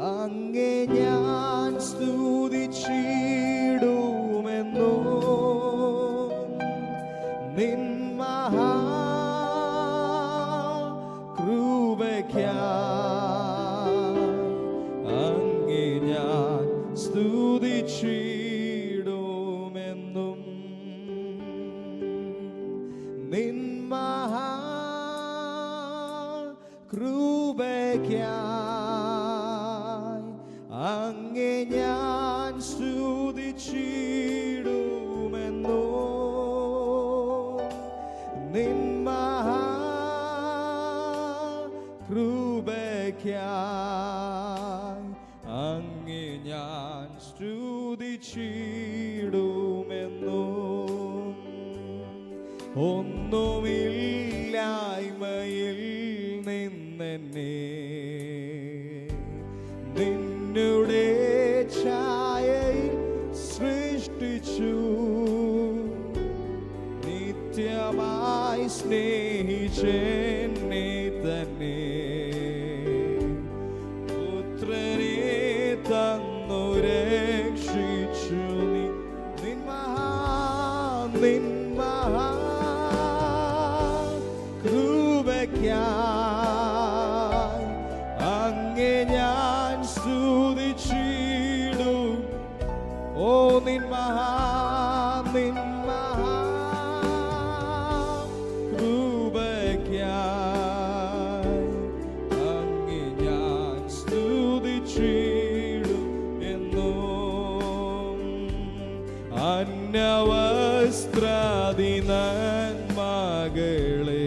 അങ്ങേ ഞാൻ സ്തുതിച്ചിടുമെന്നോ നിൻ മഹാകൃപയ്ക്കായി അങ്ങേ ഞാൻ സ്തുതിച്ചിടുമെന്നും നിൻ മഹാകൃപയ്ക്കായി അങ്ങേ ഞാൻ സ്തുതിച്ചിടുമെന്നോ നിൻ മഹാകൃപയ്ക്കായി അങ്ങേ ഞാൻ സ്തുതിച്ചിടുമെന്നോ ഒന്നുമില്ലായ്മയിൽ നിന്നെന്നെ നിന്നുടെ ഛായയിൽ സൃഷ്ടിച്ചു നിത്യമായി സ്നേഹിച്ചെന്നെ തന്നെ പുത്രനെ തന്നു രക്ഷിച്ചു നിൻ മഹാകൃപയ്ക്കായി അങ്ങേ ഞാൻ സ്തുതിച്ചിടും ഓ നിൻ മഹാകൃപയ്ക്കായി അങ്ങേ ഞാൻ സ്തുതിച്ചിടും എന്നോ അന്യവസ്ത്രാദി നന്മകളെ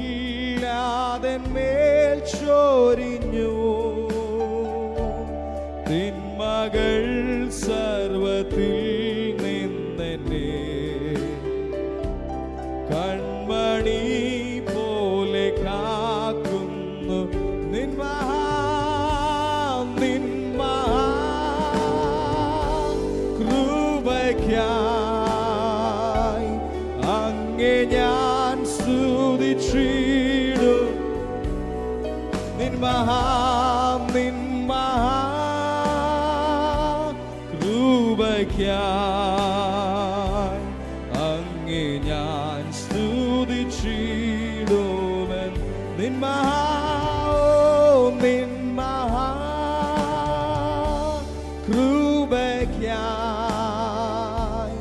എണ്ണമില്ലാതെ മേൽ ചൊരിഞ്ഞു തിന്മകൾ സർവത്തിൽ നിന്നെന്നെ കൺമണി പോലെ കാക്കുന്നു നിൻ മഹാകൃപയ്ക്കായി അങ്ങേ ഞാൻ സ്തുതിച്ചിടും നിൻ മഹാകൃപയ്ക്കായി അങ്ങേ ഞാൻ സ്തുതിച്ചിടുമെൻ നിൻ മഹാകൃപയ്ക്കായി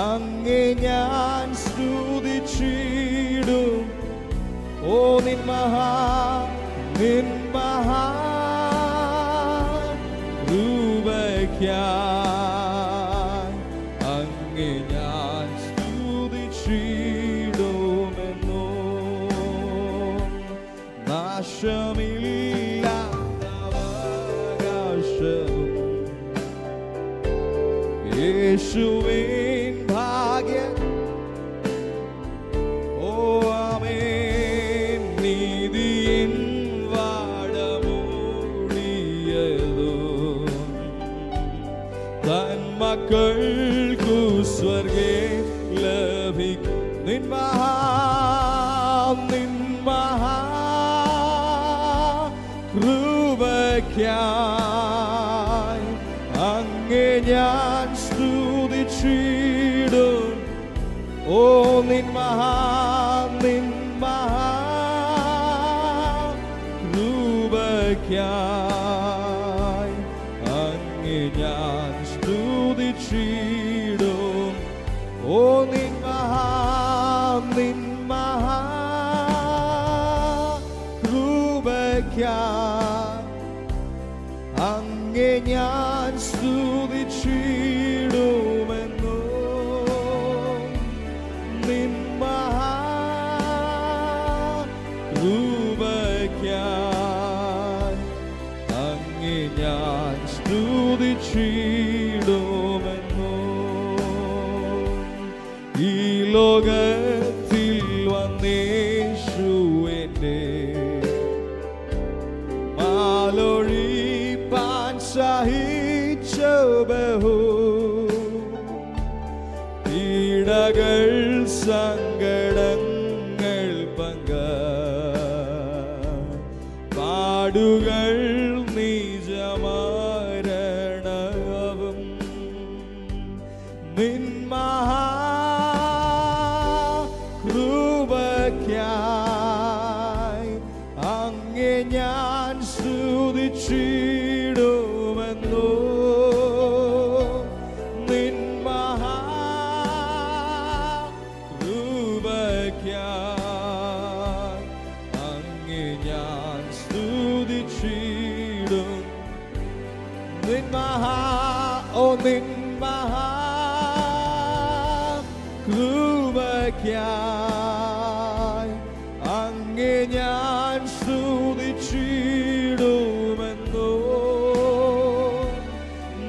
അങ്ങേ ഞാൻ സ്തുതിച്ചിടും ഓ നിൻ മഹാകൃപയ്ക്കായി അങ്ങേ ഞാൻ സ്തുതിച്ചിടുമെന്നോ നാശമില്ലാത്തവകാശവും യേശുവിൻ ഭാഗ്യം ഓ ആമേൻ നീതിയിൻ വാടമൂടിയതോ തൻ മക്കൾക്കു സ്വർഗേ ലഭിക്കും നിൻ മഹാകൃപയ്ക്കായി അങ്ങേ ഞാൻ സ്തുതിച്ചിടും ഓ നിൻ മഹാകൃപയ്ക്കായി അങ്ങേ ഞാൻ സ്തുതിച്ചിടും ഓ നിൻ മഹാകൃപയ്ക്കായി അങ്ങേ ഞാൻ സ്തുതിച്ചിടുമെന്നോ നിൻ മഹാകൃപയ്ക്കായി അങ്ങേ ഞാൻ സ്തുതിച്ചിടുമെന്നോ ഈ ലോകത്തിൽ വന്നേശു എൻ്റെ മാലൊഴിപ്പാൻ സഹിച്ച ബഹു പീഡകൾ സങ്കടങ്ങൾ നിൻ മഹാ കൃപയ്ക്കായി അങ്ങേ ഞാൻ സ്തുതിച്ചിടുമെന്നോ.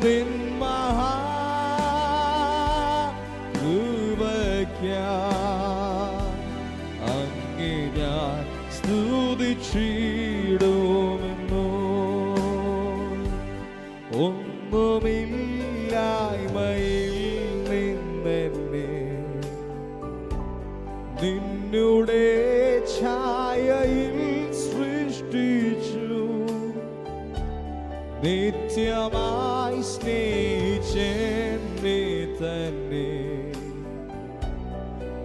നിൻ മഹാ കൃപയ്ക്കായി അങ്ങേ ഞാൻ സ്തുതിച്ചിടുമെന്നോ. ഒന്നുമില്ലായ്മയിൽ നിന്നെന്നെ നിന്നുടെ ഛായയിൽ സൃഷ്ടിച്ചു. നിത്യമായി സ്നേഹിച്ചെന്നെ തന്നെ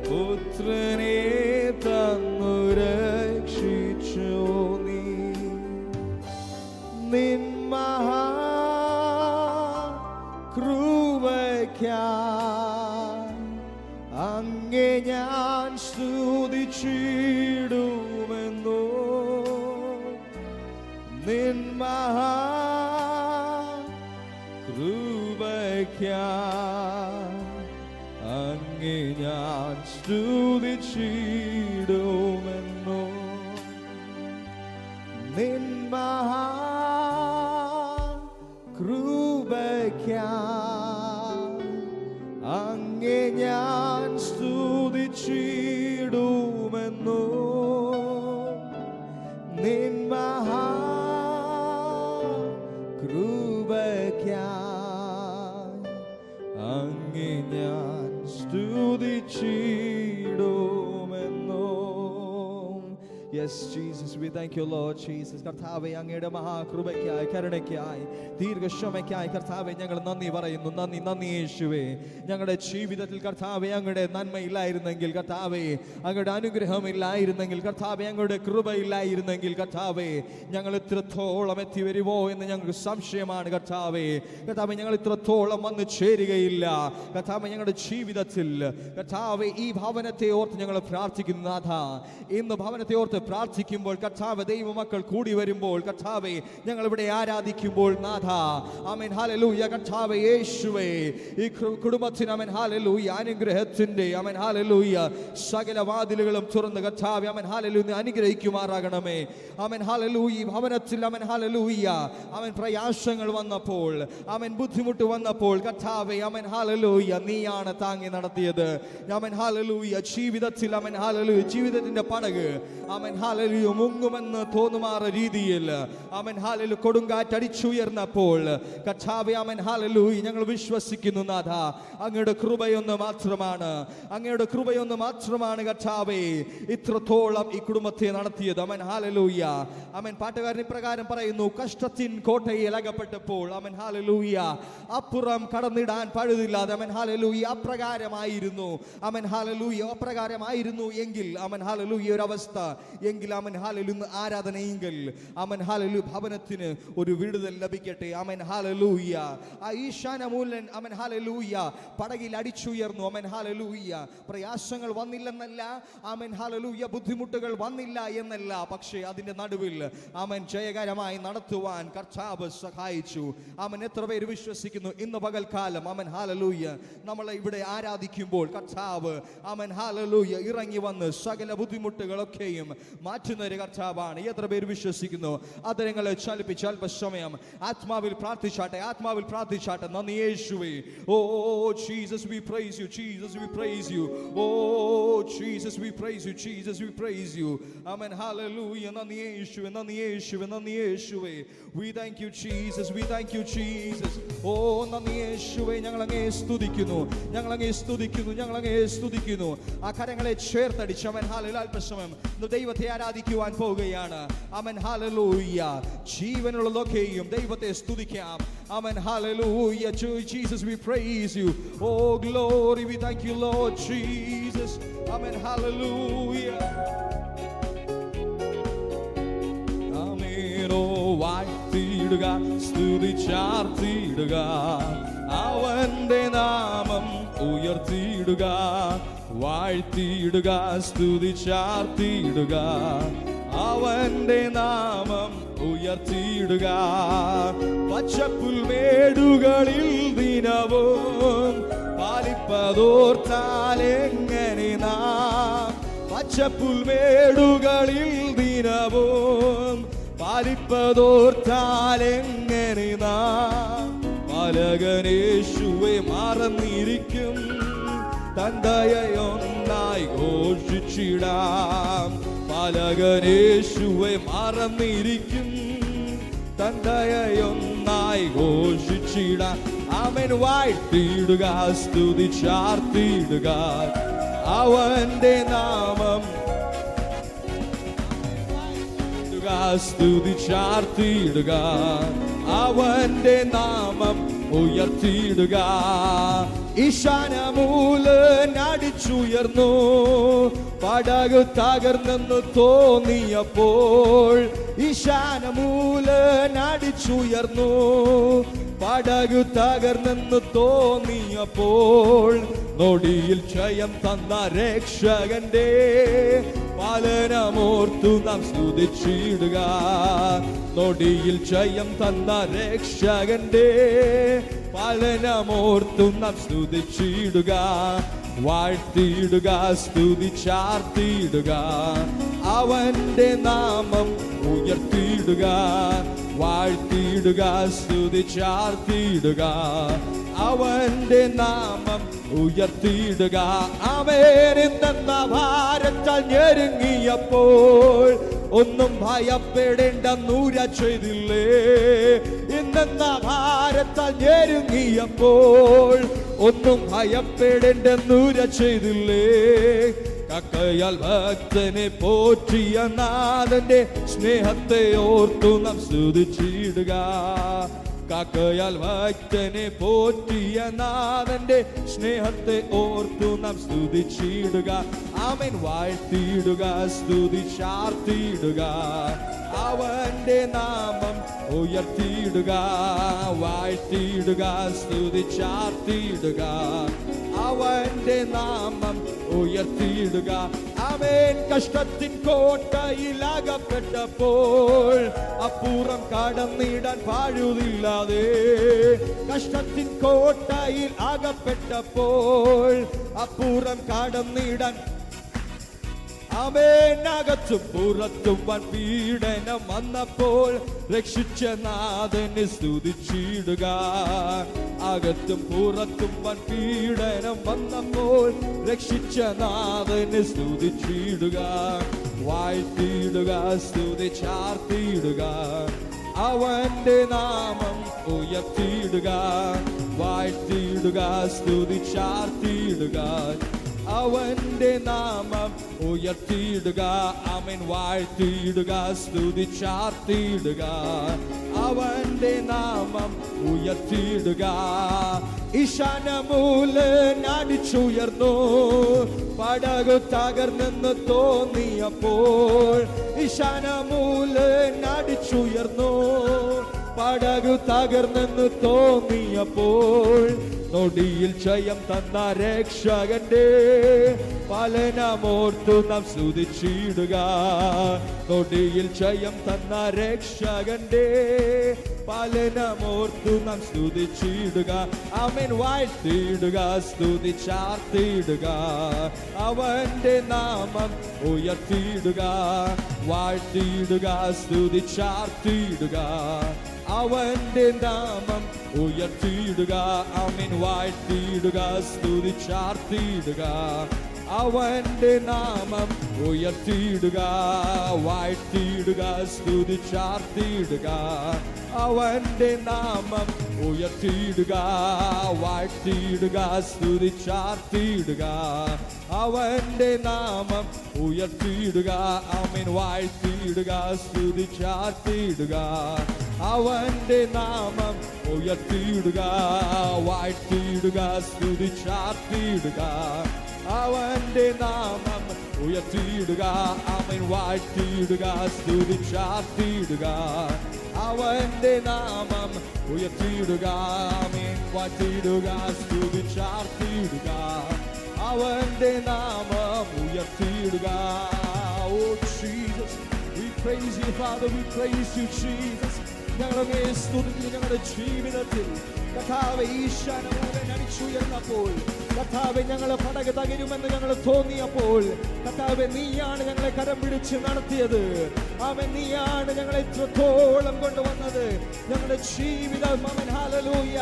പുത്രനെ തന്നു രക്ഷിച്ചു നീ. നിൻ മഹാ കൃപയ്ക്കായി അങ്ങേ ഞാൻ സ്തുതിച്ചിടുമെന്നോ. നിൻ മഹാ കൃപയ്ക്കായി അങ്ങേ ഞാൻ സ്തുതിച്ചിടുമെന്നോ. നിൻ മഹാ കൃപയ്ക്കായി അങ്ങേ ഞാൻ സ്തുതിച്ചിടുമെന്നോ. നിൻ മഹാ കൃപയ്ക്കായി അങ്ങേ ഞാൻ സ്തുതിച്ചിടുമെന്നോ. Yes, Jesus, we thank you, Lord Jesus. കർത്താവേ, അങ്ങയുടെ മഹാകൃപയ്ക്കായി, കരുണയ്ക്കായി, ദീർഘക്ഷമയ്ക്കായി കർത്താവേ ഞങ്ങൾ നന്ദി പറയുന്നു. നന്ദി യേശുവേ. ഞങ്ങളുടെ ജീവിതത്തിൽ കർത്താവേ അങ്ങയുടെ നന്മയില്ലായിരുന്നെങ്കിൽ, കർത്താവേ അങ്ങയുടെ അനുഗ്രഹം ഇല്ലായിരുന്നെങ്കിൽ, കർത്താവേ അങ്ങയുടെ കൃപയില്ലായിരുന്നെങ്കിൽ, കർത്താവേ ഞങ്ങൾ ഇത്രത്തോളം എത്തി വരുമോ എന്ന് ഞങ്ങൾക്ക് സംശയമാണ്. കർത്താവേ ഞങ്ങൾ ഇത്രത്തോളം വന്ന് ചേരുകയില്ല. കർത്താവേ ഞങ്ങളുടെ ജീവിതത്തിൽ കർത്താവേ ഈ ഭവനത്തെ ഓർത്ത് ഞങ്ങൾ പ്രാർത്ഥിക്കുന്നു. നാഥ, ഇന്ന് ഭവനത്തെ ഓർത്ത് പ്രാർത്ഥിക്കുമ്പോൾ കർത്താവ് ദൈവമക്കൾ കൂടി വരുമ്പോൾ, കർത്താവേ ഞങ്ങൾ ഇവിടെ ആരാധിക്കുമ്പോൾ, നാഥ ആമേൻ ഹല്ലേലൂയ, കർത്താവേ യേശുവേ ഈ കുടുംബത്തിന് ആമേൻ ഹല്ലേലൂയ അനുഗ്രഹത്തിന്റെ ആമേൻ ഹല്ലേലൂയ സകല വാതിലുകളും തുറന്ന് കർത്താവേ ആമേൻ ഹല്ലേലൂയ അനുഗ്രഹിക്കുമാറാകണമേ. ആമേൻ ഹല്ലേലൂയ ഈ ഭവനത്തിൽ ആമേൻ ഹല്ലേലൂയ ആമേൻ പ്രയാസങ്ങൾ വന്നപ്പോൾ, ആമേൻ ബുദ്ധിമുട്ട് വന്നപ്പോൾ, കർത്താവേ ആമേൻ ഹല്ലേലൂയ നീയാണ് താങ്ങി നടത്തിയത്. ആമേൻ ഹല്ലേലൂയ ജീവിതത്തിൽ ആമേൻ ഹല്ലേലൂയ ജീവിതത്തിന്റെ പടക് ആമേൻ ഹല്ലേലൂയ മുങ്ങുമെന്ന് തോന്നുമാറ രീതിയിൽ ആമേൻ ഹല്ലേലൂയ കൊടുങ്കാറ്റ് അടിച്ചുയർന്നപ്പോൾ, കർത്താവേ ആമേൻ ഹല്ലേലൂയ ഞങ്ങൾ വിശ്വസിക്കുന്നു നാഥ അങ്ങയുടെ കൃപയൊന്ന് മാത്രമാണ്, അങ്ങയുടെ കൃപയൊന്ന് മാത്രമാണ് കർത്താവേ ഇത്രത്തോളം ഈ കുടുംബത്തെ നടത്തിയത്. ആമേൻ ഹല്ലേലൂയ. ആമേൻ പാട്ടുകാരൻ ഇപ്രകാരം പറയുന്നു, കഷ്ടത്തിൻ കോട്ടയിൽ അകപ്പെട്ടപ്പോൾ ആമേൻ ഹല്ലേലൂയ അപ്പുറം കടന്നിടാൻ പഴുതില്ലാതെ ആമേൻ ഹല്ലേലൂയ അപ്രകാരമായിരുന്നു. ആമേൻ ഹല്ലേലൂയ അപ്രകാരമായിരുന്നു എങ്കിൽ ആമേൻ ഹല്ലേലൂയ ഒരു അവസ്ഥ എങ്കിൽ ആമേൻ ഹല്ലേലൂയ ആരാധനയെങ്കിൽ ആമേൻ ഹല്ലേലൂയ ഭവനത്തിന് ഒരു വിടുതൽ ലഭിക്കട്ടെ. Amen hallelujah. ആ ഈശാനമൂലൻ ആമേൻ ഹല്ലേലൂയ പടകിൽ അടിച്ചുയർന്നു. Amen hallelujah. പ്രയാസങ്ങൾ വന്നില്ലെന്നല്ല, ആമേൻ ഹല്ലേലൂയ ബുദ്ധിമുട്ടുകൾ വന്നില്ല എന്നല്ല, പക്ഷേ അതിന്റെ നടുവിൽ ആമേൻ ജയകരമായി നടത്തുവാൻ കർത്താവ് സഹായിച്ചു. ആമേൻ എത്ര പേര് വിശ്വസിക്കുന്നു ഇന്ന് പകൽക്കാലം ആമേൻ ഹല്ലേലൂയ നമ്മളെ ഇവിടെ ആരാധിക്കുമ്പോൾ കർത്താവ് ആമേൻ ഹല്ലേലൂയ ഇറങ്ങി വന്ന് സകല ബുദ്ധിമുട്ടുകളൊക്കെയും മാറ്റുന്ന ഒരു കർത്താവാണ്. എത്ര പേര് വിശ്വസിക്കുന്നു? അതരങ്ങളെ ചലിപ്പിച്ച് അല്പസമയം ആത്മാവിൽ പ്രാർത്ഥിച്ചാട്ടെ, ആത്മാവിൽ പ്രാർത്ഥിച്ചാട്ടെ. നന്ദി യേശുവേ. Oh Jesus we praise you, Jesus we praise you. Oh Jesus we praise you, Jesus we praise you. ആമേൻ ഹല്ലേലൂയ. നന്ദി യേശുവേ, നന്ദി യേശുവേ, നന്ദി യേശുവേ. We thank you Jesus, we thank you Jesus. Oh നന്ദി യേശുവേ, ഞങ്ങൾ അങ്ങയെ സ്തുതിക്കുന്നു, ഞങ്ങൾ അങ്ങയെ സ്തുതിക്കുന്നു, ഞങ്ങൾ അങ്ങയെ സ്തുതിക്കുന്നു. ആ കരങ്ങളെ ചേർത്തടിച്ച് ആമേൻ ഹല്ലേലൂയ അല്പസമയം ദൈവത്തെ ആരാധിക്കുവാൻ പോവുകയാണ്. Amen hallelujah. ജീവനുള്ളതൊക്കെയും ദൈവത്തെ സ്തുതിക്കാം. ആമേൻ ഹല്ലേലൂയ. Jesus we praise you. Oh glory, we thank you Lord Jesus. ആമേൻ ഹല്ലേലൂയ. ആമേൻ. ഓ വാഴ്ത്തിയിടുക, സ്തുതിച്ചാർത്തിയിടുക, അവന്റെ നാമം ഉയർത്തിയിടുക, വാഴ്ത്തിയിടുക, സ്തുതിച്ചാർത്തിയിടുക, അവന്റെ നാമം ഉയർത്തിയിടുക. പച്ചപ്പുൽമേടുകളിൽ ദിനവും പാലിപ്പതോർത്താൽ എങ്ങനെ നാം, പച്ചപ്പുൽമേടുകളിൽ ദിനവും പാലിപ്പതോർത്താൽ എങ്ങനെ നാം, പാലകനേശുവെ മറന്നിരിക്കും തന്തയൊന്നായി ഘോഷിച്ചിടാം. പാലകനേശുവെ മറന്നിരിക്കും തന്തയൊന്നായി ഘോഷിച്ചിടാം. അവൻ വാഴ്ത്തിയിടുക, സ്തുതിച്ചാർത്തിയിടുക അവന്റെ നാമം, സ്തുതിച്ചാർത്തിയിടുക അവന്റെ നാമം ഉയർത്തിയിടുക. ഈശാനമൂലൻ അടിച്ചുയർന്നു, പടക് തകർന്നെന്ന് തോന്നിയപ്പോൾ, ഈശാനമൂലൻ അടിച്ചുയർന്നു, പടക് തകർന്നെന്ന് തോന്നിയപ്പോൾ, നൊടിയിൽ ജയം തന്ന രക്ഷകന്റെ പാലനമോർത്തു നാം സ്തുതിച്ചിടുക. നൊടിയിൽ ജയം തന്ന രക്ഷകന്റെ പാലനമോർത്തു നാം സ്തുതിച്ചിടുക. വാഴ്ത്തിയിടുക, സ്തുതിച്ചാർത്തിയിടുക അവന്റെ നാമം ഉയർത്തിയിടുക. വാഴ്ത്തിയിടുക, സ്തുതിച്ചാർത്തിയിടുക അവന്റെ നാമം ഉയർത്തിയിടുക. അവനെന്ന ഭാരത്താൽ ഞെരുങ്ങിയപ്പോൾ ഒന്നും ഭയപ്പെടേണ്ടെന്നൂര ചെയ്തില്ലേ. ഇന്നെന്ന ഭാരത്താൽ ഞെരുങ്ങിയപ്പോൾ ഒന്നും ഭയപ്പെടേണ്ടെന്നൂര ചെയ്തില്ലേ. കക്കയാൽ ഭക്തനെ പോറ്റിയ നാഥന്റെ സ്നേഹത്തെ ഓർത്തു നാം സ്തുതിച്ചിടുക. കാക്കയാൽ ഭക്തനെ പോറ്റിയ നാഥന്റെ സ്നേഹത്തെ ഓർത്തു നാം സ്തുതിച്ചിടുക. ആമേൻ. വാഴ്ത്തിയിടുക, സ്തുതിച്ചാർത്തിയിടുക അവന്റെ നാമം ഉയർത്തിയിടുക. വാഴ്ത്തിയിടുക, സ്തുതിച്ചാർത്തിയിടുക അവന്റെ നാമം ഉയർത്തിയിടുക. അവൻ കഷ്ടത്തിൻ കോട്ടയിൽ അകപ്പെട്ടപ്പോൾ അപ്പുറം കടന്നിടാൻ പാഴുതില്ലാതെ, കഷ്ടത്തിൻ കോട്ടയിൽ അകപ്പെട്ടപ്പോൾ അപ്പുറം കടന്നിടാൻ, അവനകത്തും പുറത്തും വൻ പീഡനം വന്നപ്പോൾ രക്ഷിച്ച നാഥനെ സ്തുതിച്ചിടുക. അകത്തും പുറത്തും വൻ പീഡനം വന്നപ്പോൾ രക്ഷിച്ച നാഥനെ സ്തുതിച്ചിടുക. വാഴ്ത്തിയിടുക, സ്തുതിച്ചാർത്തിയിടുക അവന്റെ നാമം ഉയർത്തിയിടുക. വാഴ്ത്തിയിടുക, സ്തുതിച്ചാർത്തിയിടുക അവന്റെ നാമം ഉയർത്തിയിടുക. ആമേൻ. വാഴ്ത്തിയിടുക, സ്തുതിച്ചാർത്തിയിടുക അവന്റെ നാമം ഉയർത്തിയിടുക. ഈശാനമൂലൻ അടിച്ചുയർന്നു, പടകു തകർന്നെന്ന് തോന്നിയപ്പോൾ, ഈശാനമൂലൻ അടിച്ചുയർന്നു, പടകു തകർന്നെന്ന് തോന്നിയപ്പോൾ, നൊടിയിൽ ജയം തന്ന രക്ഷകന്റെ പാലനമോർത്തു നാം സ്തുതിച്ചിടുക. നൊടിയിൽ ജയം തന്ന രക്ഷകന്റെ പാലനമോർത്തു നാം സ്തുതിച്ചിടുക. ആമേൻ. വാഴ്ത്തിയിടുക, സ്തുതിച്ചാർത്തിയിടുക അവന്റെ നാമം ഉയർത്തിയിടുക. വാഴ്ത്തിയിടുക, സ്തുതിച്ചാർത്തിയിടുക അവന്റെ നാമം ഉയർത്തിയിടുക. ആമേൻ. വാഴ്ത്തിയിടുക, സ്തുതിച്ചാർത്തിയിടുക അവന്റെ നാമം ഉയർത്തിയിടുക. വാഴ്ത്തിയിടുക, സ്തുതിച്ചാർത്തിയിടുക അവന്റെ നാമം ഉയർത്തിയിടുക. വാഴ്ത്തിയിടുക, സ്തുതിച്ചാർത്തിയിടുക അവന്റെ നാമം ഉയർത്തിയിടുക. ആമേൻ. വാഴ്ത്തിയിടുക, സ്തുതിച്ചാർത്തിയിടുക അവന്റെ നാമം ഉയർത്തിയിടുക. വാഴ്ത്തിയിടുക, സ്തുതിച്ചാർത്തിയിടുക അവന്റെ നാമം ഉയർത്തിയിടുക. ആമേൻ. വാഴ്ത്തിയിടുക, സ്തുതിച്ചാർത്തിയിടുക അവന്റെ നാമം ഉയർത്തിയിടുക. ആമേൻ. വാഴ്ത്തിയിടുക, സ്തുതിച്ചാർത്തിയിടുക അവന്റെ നാമം ഉയർത്തിയിടുക. Oh Jesus, we praise you, Father. We praise you, Jesus. ഞങ്ങളെ സ്തുതിക്കുന്നു. ഞങ്ങളുടെ ജീവിതത്തിൽ കർത്താവേ ഈശാനമൂലൻ അടിച്ചുയർന്നപ്പോൾ, കർത്താവേ ഞങ്ങളെ പടക് തകരുമെന്ന് ഞങ്ങൾ തോന്നിയപ്പോൾ, കർത്താവേ നീയാണ് ഞങ്ങളെ കരം പിടിച്ച് നടത്തിയത്. അവൻ നീയാണ് ഞങ്ങളെ ഇത്രത്തോളം കൊണ്ടുവന്നത്. ഞങ്ങളുടെ ജീവിതം അവൻ ഹല്ലേലൂയ,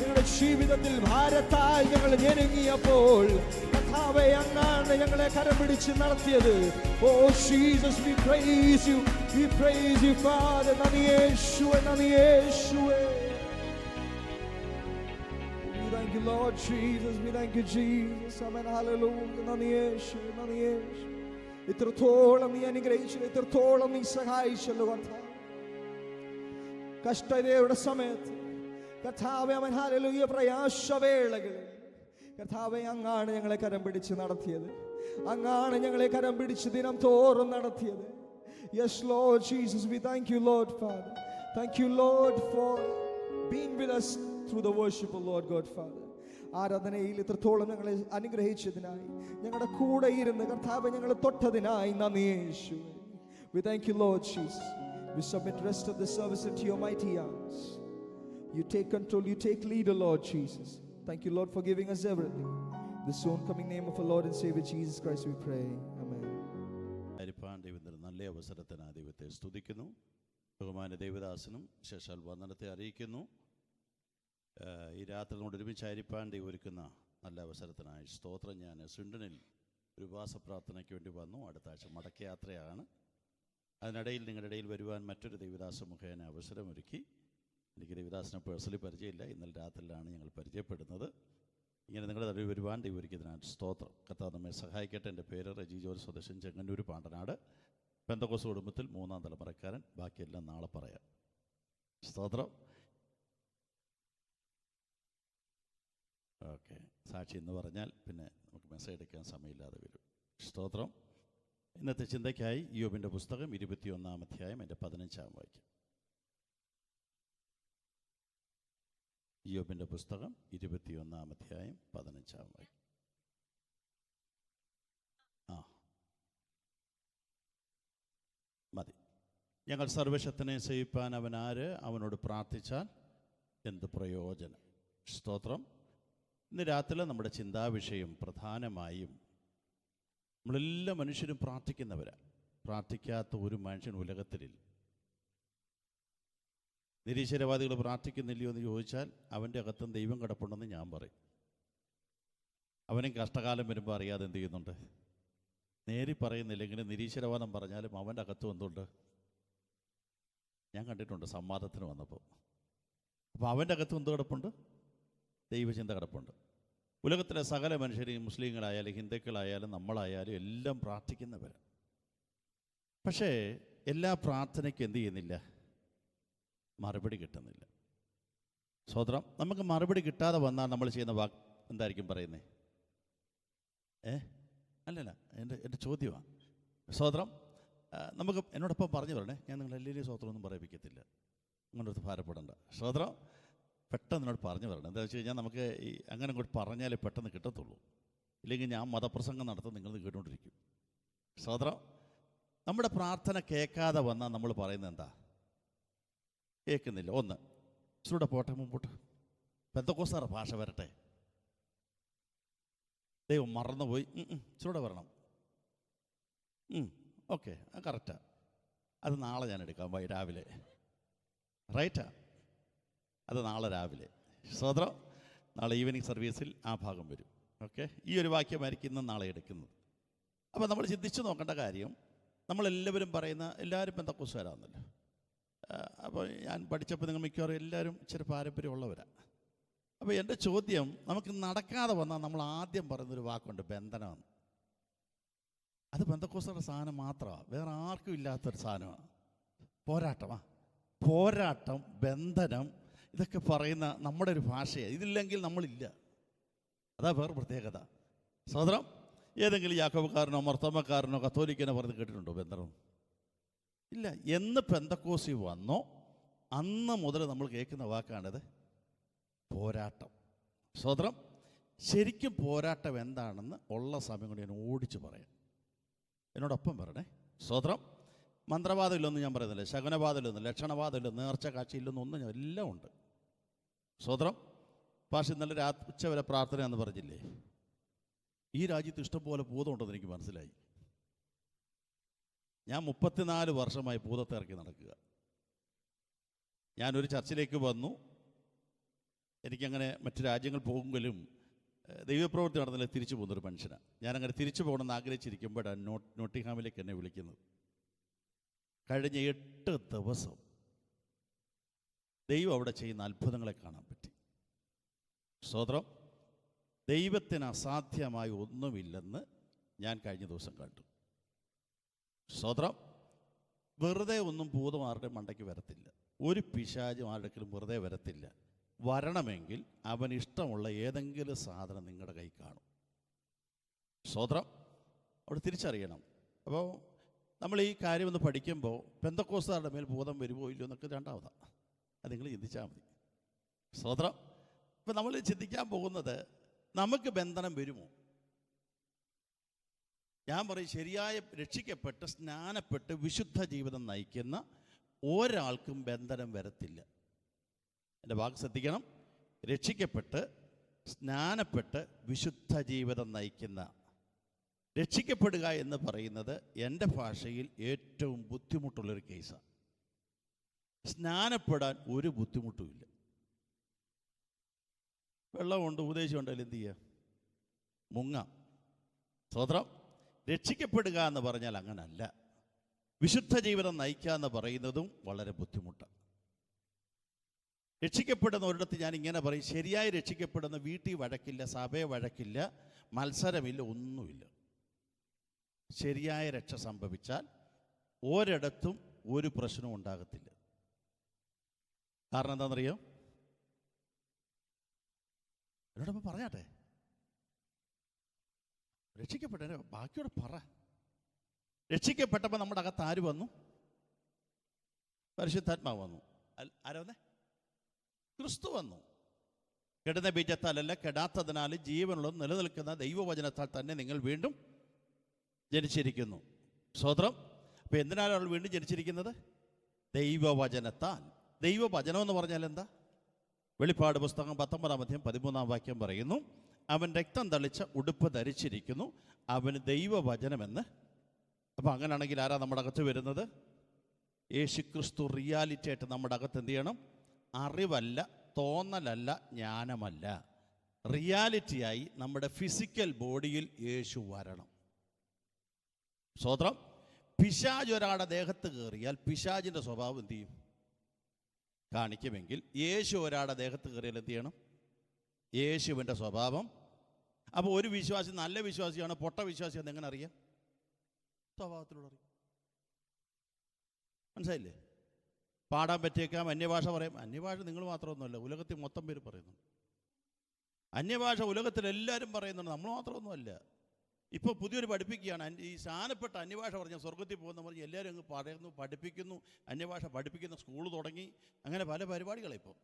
ഞങ്ങളുടെ ജീവിതത്തിൽ ഭാരത്താൽ ഞങ്ങൾ ഞെരുങ്ങിയപ്പോൾ കർത്താവേ അങ്ങാണ് ഞങ്ങളെ കരം പിടിച്ച് നടത്തിയത്. Oh Jesus, we praise you, we praise you, Father. നന്ദി യേശുവേ, നന്ദി യേശുവേ. We thank you, Lord Jesus. We thank you, Jesus. Amen. Hallelujah. നന്ദി യേശുവേ, നന്ദി യേശുവേ. ഇത്രത്തോളം നീ അനുഗ്രഹിച്ചു, ഇത്രത്തോളം നീ സഹായിച്ചല്ലോ കർത്താവ്. കഷ്ടതയുടെ സമയത്ത് കർത്താവേ അവൻ ഹല്ലേലൂയ പ്രയാസവേളകളിൽ കർത്താവേ അങ്ങാണ് ഞങ്ങളെ കരം പിടിച്ച് നടത്തിയത്. അങ്ങാണ് ഞങ്ങളെ കരം പിടിച്ച് ദിനം തോറും നടത്തിയത്. Yes, Lord Jesus, we thank you, Lord Father. Thank you, Lord, for being with us through the worship of Lord God Father. ആരാധനയിൽ ഇത്രത്തോളം ഞങ്ങളെ അനുഗ്രഹിച്ചതിനായി, ഞങ്ങളുടെ കൂടെ ഇരുന്ന് കർത്താവേ ഞങ്ങളെ തൊട്ടതിനായി നന്ദി യേശുവേ. We thank you, Lord Jesus. We submit the rest of the service into your mighty hands. You take control, you take lead, Lord Jesus. Thank you, Lord, for giving us everything. In the soon coming name of our Lord and Savior Jesus Christ we pray. Amen. ദൈവത്തിൻ്റെ നല്ല അവസരത്തിന് ദൈവത്തെ സ്തുതിക്കുന്നു. ബഹുമാന ദൈവദാസനും ശേഷാൽ വന്ദനത്തെ അറിയിക്കുന്നു. ഈ രാത്രി കൊണ്ട് ഒരുമിച്ചായിരിക്കാൻ ദൈവം ഒരുക്കുന്ന നല്ല അവസരത്തിനായി സ്തോത്രം. ഞാൻ സ്വിൻഡനിൽ ഒരു ഉപവാസ പ്രാർത്ഥനയ്ക്ക് വേണ്ടി വന്നു. അടുത്ത ആഴ്ച മടക്കയാത്രയാണ്. അതിനിടയിൽ നിങ്ങളുടെ ഇടയിൽ വരുവാൻ മറ്റൊരു ദൈവദാസ മുഖേന അവസരമൊരുക്കി. എനിക്ക് ദൈവദാസനെ പേഴ്സണലി പരിചയമില്ല, ഇന്നലെ രാത്രിയിലാണ് ഞങ്ങൾ പരിചയപ്പെടുന്നത്. ഇങ്ങനെ നിങ്ങളുടെ നടുവിൽ വരുവാൻ ദൈവം ഒരുക്കിയതിനാണ് സ്തോത്രം. കർത്താവ് നമ്മെ സഹായിക്കട്ടെ. എൻ്റെ പേര് റജി ജോർജ്, സ്വദേശം ചെങ്ങന്നൂർ പാണ്ടനാട്, പെന്തക്കോസ്ത് കുടുംബത്തിൽ 3ാം തലമുറക്കാരൻ. ബാക്കിയെല്ലാം നാളെ പറയാം. സ്തോത്രം. ഓക്കെ, സാക്ഷി എന്ന് പറഞ്ഞാൽ പിന്നെ നമുക്ക് മെസ്സേജ് എടുക്കാൻ സമയമില്ലാതെ വരും. സ്തോത്രം. ഇന്നത്തെ ചിന്തയ്ക്കായി യോബിൻ്റെ പുസ്തകം 21-ാം അധ്യായം എൻ്റെ 15-ാം വാക്യം. യോബിൻ്റെ പുസ്തകം 21-ാം അധ്യായം 15-ാം വാക്യം. മതി. ഞങ്ങൾ സർവശക്തനെ സേവിപ്പാൻ അവൻ ആര്? അവനോട് പ്രാർത്ഥിച്ചാൽ എന്ത് പ്രയോജനം? സ്തോത്രം. ഇന്ന് രാത്രി നമ്മുടെ ചിന്താവിഷയം പ്രധാനമായും നമ്മളെല്ലാ മനുഷ്യരും പ്രാർത്ഥിക്കുന്നവരാണ്. പ്രാർത്ഥിക്കാത്ത ഒരു മനുഷ്യൻ ഉലകത്തിലില്ല. നിരീശ്വരവാദികൾ പ്രാർത്ഥിക്കുന്നില്ലയോ എന്ന് ചോദിച്ചാൽ അവൻ്റെ അകത്തും ദൈവം കിടപ്പുണ്ടെന്ന് ഞാൻ പറയും. അവനും കഷ്ടകാലം വരുമ്പോൾ അറിയാതെ എന്ത് ചെയ്യുന്നുണ്ട്? നേരി പറയുന്നില്ലെങ്കിലും നിരീശ്വരവാദം പറഞ്ഞാലും അവൻ്റെ അകത്തും എന്തുണ്ട്? ഞാൻ കണ്ടിട്ടുണ്ട് സംവാദത്തിന് വന്നപ്പോൾ. അപ്പോൾ അവൻ്റെ അകത്തും എന്ത് കിടപ്പുണ്ട്? ദൈവചിന്ത കിടപ്പുണ്ട്. ഉലകത്തിലെ സകല മനുഷ്യരെയും, മുസ്ലിങ്ങളായാലും ഹിന്ദുക്കളായാലും നമ്മളായാലും എല്ലാം പ്രാർത്ഥിക്കുന്നവരാണ്. പക്ഷേ എല്ലാ പ്രാർത്ഥനയ്ക്കും എന്ത് ചെയ്യുന്നില്ല? മറുപടി കിട്ടുന്നില്ല. സ്വതന്ത്രം. നമുക്ക് മറുപടി കിട്ടാതെ വന്നാൽ നമ്മൾ ചെയ്യുന്ന എന്തായിരിക്കും പറയുന്നത്? അല്ലല്ല, എൻ്റെ ചോദ്യമാണ്. സ്വതന്ത്രം. നമുക്ക് എന്നോടൊപ്പം പറഞ്ഞു പറയണേ, ഞാൻ നിങ്ങളെല്ലാവരും സ്വതന്ത്രമൊന്നും പറയിപ്പിക്കത്തില്ല. അങ്ങോട്ട് ഭാരപ്പെടേണ്ട. സ്വതന്ത്രം. പെട്ടെന്ന് എന്നോട് പറഞ്ഞു പറയണം. എന്താ വെച്ച് കഴിഞ്ഞാൽ നമുക്ക് ഈ അങ്ങനെ അങ്ങോട്ട് പറഞ്ഞാലേ പെട്ടെന്ന് കിട്ടത്തുള്ളൂ. ഇല്ലെങ്കിൽ ഞാൻ മതപ്രസംഗം നടത്തും, നിങ്ങൾ കേട്ടുകൊണ്ടിരിക്കും. സ്വതന്ത്രം. നമ്മുടെ പ്രാർത്ഥന കേൾക്കാതെ വന്നാൽ നമ്മൾ പറയുന്നത് എന്താ? കേൾക്കുന്നില്ല. ഒന്ന്, ഇച്ചിരൂടെ പോട്ടെ, മുമ്പോട്ട്, പെന്തക്കോസ്താരുടെ ഭാഷ വരട്ടെ, ദൈവം മറന്നുപോയി, ഇച്ചിരൂടെ വരണം, ഓക്കെ, കറക്റ്റാ, അത് നാളെ ഞാൻ എടുക്കാം, രാവിലെ, റൈറ്റാ, അത് നാളെ രാവിലെ. സ്വതന്ത്രം. നാളെ ഈവനിങ് സർവീസിൽ ആ ഭാഗം വരും. ഓക്കെ, ഈ ഒരു വാക്യമായിരിക്കും ഇന്ന് നാളെ എടുക്കുന്നത്. അപ്പോൾ നമ്മൾ ചിന്തിച്ച് നോക്കേണ്ട കാര്യം, നമ്മളെല്ലാവരും പറയുന്ന എല്ലാവരും പെന്തക്കോസ്തുകാരാണെന്നല്ലോ. അപ്പോൾ ഞാൻ പഠിച്ചപ്പോൾ നിങ്ങൾ മിക്കവാറും എല്ലാവരും ഇച്ചിരി പാരമ്പര്യമുള്ളവരാണ്. അപ്പോൾ എൻ്റെ ചോദ്യം, നമുക്ക് നടക്കാതെ വന്നാൽ നമ്മൾ ആദ്യം പറയുന്നൊരു വാക്കുണ്ട്, ബന്ധനമാണ്. അത് പെന്തക്കോസ്തുകാരുടെ സാധനം മാത്രമാണ്, വേറെ ആർക്കും ഇല്ലാത്തൊരു സാധനമാണ്. പോരാട്ടം, ബന്ധനം, ഇതൊക്കെ പറയുന്ന നമ്മുടെ ഒരു ഭാഷയാണ്. ഇതില്ലെങ്കിൽ നമ്മളില്ല. അതാ വേറെ പ്രത്യേകത. സഹോദരം, ഏതെങ്കിലും യാക്കോബക്കാരനോ മർത്തോമക്കാരനോ കത്തോലിക്കനോ പറഞ്ഞ് കേട്ടിട്ടുണ്ടോ ബന്ധനം? ഇല്ല. എന്ന് പെന്തക്കോസ്തി വന്നോ അന്ന് മുതൽ നമ്മൾ കേൾക്കുന്ന വാക്കാണിത്, പോരാട്ടം. സഹോദരം, ശരിക്കും പോരാട്ടം എന്താണെന്ന് ഉള്ള സമയം കൊണ്ട് ഞാൻ ഓടിച്ച് പറയാം. എന്നോടൊപ്പം പറയണേ. സഹോദരം, മന്ത്രവാദം ഇല്ലെന്ന് ഞാൻ പറയുന്നില്ല, ശകുനവാദം ഇല്ലെന്ന്, ലക്ഷണവാദം ഇല്ലെന്ന്, നേർച്ച കാഴ്ചയില്ലെന്ന് ഒന്നും ഞാൻ എല്ലാം ഉണ്ട്. സ്വതന്ത്രം. പക്ഷെ ഇന്നലെ ഉച്ചവരെ പ്രാർത്ഥന എന്ന് പറഞ്ഞില്ലേ, ഈ രാജ്യത്ത് ഇഷ്ടംപോലെ ഭൂതമുണ്ടെന്ന് എനിക്ക് മനസ്സിലായി. ഞാൻ 34 വർഷമായി ഭൂതത്തെ ഇറക്കി നടക്കുക. ഞാനൊരു ചർച്ചിലേക്ക് വന്നു. എനിക്കങ്ങനെ മറ്റു രാജ്യങ്ങൾ പോകുമെങ്കിലും ദൈവപ്രവൃത്തി നടന്നില്ല, തിരിച്ചു പോകുന്നൊരു മനുഷ്യനാണ്. ഞാനങ്ങനെ തിരിച്ചു പോകണമെന്ന് ആഗ്രഹിച്ചിരിക്കുമ്പോഴാണ് നോട്ടിംഗ്ഹാമിലേക്ക് എന്നെ വിളിക്കുന്നത്. കഴിഞ്ഞ 8 ദിവസം ദൈവം അവിടെ ചെയ്യുന്ന അത്ഭുതങ്ങളെ കാണാൻ പറ്റി. സ്തോത്രം. ദൈവത്തിന് അസാധ്യമായി ഒന്നുമില്ലെന്ന് ഞാൻ കഴിഞ്ഞ ദിവസം കണ്ടു. സ്തോത്രം. വെറുതെ ഒന്നും ഭൂതം ആരുടെ മണ്ടയ്ക്ക് വരത്തില്ല, ഒരു പിശാചും ആരുടെക്കിലും വെറുതെ വരത്തില്ല. വരണമെങ്കിൽ അവൻ ഇഷ്ടമുള്ള ഏതെങ്കിലും സാധനം നിങ്ങളുടെ കൈ കാണും. സ്തോത്രം. അവിടെ തിരിച്ചറിയണം. അപ്പോൾ നമ്മൾ ഈ കാര്യമൊന്ന് പഠിക്കുമ്പോൾ പെന്തക്കോസ്തുകാരുടെ മേൽ ഭൂതം വരുമോ ഇല്ലയോ എന്നൊക്കെ രണ്ടാമതാണ്, അത് നിങ്ങൾ ചിന്തിച്ചാൽ മതി. സ്തോത്രം. ഇപ്പം നമ്മൾ ചിന്തിക്കാൻ പോകുന്നത്, നമുക്ക് ബന്ധനം വരുമോ? ഞാൻ പറയും, ശരിയായ രക്ഷിക്കപ്പെട്ട് സ്നാനപ്പെട്ട് വിശുദ്ധ ജീവിതം നയിക്കുന്ന ഒരാൾക്കും ബന്ധനം വരത്തില്ല. എൻ്റെ വാക്ക് ശ്രദ്ധിക്കണം. രക്ഷിക്കപ്പെട്ട് സ്നാനപ്പെട്ട് വിശുദ്ധ ജീവിതം നയിക്കുന്ന, രക്ഷിക്കപ്പെടുക എന്ന് പറയുന്നത് എൻ്റെ ഭാഷയിൽ ഏറ്റവും ബുദ്ധിമുട്ടുള്ളൊരു കേസാണ്. സ്നാനപ്പെടാൻ ഒരു ബുദ്ധിമുട്ടുമില്ല. വെള്ളമുണ്ട്, ഉപദേശം ഉണ്ടെങ്കിൽ എന്ത് ചെയ്യുക? മുങ്ങാം. സ്വതന്ത്രം. രക്ഷിക്കപ്പെടുക എന്ന് പറഞ്ഞാൽ അങ്ങനല്ല. വിശുദ്ധ ജീവിതം നയിക്കുക എന്ന് പറയുന്നതും വളരെ ബുദ്ധിമുട്ടാണ്. രക്ഷിക്കപ്പെടുന്ന ഒരിടത്ത് ഞാൻ ഇങ്ങനെ പറയും, ശരിയായി രക്ഷിക്കപ്പെടുന്ന വീട്ടിൽ വഴക്കില്ല, സഭയെ വഴക്കില്ല, മത്സരമില്ല, ഒന്നുമില്ല. ശരിയായ രക്ഷ സംഭവിച്ചാൽ ഒരിടത്തും ഒരു പ്രശ്നവും ഉണ്ടാകത്തില്ല. കാരണം എന്താണെന്നറിയോ? എന്നോടൊപ്പം പറഞ്ഞാട്ടെ. രക്ഷിക്കപ്പെട്ട ബാക്കിയോടെ പറ. രക്ഷിക്കപ്പെട്ടപ്പോൾ നമ്മുടെ അകത്ത് ആര് വന്നു? പരിശുദ്ധാത്മാവ് വന്നു. ആരാ വന്നേ? ക്രിസ്തു വന്നു. കെടുന്ന ബീജത്താലല്ല, കെടാത്തതിനാൽ ജീവനുള്ള നിലനിൽക്കുന്ന ദൈവവചനത്താൽ തന്നെ നിങ്ങൾ വീണ്ടും ജനിച്ചിരിക്കുന്നു. സ്തോത്രം. അപ്പോൾ എന്തിനാണ് വീണ്ടും ജനിച്ചിരിക്കുന്നത്? ദൈവവചനത്താൽ. ദൈവവചനം എന്ന് പറഞ്ഞാൽ എന്താ? വെളിപ്പാട് പുസ്തകം 19-ാം അധ്യായം 13-ാം വാക്യം പറയുന്നു, അവൻ രക്തം തളിച്ച ഉടുപ്പ് ധരിച്ചിരിക്കുന്നു, അവന് ദൈവവചനമെന്ന്. അപ്പോൾ അങ്ങനെയാണെങ്കിൽ ആരാ നമ്മുടെ അകത്ത് വരുന്നത്? യേശുക്രിസ്തു റിയാലിറ്റി ആയിട്ട് നമ്മുടെ അകത്ത് എന്ത് ചെയ്യണം? അറിവല്ല, തോന്നലല്ല, ജ്ഞാനമല്ല, റിയാലിറ്റിയായി നമ്മുടെ ഫിസിക്കൽ ബോഡിയിൽ യേശു വരണം. സ്തോത്രം. പിശാച് ഒരാളുടെ ദേഹത്ത് കയറിയാൽ പിശാചിൻ്റെ സ്വഭാവം എന്ത് ചെയ്യും? കാണിക്കുമെങ്കിൽ യേശു ഒരാളുടെ ദേഹത്ത് കയറിയാൽ എന്ത് ചെയ്യണം? യേശുവിൻ്റെ സ്വഭാവം. അപ്പോൾ ഒരു വിശ്വാസി നല്ല വിശ്വാസിയാണ്, പൊട്ട വിശ്വാസിയാണെന്ന് എങ്ങനെ അറിയാം? സ്വഭാവത്തിലൂടെ അറിയാം. മനസ്സിലായില്ലേ? പാടാൻ പറ്റിയേക്കാം, അന്യഭാഷ പറയാം. അന്യഭാഷ നിങ്ങൾ മാത്രമൊന്നുമല്ല, ഉലകത്തിൽ മൊത്തം പേര് പറയുന്നു. അന്യഭാഷ ഉലകത്തിലെല്ലാവരും പറയുന്നുണ്ട്, നമ്മൾ മാത്രമൊന്നുമല്ല. ഇപ്പോൾ പുതിയൊരു പഠിപ്പിക്കുകയാണ്, ഈ സ്നാനപ്പെട്ട അന്യഭാഷ പറഞ്ഞാൽ സ്വർഗത്തിൽ പോകുന്ന പറഞ്ഞ് എല്ലാവരും അങ്ങ് പറയുന്നു, പഠിപ്പിക്കുന്നു, അന്യഭാഷ പഠിപ്പിക്കുന്ന സ്കൂൾ തുടങ്ങി, അങ്ങനെ പല പരിപാടികളാണ് ഇപ്പോൾ.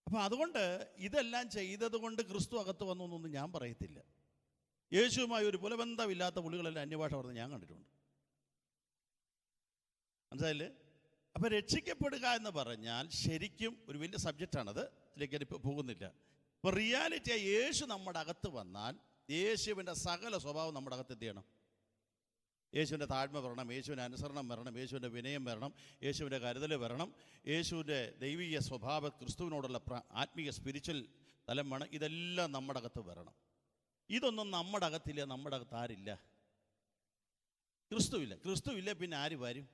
അപ്പോൾ അതുകൊണ്ട് ഇതെല്ലാം ചെയ്തത് കൊണ്ട് ക്രിസ്തു അകത്ത് വന്നു എന്നൊന്നും ഞാൻ പറയത്തില്ല. യേശുവുമായി ഒരു പുലബന്ധമില്ലാത്ത പുള്ളികളെല്ലാം അന്യഭാഷ പറഞ്ഞ് ഞാൻ കണ്ടിട്ടുണ്ട്. മനസ്സിലായില്ലേ? അപ്പോൾ രക്ഷിക്കപ്പെടുക എന്ന് പറഞ്ഞാൽ ശരിക്കും ഒരു വലിയ സബ്ജക്റ്റാണത്, അതിലേക്ക് ഞാനിപ്പോൾ പോകുന്നില്ല. ഇപ്പോൾ റിയാലിറ്റിയായി യേശു നമ്മുടെ അകത്ത് വന്നാൽ യേശുവിൻ്റെ സകല സ്വഭാവം നമ്മുടെ അകത്ത് എന്ത് ചെയ്യണം? യേശുവിൻ്റെ താഴ്മ വരണം, യേശുവിൻ്റെ അനുസരണം വരണം, യേശുവിൻ്റെ വിനയം വരണം, യേശുവിൻ്റെ കരുതൽ വരണം, യേശുവിൻ്റെ ദൈവീയ സ്വഭാവ ക്രിസ്തുവിനോടുള്ള ആത്മീയ സ്പിരിച്വൽ തലം വേണം. ഇതെല്ലാം നമ്മുടെ അകത്ത് വരണം. ഇതൊന്നും നമ്മുടെ അകത്തില്ല. നമ്മുടെ അകത്ത് ആരില്ല? ക്രിസ്തുവില്ല. ക്രിസ്തുവില്ല, പിന്നെ ആര് വരും?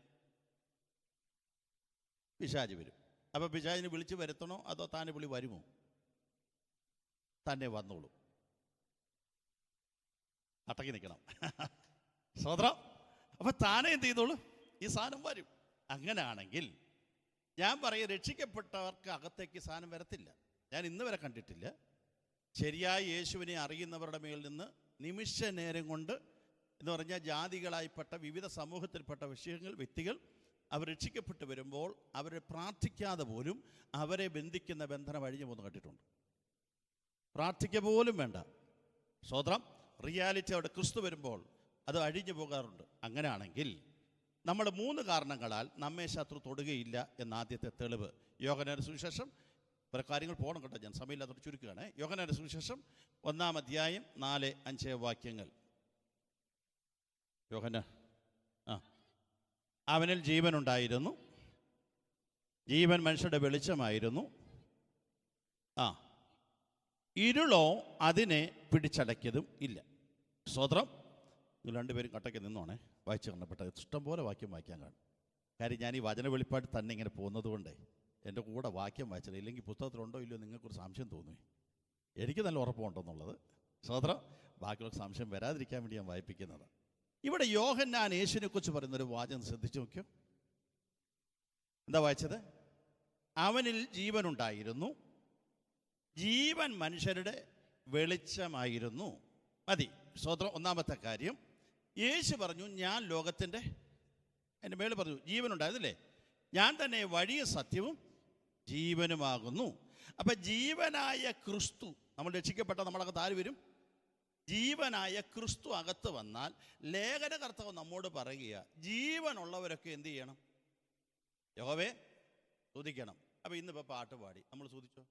പിശാച് വരും. അപ്പോൾ പിശാചിനെ വിളിച്ച് വരുത്തണോ അതോ താനെ വിളി വരുമോ? തന്നെ വന്നോളൂ. അടക്കി നിൽക്കണം. സ്വതന്ത്രം. അപ്പം താനെ എന്ത് ചെയ്തോളൂ? ഈ സാധനം വരും. അങ്ങനെയാണെങ്കിൽ ഞാൻ പറയും, രക്ഷിക്കപ്പെട്ടവർക്ക് അകത്തേക്ക് സാധനം വരത്തില്ല. ഞാൻ ഇന്ന് വരെ കണ്ടിട്ടില്ല. ശരിയായി യേശുവിനെ അറിയുന്നവരുടെ മേൽ നിന്ന് നിമിഷ നേരം കൊണ്ട് എന്ന് പറഞ്ഞാൽ ജാതികളായിപ്പെട്ട വിവിധ സമൂഹത്തിൽപ്പെട്ട വ്യക്തികൾ അവർ രക്ഷിക്കപ്പെട്ട് വരുമ്പോൾ അവരെ പ്രാർത്ഥിക്കാതെ പോലും അവരെ ബന്ധിക്കുന്ന ബന്ധനം അഴിഞ്ഞു പോകുന്ന കണ്ടിട്ടുണ്ട്. പ്രാർത്ഥിക്കുക പോലും വേണ്ട. സ്വതന്ത്രം. റിയാലിറ്റി അവിടെ ക്രിസ്തു വരുമ്പോൾ അത് അഴിഞ്ഞു പോകാറുണ്ട്. അങ്ങനെയാണെങ്കിൽ നമ്മൾ 3 കാരണങ്ങളാൽ നമ്മെ ശത്രു തൊടുകയില്ല എന്ന ആദ്യത്തെ തെളിവ്. യോഹന്നാന്റെ സുവിശേഷം, പല കാര്യങ്ങൾ പോകണം കേട്ടോ, ഞാൻ സമയമില്ലാത്ത ചുരുക്കുകയാണ്. യോഹന്നാന്റെ സുവിശേഷം 1-ാം അധ്യായം 4-5 വാക്യങ്ങൾ. യോഹന്നാൻ അവനിൽ ജീവനുണ്ടായിരുന്നു, ജീവൻ മനുഷ്യരുടെ വെളിച്ചമായിരുന്നു, ഇരുളോ അതിനെ പിടിച്ചടക്കിയതും ഇല്ല. സ്തോത്രം. നിങ്ങൾ രണ്ടുപേരും കട്ടയ്ക്ക് നിന്നോണേ, വായിച്ചു കാണപ്പെട്ട ഇഷ്ടംപോലെ വാക്യം വായിക്കാൻ കാണും. കാര്യം ഞാൻ ഈ വചന വെളിപ്പാട് തന്നെ ഇങ്ങനെ പോകുന്നത് കൊണ്ടേ എൻ്റെ കൂടെ വാക്യം വായിച്ചത്, ഇല്ലെങ്കിൽ പുസ്തകത്തിലുണ്ടോ ഇല്ലയോ നിങ്ങൾക്കൊരു സംശയം തോന്നുമേ. എനിക്ക് നല്ല ഉറപ്പുണ്ടെന്നുള്ളത്. സ്തോത്രം. ബാക്കിയുള്ള സംശയം വരാതിരിക്കാൻ വേണ്ടി ഞാൻ വായിപ്പിക്കുന്നത്. ഇവിടെ യോഹന്നാൻ യേശുവിനെ കുറിച്ച് പറയുന്നൊരു വാചകം ശ്രദ്ധിച്ചു നോക്കിയോ. എന്താ വായിച്ചത്? അവനിൽ ജീവനുണ്ടായിരുന്നു, ജീവൻ മനുഷ്യരുടെ വെളിച്ചമായിരുന്നു. മതി. സ്തോത്രം. 1-ാമത്തെ കാര്യം, യേശു പറഞ്ഞു ഞാൻ ലോകത്തിൻ്റെ, എൻ്റെ മേളിൽ പറഞ്ഞു ജീവനുണ്ടായതല്ലേ, ഞാൻ തന്നെ വഴിയും സത്യവും ജീവനുമാകുന്നു. അപ്പം ജീവനായ ക്രിസ്തു, നമ്മൾ രക്ഷിക്കപ്പെട്ട നമ്മളകത്ത് ആര് വരും? ജീവനായ ക്രിസ്തു അകത്ത് വന്നാൽ ലേഖനകർത്താവ് നമ്മോട് പറയുക, ജീവനുള്ളവരൊക്കെ എന്ത് ചെയ്യണം? യഹോവയെ സ്തുതിക്കണം. അപ്പം ഇന്നിപ്പോൾ പാട്ട് പാടി നമ്മൾ സ്തുതിച്ചോ?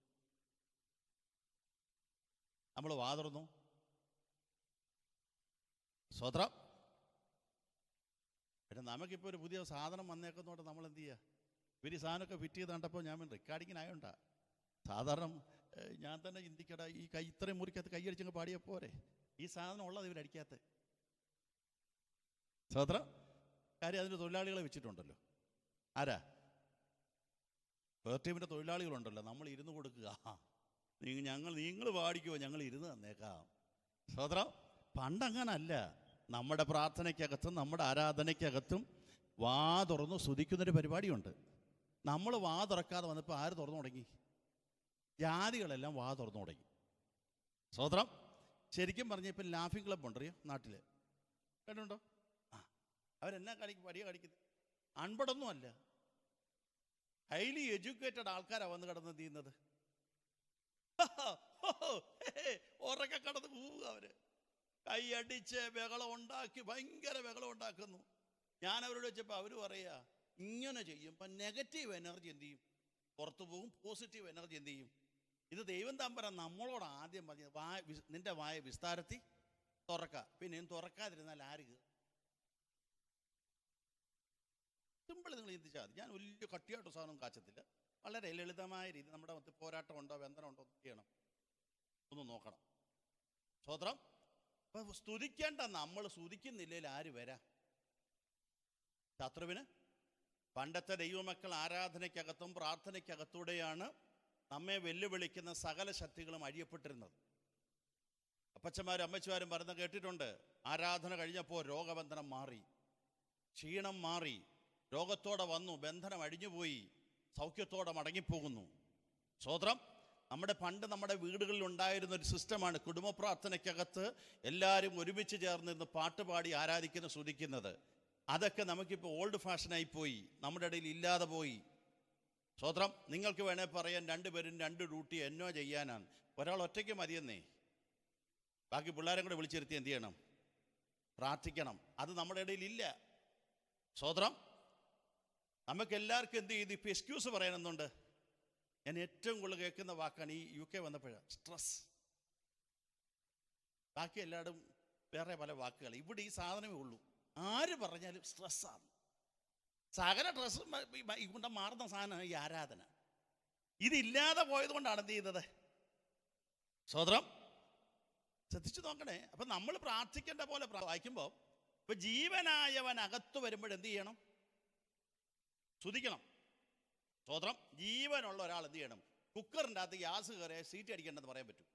നമ്മൾ വാതുറന്നു? സ്തോത്രം. പിന്നെ നമുക്കിപ്പോൾ ഒരു പുതിയ സാധനം വന്നേക്കുന്നോട്ട് നമ്മൾ എന്ത് ചെയ്യുക? ഇവർ ഈ സാധനമൊക്കെ ഫിറ്റ് ചെയ്ത് കണ്ടപ്പോൾ ഞാൻ റെക്കോർഡിങ്ങിനായോണ്ടാ. സാധാരണ ഞാൻ തന്നെ ചിന്തിക്കട, ഈ കൈ ഇത്രയും മുറിക്കകത്ത് കൈയടിച്ചങ്ങ് പാടിയ പോരെ. ഈ സാധനം ഉള്ളത് ഇവരടിക്കാത്ത. സ്തോത്രം. കാര്യം അതിൻ്റെ തൊഴിലാളികളെ വെച്ചിട്ടുണ്ടല്ലോ. ആരാ? ടീമിൻ്റെ തൊഴിലാളികളുണ്ടല്ലോ. നമ്മൾ ഇരുന്ന് കൊടുക്കുക, നിങ്ങൾ പാടിക്കുമോ, ഞങ്ങൾ ഇരുന്ന് തന്നേക്കാം. സ്തോത്രം. പണ്ടങ്ങനല്ല. നമ്മുടെ പ്രാർത്ഥനയ്ക്കകത്തും നമ്മുടെ ആരാധനയ്ക്കകത്തും വാ തുറന്ന് സ്തുതിക്കുന്നൊരു പരിപാടിയുണ്ട്. നമ്മൾ വാ തുറക്കാതെ വന്നപ്പോൾ ആര് തുറന്നു തുടങ്ങി? ജാതികളെല്ലാം വാ തുറന്നു തുടങ്ങി. സ്തോത്രം. ശരിക്കും പറഞ്ഞാൽ ഇപ്പം ലാഫിംഗ് ക്ലബ് ഉണ്ടറിയോ നാട്ടിൽ? കേട്ടിട്ടുണ്ടോ? അവരെന്നാ വടിയ കാണിക്കുന്നത്? അൺപടൊന്നും അല്ല, ഹൈലി എഡ്യൂക്കേറ്റഡ് ആൾക്കാരാണ് വന്ന് കിടന്ന് ചെയ്യുന്നത്. ഉറക്കെ കടന്ന് പോവുക. അവര് കൈയടിച്ച് ബഹളം ഉണ്ടാക്കി, ഭയങ്കര ബഹളം ഉണ്ടാക്കുന്നു. ഞാൻ അവരോട് വെച്ചപ്പോൾ അവർ പറയുക, ഇങ്ങനെ ചെയ്യുമ്പോൾ നെഗറ്റീവ് എനർജി എന്ത് ചെയ്യും? പുറത്തു പോകും. പോസിറ്റീവ് എനർജി എന്ത് ചെയ്യും? ഇത് ദൈവം തമ്പരാൻ നമ്മളോട് ആദ്യം പറഞ്ഞത്, നിന്റെ വായ വിസ്താരത്തി തുറക്ക. പിന്നെ തുറക്കാതിരുന്നാൽ ആര്? സിമ്പിൾ. നിങ്ങൾ ചിന്തിച്ചാൽ മതി. ഞാൻ വലിയ കട്ടിയായിട്ട് സാധനം കാച്ചത്തില്ല. വളരെ ലളിതമായ രീതി നമ്മുടെ പോരാട്ടം ഉണ്ടോ, ബന്ധനം ഉണ്ടോ എന്ന് ചെയ്യണം, ഒന്ന് നോക്കണം. സ്തോത്രം. അപ്പം സ്തുതിക്കേണ്ട നമ്മൾ സ്തുതിക്കുന്നില്ലെങ്കിൽ ആര് വരാ? ശത്രുവിന്. പണ്ടത്തെ ദൈവമക്കൾ ആരാധനയ്ക്കകത്തും പ്രാർത്ഥനയ്ക്കകത്തൂടെയാണ് നമ്മെ വെല്ലുവിളിക്കുന്ന സകല ശക്തികളും അഴിയപ്പെട്ടിരുന്നത്. അപ്പച്ചന്മാരും അമ്മച്ചിമാരും പറയുന്ന കേട്ടിട്ടുണ്ട്. ആരാധന കഴിഞ്ഞപ്പോൾ രോഗബന്ധനം മാറി, ക്ഷീണം മാറി, രോഗത്തോടെ വന്നു, ബന്ധനം അഴിഞ്ഞുപോയി, സൗഖ്യത്തോടെ മടങ്ങിപ്പോകുന്നു. സ്തോത്രം. നമ്മുടെ വീടുകളിൽ ഉണ്ടായിരുന്ന ഒരു സിസ്റ്റമാണ് കുടുംബ പ്രാർത്ഥനയ്ക്കകത്ത് എല്ലാവരും ഒരുമിച്ച് ചേർന്നിരുന്ന് പാട്ടുപാടി ആരാധിക്കുന്ന സ്തുതിക്കുന്നത്. അതൊക്കെ നമുക്കിപ്പോൾ ഓൾഡ് ഫാഷനായി പോയി, നമ്മുടെ ഇടയിൽ ഇല്ലാതെ പോയി. സ്തോത്രം. നിങ്ങൾക്ക് വേണേൽ പറയാൻ രണ്ടുപേരും 2 ഡ്യൂട്ടി എന്നോ ചെയ്യാനാണ്. ഒരാൾ ഒറ്റയ്ക്ക് മതിയെന്നേ. ബാക്കി പിള്ളേരെ കൂടെ വിളിച്ചിരുത്തി എന്ത് ചെയ്യണം? പ്രാർത്ഥിക്കണം. അത് നമ്മുടെ ഇടയിൽ ഇല്ല. സ്തോത്രം. നമുക്കെല്ലാവർക്കും എന്ത് ചെയ്തു? ഇപ്പോൾ എക്സ്ക്യൂസ് പറയാനെന്നുണ്ട്. ഞാൻ ഏറ്റവും കൂടുതൽ കേൾക്കുന്ന വാക്കാണ് ഈ UK വന്നപ്പോഴാണ് സ്ട്രെസ്. ബാക്കി എല്ലായിടും വേറെ പല വാക്കുകൾ. ഇവിടെ ഈ സാധനമേ ഉള്ളൂ. ആര് പറഞ്ഞാലും സ്ട്രെസ്സാണ്. സകല സ്ട്രെസ് കൊണ്ട് മാറുന്ന സാധനമാണ് ഈ ആരാധന. ഇതില്ലാതെ പോയത് കൊണ്ടാണ് എന്ത് ചെയ്തത്? സ്തോത്രം. ശ്രദ്ധിച്ചു നോക്കണേ. അപ്പം നമ്മൾ പ്രാർത്ഥിക്കേണ്ട പോലെ വായിക്കുമ്പോൾ ഇപ്പം ജീവനായവൻ അകത്ത് വരുമ്പോഴെന്ത് ചെയ്യണം? സ്തുതിക്കണം. സ്തോത്രം. ജീവനുള്ള ഒരാൾ എന്ത് ചെയ്യണം? കുക്കറിൻ്റെ അകത്ത് ഗ്യാസ് കയറിയ സീറ്റ് അടിക്കേണ്ടെന്ന് പറയാൻ പറ്റും.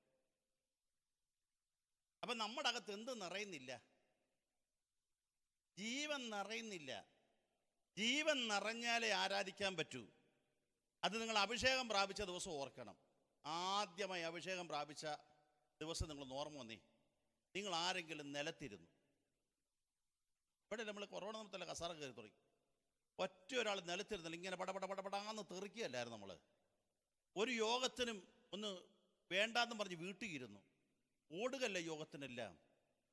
അപ്പം നമ്മുടെ അകത്ത് എന്ത് നിറയുന്നില്ല? ജീവൻ നിറയുന്നില്ല. ജീവൻ നിറഞ്ഞാലേ ആരാധിക്കാൻ പറ്റൂ. അത് നിങ്ങൾ അഭിഷേകം പ്രാപിച്ച ദിവസം ഓർക്കണം. ആദ്യമായി അഭിഷേകം പ്രാപിച്ച ദിവസം നിങ്ങൾ ഓർമ്മ വന്നേ. നിങ്ങൾ ആരെങ്കിലും നിലത്തിരുന്നു. ഇവിടെ നമ്മൾ കൊറോണ നിമിത്തല്ല കസാറ കയറി തുടങ്ങി. ഒറ്റ ഒരാൾ നിലത്തിരുന്നില്ല, ഇങ്ങനെ പടപടാന്ന് തെറിക്കുകയല്ലായിരുന്നു നമ്മൾ. ഒരു യോഗത്തിനും ഒന്ന് വേണ്ടാന്ന് പറഞ്ഞ് വീട്ടിലിരുന്നു. ഓടുകല്ല യോഗത്തിനെല്ലാം.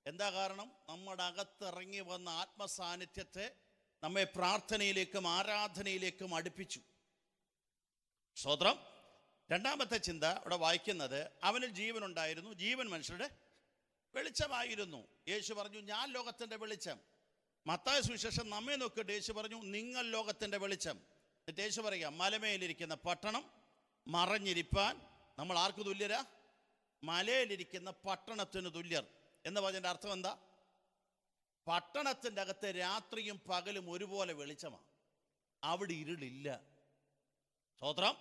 എന്താ കാരണം? നമ്മുടെ അകത്തിറങ്ങി വന്ന ആത്മസാന്നിധ്യത്തെ നമ്മെ പ്രാർത്ഥനയിലേക്കും ആരാധനയിലേക്കും അടുപ്പിച്ചു. സ്തോത്രം. രണ്ടാമത്തെ ചിന്ത ഇവിടെ വായിക്കുന്നത്, അവനിൽ ജീവനുണ്ടായിരുന്നു, ജീവൻ മനുഷ്യരുടെ വെളിച്ചമായിരുന്നു. യേശു പറഞ്ഞു, ഞാൻ ലോകത്തിൻ്റെ വെളിച്ചം. മത്തായി സുവിശേഷം നമ്മെ നോക്കിയിട്ട് യേശു പറഞ്ഞു, നിങ്ങൾ ലോകത്തിൻ്റെ വെളിച്ചം. എന്നിട്ട് യേശു പറയുക, മലമേലിരിക്കുന്ന പട്ടണം മറഞ്ഞിരിപ്പാൻ നമ്മൾ ആർക്ക് തുല്യരാ? മലയിലിരിക്കുന്ന പട്ടണത്തിന് തുല്യർ എന്ന് പറഞ്ഞതിൻ്റെ അർത്ഥം എന്താ? പട്ടണത്തിൻ്റെ അകത്ത് രാത്രിയും പകലും ഒരുപോലെ വെളിച്ചമാണ്, അവിടെ ഇരുളില്ല. സ്തോത്രം.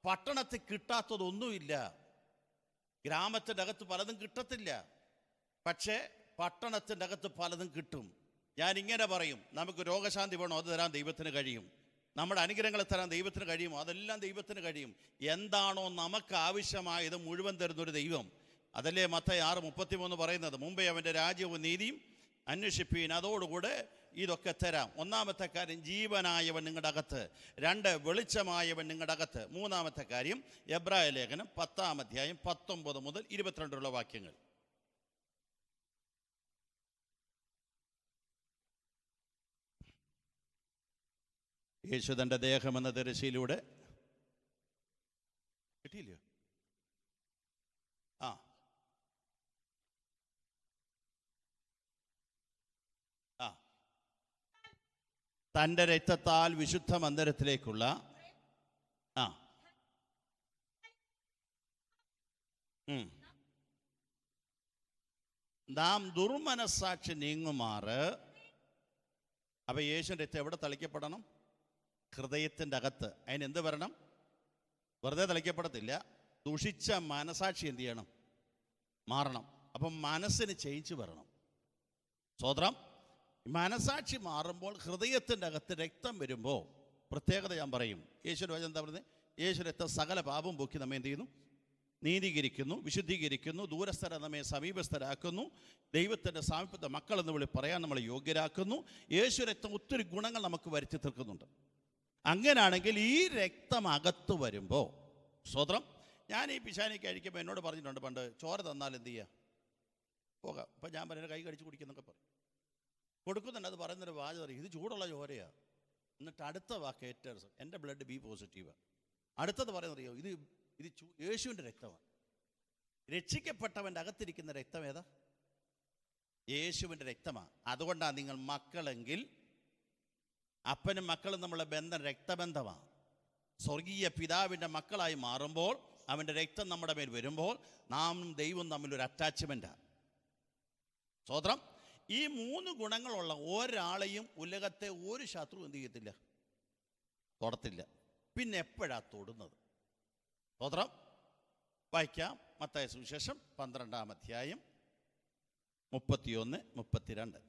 പട്ടണത്തിൽ കിട്ടാത്തതൊന്നുമില്ല. ഗ്രാമത്തിൻ്റെ അകത്ത് പലതും കിട്ടത്തില്ല, പക്ഷേ പട്ടണത്തിൻ്റെ അകത്ത് പലതും കിട്ടും. ഞാൻ ഇങ്ങനെ പറയും, നമുക്ക് രോഗശാന്തി വേണോ? അത് തരാൻ ദൈവത്തിന് കഴിയും. നമ്മുടെ അനുഗ്രഹങ്ങളെ തരാൻ ദൈവത്തിന് കഴിയുമോ? അതെല്ലാം ദൈവത്തിന് കഴിയും. എന്താണോ നമുക്ക് ആവശ്യമായത് മുഴുവൻ തരുന്നൊരു ദൈവം. അതല്ലേ മത്തായി 6:33 പറയുന്നത്, മുമ്പേ അവൻ്റെ രാജ്യവും നീതിയും അന്വേഷിപ്പീൻ, അതോടുകൂടെ ഇതൊക്കെ തരാം. ഒന്നാമത്തെ കാര്യം, ജീവനായവൻ നിങ്ങളുടെ അകത്ത്. 2, വെളിച്ചമായവൻ നിങ്ങളുടെ അകത്ത്. മൂന്നാമത്തെ കാര്യം, എബ്രായ ലേഖനം 10-ാം അധ്യായം 19 മുതൽ 22 വാക്യങ്ങൾ. യേശു തൻ്റെ ദേഹമെന്ന തിരശ്ശീലൂടെ കിട്ടിയില്ലയോ? ആ ആ തൻ്റെ രക്തത്താൽ വിശുദ്ധ മന്ദിരത്തിലേക്കുള്ള നാം ദുർമനസ്സാക്ഷി നീങ്ങുമാറ്. അപ്പൊ യേശുവിൻ്റെ രക്തം എവിടെ തളിക്കപ്പെടണം? ഹൃദയത്തിൻ്റെ അകത്ത്. അതിനെന്ത് വരണം? വെറുതെ തളിക്കപ്പെടത്തില്ല. ദുഷിച്ച മനസാക്ഷി എന്ത് ചെയ്യണം? മാറണം. അപ്പം മനസ്സിന് ചേഞ്ച് വരണം. സ്വതന്ത്രം. മനസാക്ഷി മാറുമ്പോൾ ഹൃദയത്തിൻ്റെ അകത്ത് രക്തം വരുമ്പോൾ പ്രത്യേകത ഞാൻ പറയും. യേശുവിൻ്റെ വചനം എന്താ പറയുന്നത്? യേശു രക്തം സകല പാപം പോക്കി നമ്മെ എന്ത് ചെയ്യുന്നു? നീതീകരിക്കുന്നു, വിശുദ്ധീകരിക്കുന്നു, ദൂരസ്ഥരെ നമ്മെ സമീപസ്ഥരാക്കുന്നു, ദൈവത്തിൻ്റെ സാമീപ്യത്തെ മക്കളെന്ന് വിളി പറയാൻ നമ്മളെ യോഗ്യരാക്കുന്നു. യേശു രക്തം ഒത്തിരി ഗുണങ്ങൾ നമുക്ക് വരുത്തി തീർക്കുന്നുണ്ട്. അങ്ങനെയാണെങ്കിൽ ഈ രക്തം അകത്ത് വരുമ്പോൾ, സ്വതന്ത്രം, ഞാൻ ഈ പിശാചിനെ കഴിക്കുമ്പോൾ എന്നോട് പറഞ്ഞിട്ടുണ്ട് പണ്ട്, ചോര തന്നാൽ എന്ത് ചെയ്യുക? പോകാം. അപ്പം ഞാൻ പറയുന്നത് കൈ കടിച്ച് കുടിക്കുന്നൊക്കെ പറയും. കൊടുക്കുന്നുണ്ട്. അത് പറയുന്നൊരു വാചകം അറിയും, ഇത് ചൂടുള്ള ചോരയാണ്. എന്നിട്ട് അടുത്ത വാക്ക് ഏറ്റവും എൻ്റെ ബ്ലഡ് ബി പോസിറ്റീവാണ്. അടുത്തത് പറയുന്നറിയോ, ഇത് യേശുവിൻ്റെ രക്തമാണ്. രക്ഷിക്കപ്പെട്ടവൻ്റെ അകത്തിരിക്കുന്ന രക്തം ഏതാ? യേശുവിൻ്റെ രക്തമാണ്. അതുകൊണ്ടാണ് നിങ്ങൾ മക്കളെങ്കിൽ, അപ്പനും മക്കളും നമ്മളെ ബന്ധം രക്തബന്ധമാണ്. സ്വർഗീയ പിതാവിൻ്റെ മക്കളായി മാറുമ്പോൾ, അവൻ്റെ രക്തം നമ്മുടെ മേൽ വരുമ്പോൾ, നാം ദൈവം തമ്മിലൊരു അറ്റാച്ച്മെൻറ്റാണ്. സ്വതന്ത്രം. ഈ 3 ഗുണങ്ങളുള്ള ഒരാളെയും ഉലകത്തെ ഒരു ശത്രു എന്ത് ചെയ്യത്തില്ല? തൊടത്തില്ല. പിന്നെ എപ്പോഴാ തൊടുന്നത്? സ്വതന്ത്രം. വായിക്കാം. മത്തായി സുവിശേഷം 12-ാം അധ്യായം 31-32.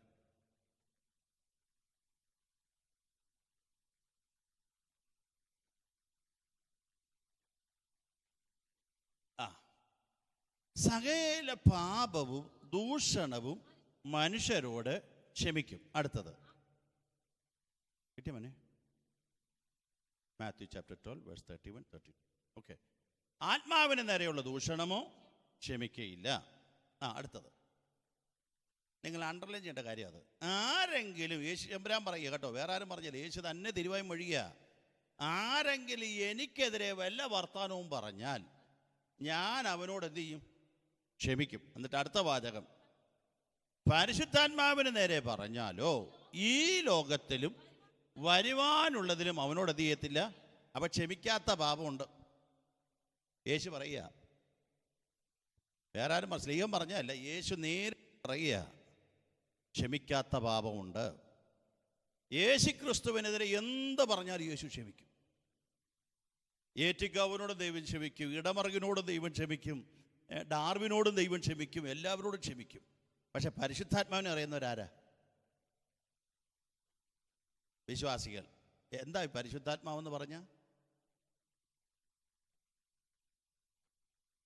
സകല പാപവും ദൂഷണവും മനുഷ്യരോട് ക്ഷമിക്കും. അടുത്തത് കിട്ടിയ മോനെ? Matthew chapter 12 verse 31-32. ഓക്കെ. ആത്മാവിന് നേരെയുള്ള ദൂഷണമോ ക്ഷമിക്കയില്ല. അടുത്തത് നിങ്ങൾ അണ്ടർലൈൻ ചെയ്യേണ്ട കാര്യം അത്. ആരെങ്കിലും, യേശു എമ്പുരാൻ പറയുക കേട്ടോ, വേറെ ആരും പറഞ്ഞില്ല, യേശു തന്നെ തിരുവായി മൊഴിയുക. ആരെങ്കിലും എനിക്കെതിരെ വല്ല വർത്താനവും പറഞ്ഞാൽ ഞാൻ അവനോട് എന്ത് ചെയ്യും? ക്ഷമിക്കും. എന്നിട്ട് അടുത്ത വാചകം, പരിശുദ്ധാത്മാവിന് നേരെ പറഞ്ഞാലോ ഈ ലോകത്തിലും വരുവാനുള്ളതിലും അവനോട് എന്ത് ചെയ്യത്തില്ല? അപ്പം ക്ഷമിക്കാത്ത പാപമുണ്ട്. യേശു പറയുക, വേറെ ആരും സ്ലീഹം പറഞ്ഞല്ല, യേശു നേരെ പറയുക, ക്ഷമിക്കാത്ത പാപമുണ്ട്. യേശുക്രിസ്തുവിനെതിരെ എന്ത് പറഞ്ഞാലും യേശു ക്ഷമിക്കും. ഏറ്റിക്കാവിനോട് ദൈവം ക്ഷമിക്കും, ഇടമറുകിനോടും ദൈവം ക്ഷമിക്കും, ഡാർവിനോടും ദൈവം ക്ഷമിക്കും, എല്ലാവരോടും ക്ഷമിക്കും. പക്ഷെ പരിശുദ്ധാത്മാവിനെ അറിയുന്നവരാരാ? വിശ്വാസികൾ. എന്താ ഈ പരിശുദ്ധാത്മാവെന്ന് പറഞ്ഞ?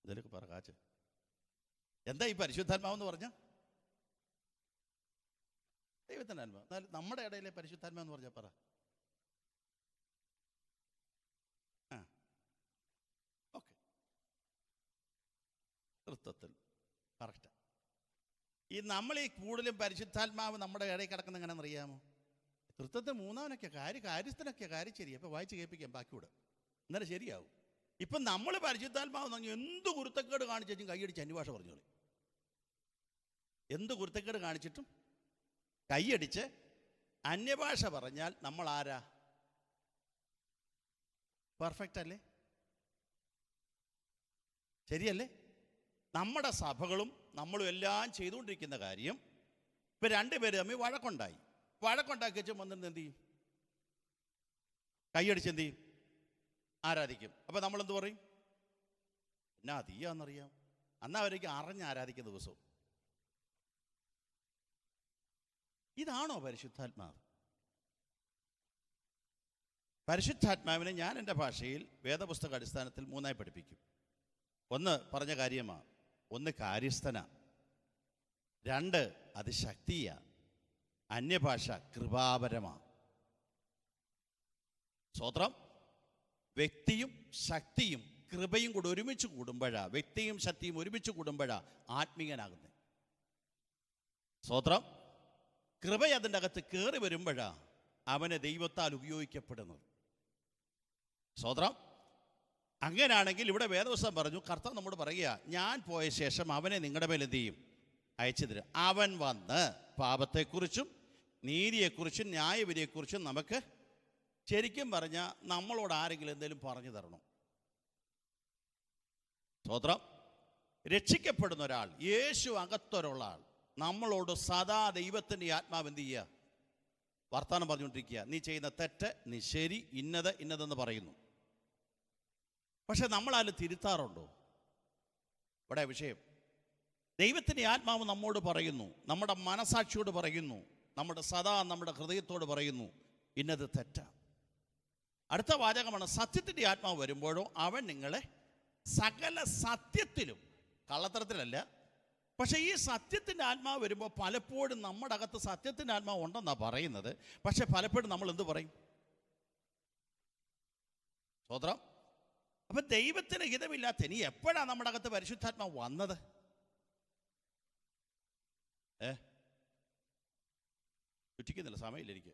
ഇതിലൊക്കെ പറ കാച്ച്. എന്താ ഈ പരിശുദ്ധാത്മാവെന്ന് പറഞ്ഞ? ദൈവത്തിൻ്റെ ആത്മാവ്. എന്നാൽ നമ്മുടെ ഇടയിലെ പരിശുദ്ധാത്മാവെന്ന് പറഞ്ഞാൽ പറ. ഓക്കെ, തൃത്വത്തിൽ കറക്റ്റ്. ഈ നമ്മൾ ഈ കൂടുതലും പരിശുദ്ധാത്മാവ് നമ്മുടെ ഇടയിൽ കിടക്കുന്ന എങ്ങനെയാണെന്ന് അറിയാമോ? തൃത്വത്തെ മൂന്നാമനൊക്കെ കാര്യസ്ഥനൊക്കെ കാര്യം ശരി. അപ്പോൾ വായിച്ച് കേൾപ്പിക്കാം ബാക്കിയൂടെ, എന്നാലും ശരിയാവും. ഇപ്പം നമ്മൾ പരിശുദ്ധാത്മാവ് എന്ന് പറഞ്ഞാൽ എന്ത് കുരുത്തക്കേട് കാണിച്ചും കൈയടിച്ച് അന്യഭാഷ പറഞ്ഞോളി. എന്ത് കുരുത്തക്കേട് കാണിച്ചിട്ടും കൈയടിച്ച് അന്യഭാഷ പറഞ്ഞാൽ നമ്മൾ ആരാ? പെർഫെക്റ്റ് അല്ലേ? ശരിയല്ലേ? നമ്മുടെ സഭകളും നമ്മളും എല്ലാം ചെയ്തുകൊണ്ടിരിക്കുന്ന കാര്യം, ഇപ്പം രണ്ടുപേര് തമ്മിൽ വഴക്കുണ്ടാക്കി വെച്ച് വന്നിട്ട് എന്ത് ചെയ്യും? കൈയടിച്ച് എന്ത് ചെയ്യും? ആരാധിക്കും. അപ്പം നമ്മളെന്ത് പറയും? എന്നാ തീയാന്നറിയാം. അന്നാ അവരേക്ക് അറിഞ്ഞ് ആരാധിക്കുന്ന ദിവസവും. ഇതാണോ പരിശുദ്ധാത്മാവ്? പരിശുദ്ധാത്മാവിനെ ഞാൻ എൻ്റെ ഭാഷയിൽ വേദപുസ്തക അടിസ്ഥാനത്തിൽ മൂന്നായി പഠിപ്പിക്കും. ഒന്ന് പറഞ്ഞ കാര്യമാണ്, ഒന്ന് കാര്യസ്ഥന, രണ്ട് അത് ശക്തിയ, അന്യഭാഷ കൃപാപരമാണ്. സ്തോത്രം. വ്യക്തിയും ശക്തിയും കൃപയും കൂടെ ഒരുമിച്ച് കൂടുമ്പോഴാ, വ്യക്തിയും ശക്തിയും ഒരുമിച്ച് കൂടുമ്പോഴാ ആത്മീയനാകുന്നത്. സ്തോത്രം. കൃപ അതിൻ്റെ അകത്ത് കയറി വരുമ്പോഴാ അവനെ ദൈവത്താൽ ഉപയോഗിക്കപ്പെടുന്നത്. സ്തോത്രം. അങ്ങനെയാണെങ്കിൽ ഇവിടെ വേദപുസ്തകം പറഞ്ഞു, കർത്താവ് നമ്മോട് പറയുക, ഞാൻ പോയ ശേഷം അവനെ നിങ്ങളുടെ മേൽ എന്ത് ചെയ്യും? അയച്ചു തരും. അവൻ വന്ന് പാപത്തെക്കുറിച്ചും നീതിയെക്കുറിച്ചും ന്യായവിധിയെക്കുറിച്ചും നമുക്ക് ശരിക്കും പറഞ്ഞാൽ നമ്മളോട് ആരെങ്കിലും എന്തെങ്കിലും പറഞ്ഞു തരണം. സ്തോത്രം. രക്ഷിക്കപ്പെടുന്ന ഒരാൾ, യേശു അകത്തൊരുള്ള ആൾ, നമ്മളോട് സദാ ദൈവത്തിൻ്റെ ആത്മാവ് എന്ത് ചെയ്യുക? വർത്താനം പറഞ്ഞുകൊണ്ടിരിക്കുക. നീ ചെയ്യുന്ന തെറ്റ്, നീ ശരി, ഇന്നതെന്ന് പറയുന്നു. പക്ഷെ നമ്മളാലും തിരുത്താറുണ്ടോ? ഇവിടെ വിഷയം. ദൈവത്തിൻ്റെ ആത്മാവ് നമ്മോട് പറയുന്നു, നമ്മുടെ മനസാക്ഷിയോട് പറയുന്നു, നമ്മുടെ ഹൃദയത്തോട് പറയുന്നു, ഇന്നത് തെറ്റാ. അടുത്ത വാചകമാണ്, സത്യത്തിൻ്റെ ആത്മാവ് വരുമ്പോഴോ അവൻ നിങ്ങളെ സകല സത്യത്തിലും, കള്ളത്തരത്തിലല്ല. പക്ഷേ ഈ സത്യത്തിൻ്റെ ആത്മാവ് വരുമ്പോൾ പലപ്പോഴും നമ്മുടെ അകത്ത് സത്യത്തിൻ്റെ ആത്മാവ് ഉണ്ടെന്നാണ് പറയുന്നത്. പക്ഷെ പലപ്പോഴും നമ്മൾ എന്ത് പറയും? സ്തോത്രം. അപ്പം ദൈവത്തിന് ഹിതമില്ലാത്ത ഇനി എപ്പോഴാണ് നമ്മുടെ അകത്ത് പരിശുദ്ധാത്മാവ് വന്നത്? ചുറ്റിക്കുന്നില്ല, സമയമില്ല എനിക്ക്.